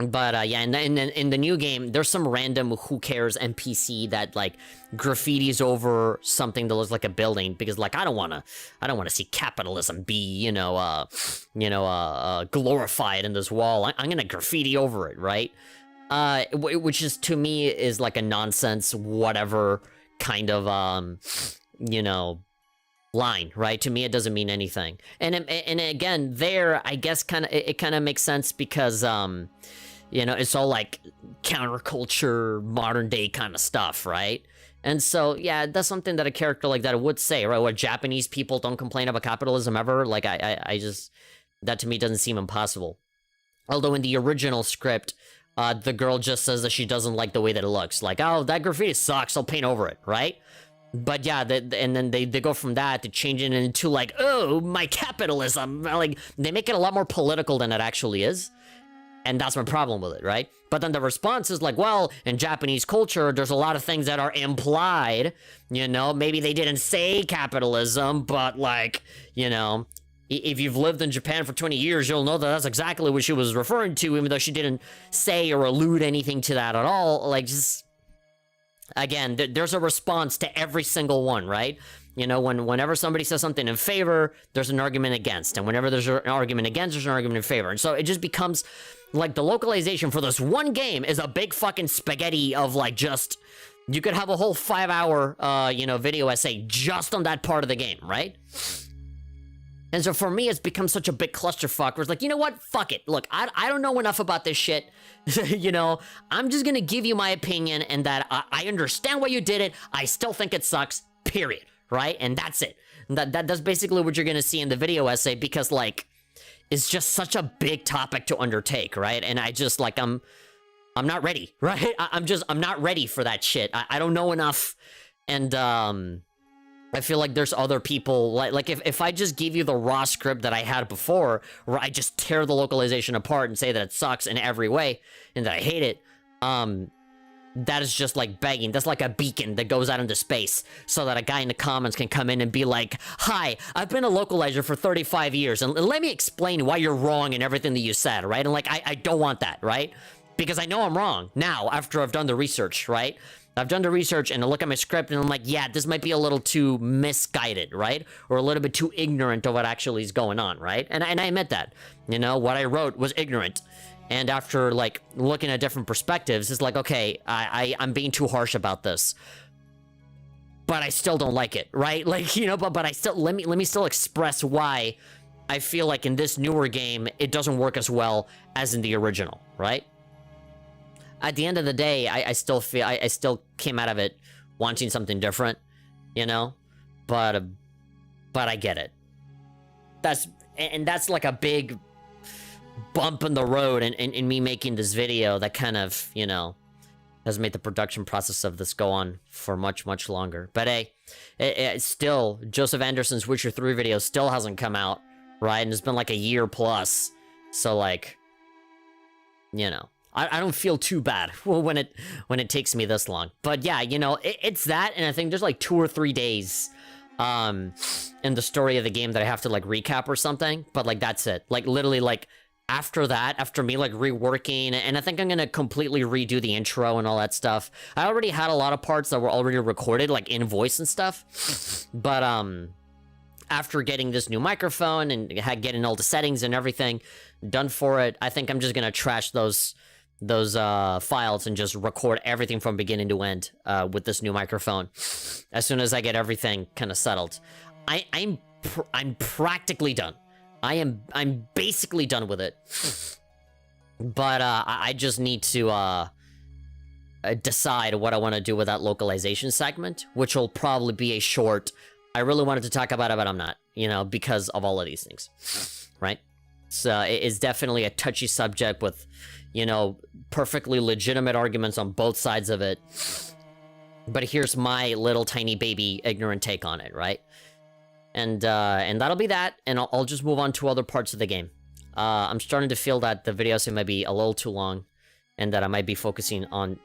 But, yeah, in the new game, there's some random who cares NPC that, like, graffitis over something that looks like a building, because, like, I don't wanna see capitalism be, you know, glorified in this wall. I'm gonna graffiti over it, right? Which is, to me, is, like, a nonsense, whatever kind of, you know, line, right? To me, it doesn't mean anything. And again, there, I guess, it kind of makes sense because, you know, it's all like counterculture, modern day kind of stuff, right? And so, yeah, that's something that a character like that would say, right? What, Japanese people don't complain about capitalism ever? Like, I just, that to me doesn't seem impossible. Although in the original script, the girl just says that she doesn't like the way that it looks. Like, oh, that graffiti sucks, I'll paint over it, right? But yeah, and then they go from that to changing it into like, oh, my capitalism. Like, they make it a lot more political than it actually is. And that's my problem with it, right? But then the response is like, well, in Japanese culture, there's a lot of things that are implied, you know? Maybe they didn't say capitalism, but like, you know, if you've lived in Japan for 20 years, you'll know that that's exactly what she was referring to, even though she didn't say or allude anything to that at all. Like, just, again, there's a response to every single one, right? You know, whenever somebody says something in favor, there's an argument against. And whenever there's an argument against, there's an argument in favor. And so it just becomes, like, the localization for this one game is a big fucking spaghetti of, like, just, you could have a whole 5-hour, you know, video essay just on that part of the game, right? And so for me, it's become such a big clusterfuck where it's like, you know what? Fuck it. Look, I don't know enough about this shit. You know, I'm just gonna give you my opinion and that I understand why you did it. I still think it sucks, period. Right? And that's it. That's basically what you're gonna see in the video essay because, like, it's just such a big topic to undertake, right? And I just, like, I'm not ready, right? I'm not ready for that shit. I don't know enough. And, I feel like there's other people, like if I just give you the raw script that I had before, where I just tear the localization apart and say that it sucks in every way, and that I hate it, that is just like begging. That's like a beacon that goes out into space so that a guy in the comments can come in and be like, hi, I've been a localizer for 35 years and let me explain why you're wrong in everything that you said, right? And like, I don't want that, right? Because I know I'm wrong now after I've done the research, right? I've done the research and I look at my script and I'm like, yeah, this might be a little too misguided, right? Or a little bit too ignorant of what actually is going on, right? And I admit that, you know, what I wrote was ignorant. And after, like, looking at different perspectives, it's like, okay, I'm being too harsh about this. But I still don't like it, right? Like, you know, but I still, let me still express why I feel like in this newer game, it doesn't work as well as in the original, right? At the end of the day, I still feel, I still came out of it wanting something different, you know? But I get it. That's like a big bump in the road in me making this video that kind of, you know, has made the production process of this go on for much, much longer. But hey, it still, Joseph Anderson's Witcher 3 video still hasn't come out, right? And it's been like a year plus. So like, you know, I don't feel too bad when it takes me this long. But yeah, you know, it's that, and I think there's like 2 or 3 days in the story of the game that I have to like recap or something. But like, that's it. Like literally, like, after that, after me like reworking, and I think I'm gonna completely redo the intro and all that stuff. I already had a lot of parts that were already recorded, like in voice and stuff. But after getting this new microphone and getting all the settings and everything done for it, I think I'm just gonna trash those files and just record everything from beginning to end with this new microphone. As soon as I get everything kind of settled, I'm practically done. I'm basically done with it. But I just need to decide what I want to do with that localization segment, which will probably be a short I really wanted to talk about it, but I'm not, you know, because of all of these things, right? So it is definitely a touchy subject with, you know, perfectly legitimate arguments on both sides of it. But here's my little tiny baby ignorant take on it, right? And that'll be that, and I'll just move on to other parts of the game. I'm starting to feel that the videos might be a little too long, and that I might be focusing on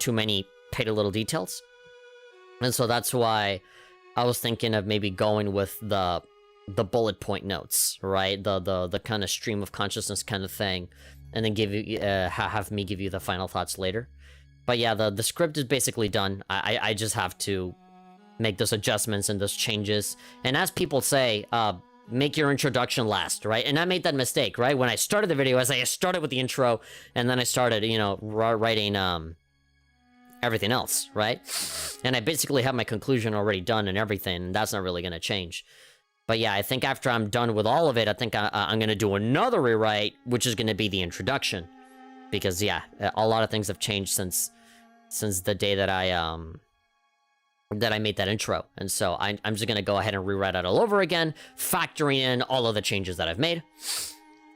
too many petty little details. And so that's why I was thinking of maybe going with the bullet point notes, right? The kind of stream of consciousness kind of thing, and then give you have me give you the final thoughts later. But yeah, the script is basically done. I just have to make those adjustments and those changes. And as people say, make your introduction last, right? And I made that mistake, right? When I started the video, I started with the intro, and then I started, you know, writing everything else, right? And I basically have my conclusion already done and everything, and that's not really going to change. But yeah, I think after I'm done with all of it, I think I'm going to do another rewrite, which is going to be the introduction. Because yeah, a lot of things have changed since the day that I made that intro. And so I'm just going to go ahead and rewrite it all over again, factoring in all of the changes that I've made.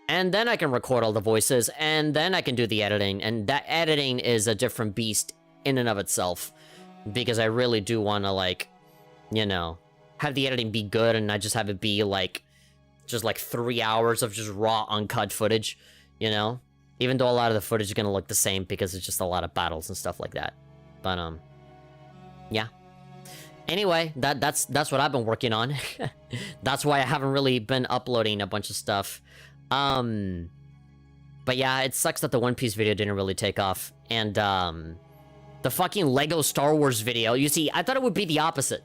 And then I can record all the voices, and then I can do the editing. And that editing is a different beast in and of itself, because I really do want to, like, you know, have the editing be good, and not just have it be like just like 3 hours of just raw uncut footage, you know, even though a lot of the footage is going to look the same because it's just a lot of battles and stuff like that. But yeah, anyway, that's what I've been working on. That's why I haven't really been uploading a bunch of stuff. But yeah, it sucks that the One Piece video didn't really take off. And the fucking Lego Star Wars video, you see, I thought it would be the opposite.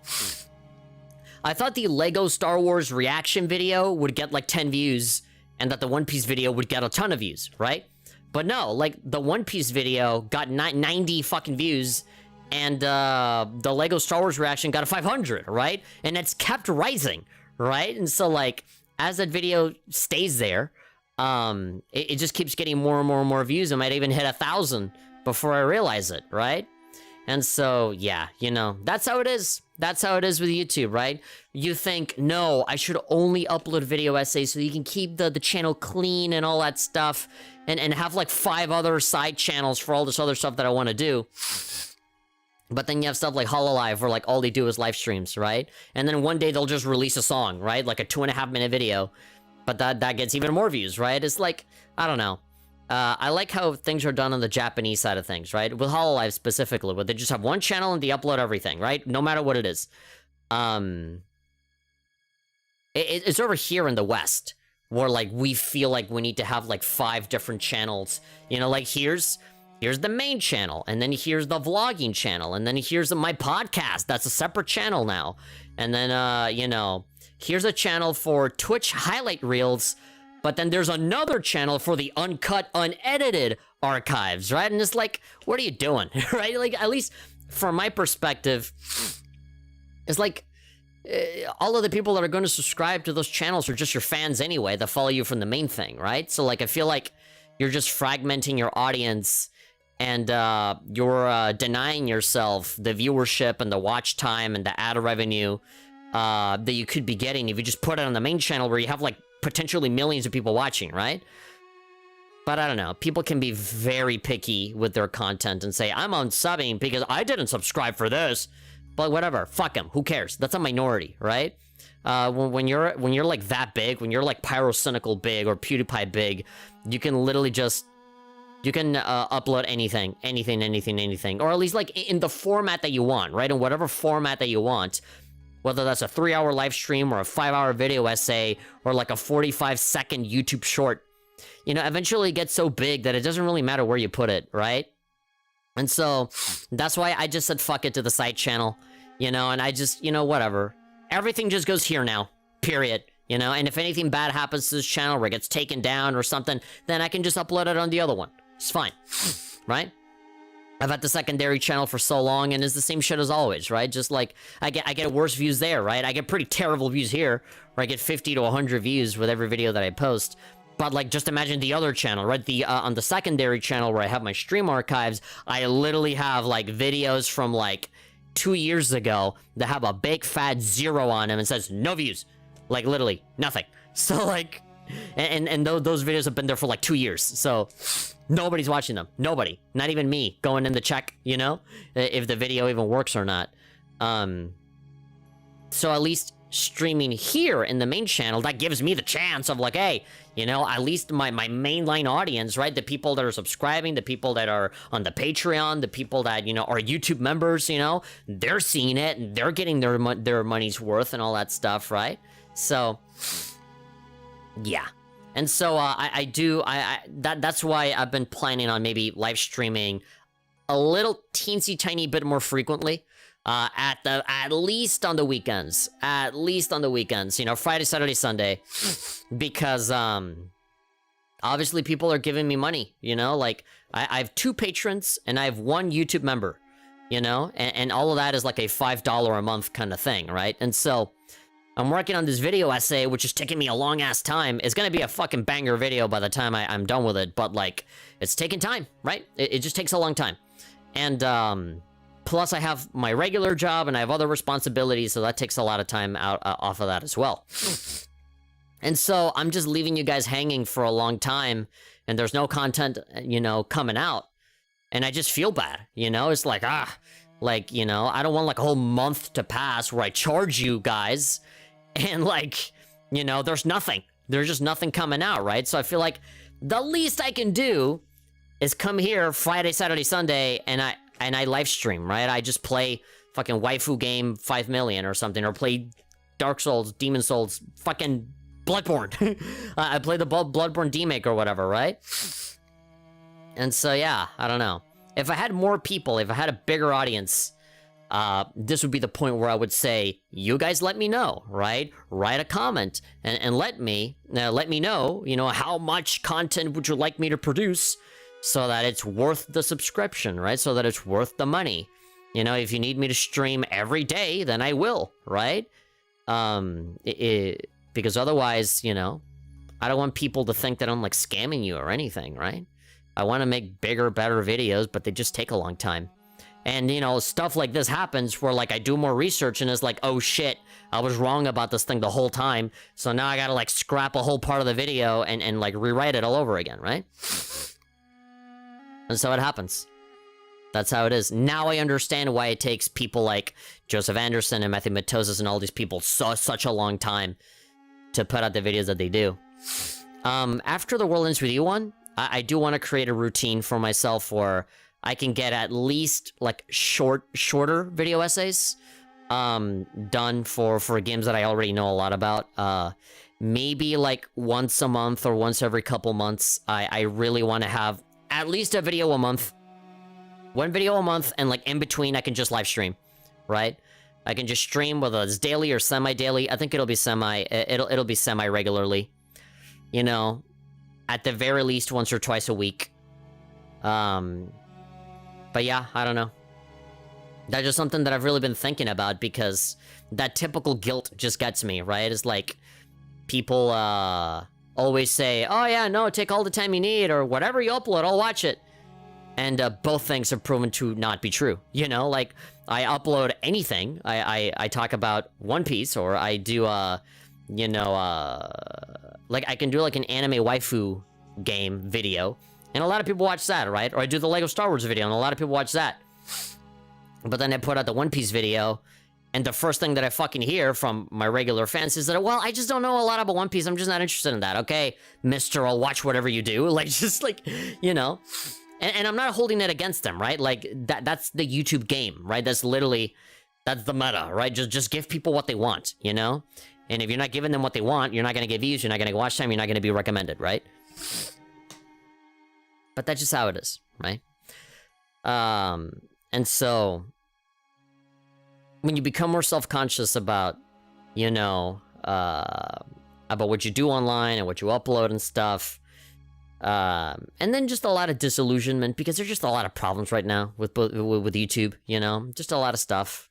I thought the Lego Star Wars reaction video would get like 10 views, and that the One Piece video would get a ton of views, right? But no, like, the One Piece video got 90 fucking views, and the Lego Star Wars reaction got a 500, right? And it's kept rising, right? And so, like, as that video stays there, it just keeps getting more and more and more views. It might even hit 1,000 before I realize it, right? And so, yeah, you know, that's how it is. That's how it is with YouTube, right? You think, no, I should only upload video essays so you can keep the channel clean and all that stuff, and have like 5 other side channels for all this other stuff that I want to do. But then you have stuff like Hololive, where like all they do is live streams, right? And then one day they'll just release a song, right? Like a 2.5-minute video, but that gets even more views, right? It's like, I don't know. I like how things are done on the Japanese side of things, right? With Hololive specifically, where they just have one channel and they upload everything, right? No matter what it is. It's over here in the West, where like we feel like we need to have like 5 different channels. You know, like here's the main channel, and then here's the vlogging channel, and then here's my podcast. That's a separate channel now. And then, you know, here's a channel for Twitch highlight reels, but then there's another channel for the uncut, unedited archives, right? And it's like, what are you doing, right? Like, at least from my perspective, it's like, all of the people that are going to subscribe to those channels are just your fans anyway, that follow you from the main thing, right? So, like, I feel like you're just fragmenting your audience, and you're denying yourself the viewership and the watch time and the ad revenue that you could be getting if you just put it on the main channel, where you have like potentially millions of people watching, right? But I don't know, people can be very picky with their content and say, I'm unsubbing because I didn't subscribe for this. But whatever, fuck them, who cares? That's a minority, right? When you're like that big, when you're like Pyrocynical big or PewDiePie big, you can literally just, you can upload anything, or at least like in the format that you want, right? In whatever format that you want, whether that's a 3-hour live stream or a 5-hour video essay or like a 45-second YouTube short, you know, eventually it gets so big that it doesn't really matter where you put it, right? And so that's why I just said fuck it to the side channel, you know, and I just, you know, whatever. Everything just goes here now, period, you know, and if anything bad happens to this channel where it gets taken down or something, then I can just upload it on the other one. It's fine, right? I've had the secondary channel for so long, and it's the same shit as always, right? Just like, I get worse views there, right? I get pretty terrible views here, where I get 50 to 100 views with every video that I post. But like, just imagine the other channel, right? The on the secondary channel where I have my stream archives, I literally have like videos from like 2 years ago that have a big fat 0 on them and says no views. Like, literally, nothing. So, like, and those videos have been there for like 2 years. So, nobody's watching them. Nobody. Not even me going in to check, you know, if the video even works or not. So at least streaming here in the main channel, that gives me the chance of like, hey, you know, at least my mainline audience, right? The people that are subscribing, the people that are on the Patreon, the people that, you know, are YouTube members, you know, they're seeing it and they're getting their money's worth and all that stuff, right? So, yeah. And so that's why I've been planning on maybe live streaming a little teensy tiny bit more frequently. At least on the weekends. At least on the weekends. You know, Friday, Saturday, Sunday. Because, obviously people are giving me money, you know? Like, I have 2 patrons, and I have 1 YouTube member, you know? And all of that is like a $5 a month kind of thing, right? And so, I'm working on this video essay, which is taking me a long-ass time. It's gonna be a fucking banger video by the time I'm done with it, but, like, it's taking time, right? It just takes a long time. And, plus, I have my regular job and I have other responsibilities, so that takes a lot of time off of that as well. And so I'm just leaving you guys hanging for a long time, and there's no content, you know, coming out. And I just feel bad, you know? It's like, like, you know, I don't want like a whole month to pass where I charge you guys, and like, you know, there's nothing. There's just nothing coming out, right? So I feel like the least I can do is come here Friday, Saturday, Sunday, and I live stream, right? I just play fucking waifu game 5 million or something, or play Dark Souls, Demon Souls, fucking Bloodborne. I play the Bloodborne Demake or whatever, right? And so, yeah, I don't know. If I had more people, if I had a bigger audience, this would be the point where I would say, you guys let me know, right? Write a comment and let me know, you know, how much content would you like me to produce, so that it's worth the subscription, right? So that it's worth the money. You know, if you need me to stream every day, then I will, right? Because otherwise, you know, I don't want people to think that I'm like scamming you or anything, right? I want to make bigger, better videos, but they just take a long time. And, you know, stuff like this happens where like I do more research and it's like, oh shit, I was wrong about this thing the whole time. So now I gotta like scrap a whole part of the video and like rewrite it all over again, right? And so it happens. That's how it is. Now I understand why it takes people like Joseph Anderson and Matthew Matosis and all these people such a long time to put out the videos that they do. After the World Ends With You one, I do want to create a routine for myself where I can get at least like shorter video essays done for games that I already know a lot about. Maybe like once a month or once every couple months. I really want to have at least a video a month. 1 video a month, and like in between I can just live stream, right? I can just stream whether it's daily or semi-daily. I think it'll be it'll be semi-regularly. You know, at the very least once or twice a week. But yeah, I don't know. That's just something that I've really been thinking about, because that typical guilt just gets me, right? It's like people always say, oh yeah, no, take all the time you need, or whatever you upload, I'll watch it. And both things have proven to not be true. You know, like, I upload anything. I talk about One Piece, or I do, you know, like, I can do, like, an anime waifu game video, and a lot of people watch that, right? Or I do the Lego Star Wars video, and a lot of people watch that. But then I put out the One Piece video, and the first thing that I fucking hear from my regular fans is that, well, I just don't know a lot about One Piece, I'm just not interested in that. Okay, mister, I'll watch whatever you do. Like, just, like, you know... And I'm not holding it against them, right? Like, that's the YouTube game, right? That's literally, that's the meta, right? Just give people what they want, you know? And if you're not giving them what they want, you're not going to get views, you're not going to get watch time, you're not going to be recommended, right? But that's just how it is, right? And so, when you become more self-conscious about, you know, about what you do online and what you upload and stuff, and then just a lot of disillusionment, because there's just a lot of problems right now with YouTube, you know? Just a lot of stuff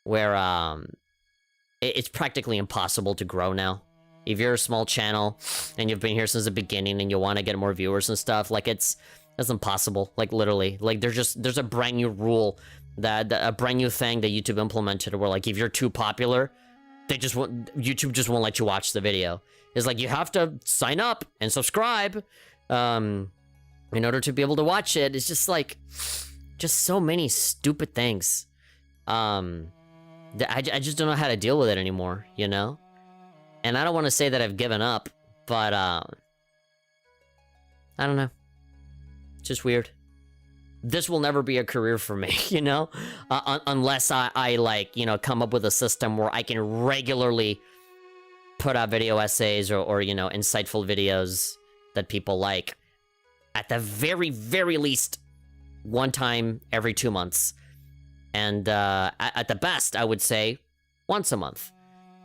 where, it's practically impossible to grow now. If you're a small channel, and you've been here since the beginning, and you want to get more viewers and stuff, like, it's impossible, like, literally. Like, there's a brand new rule That a brand new thing that YouTube implemented, where like if you're too popular, YouTube just won't let you watch the video. It's like you have to sign up and subscribe in order to be able to watch it. It's just like just so many stupid things. I just don't know how to deal with it anymore, you know? And I don't want to say that I've given up, but I don't know. It's just weird. This will never be a career for me, you know? Unless I like, you know, come up with a system where I can regularly put out video essays or you know, insightful videos that people like. At the very, very least, one time every 2 months. And at the best, I would say once a month,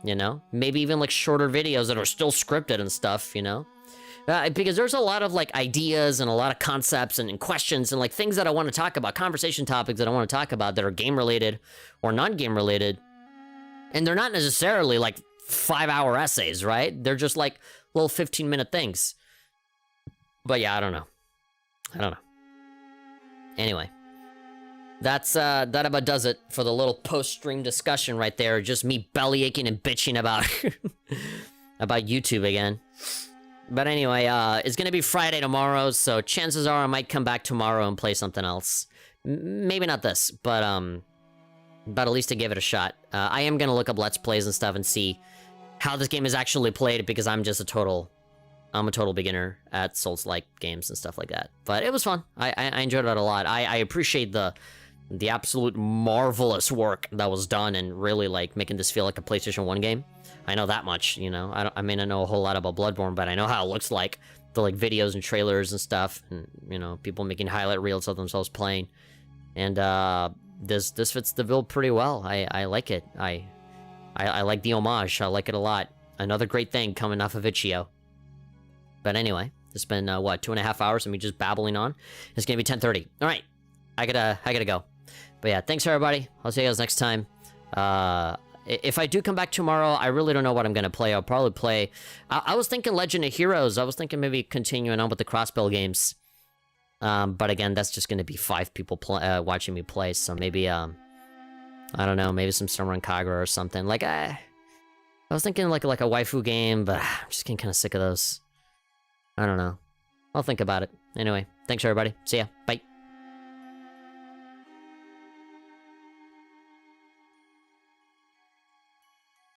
you know? Maybe even like shorter videos that are still scripted and stuff, you know? Because there's a lot of like ideas and a lot of concepts and questions and like things that I want to talk about, conversation topics that I want to talk about that are game related or non-game related. And they're not necessarily like 5-hour essays, right? They're just like little 15-minute things. But yeah, I don't know. Anyway, that about does it for the little post-stream discussion right there. Just me belly aching and bitching about about YouTube again. But anyway, it's gonna be Friday tomorrow, so chances are I might come back tomorrow and play something else. Maybe not this, but at least to give it a shot. I am gonna look up Let's Plays and stuff and see how this game is actually played, because I'm just a total beginner at Souls-like games and stuff like that. But it was fun. I enjoyed it a lot. I appreciate the absolute marvelous work that was done and really like making this feel like a PlayStation 1 game. I know that much, you know. I may not know a whole lot about Bloodborne, but I know how it looks like. The like videos and trailers and stuff, and you know, people making highlight reels of themselves playing. And this fits the bill pretty well. I like it. I like the homage. I like it a lot. Another great thing coming off of Itch.io. But anyway, it's been what, 2.5 hours of me just babbling on. It's gonna be 10:30. All right, I gotta go. But yeah, thanks everybody. I'll see you guys next time. If I do come back tomorrow, I really don't know what I'm gonna play. I'll probably play. I was thinking Legend of Heroes. I was thinking maybe continuing on with the crossbow games. But again, that's just gonna be 5 people watching me play. So maybe I don't know, maybe some Summer and Kagura or something. Like I was thinking like a waifu game, but I'm just getting kind of sick of those. I don't know. I'll think about it. Anyway, thanks everybody. See ya. Bye.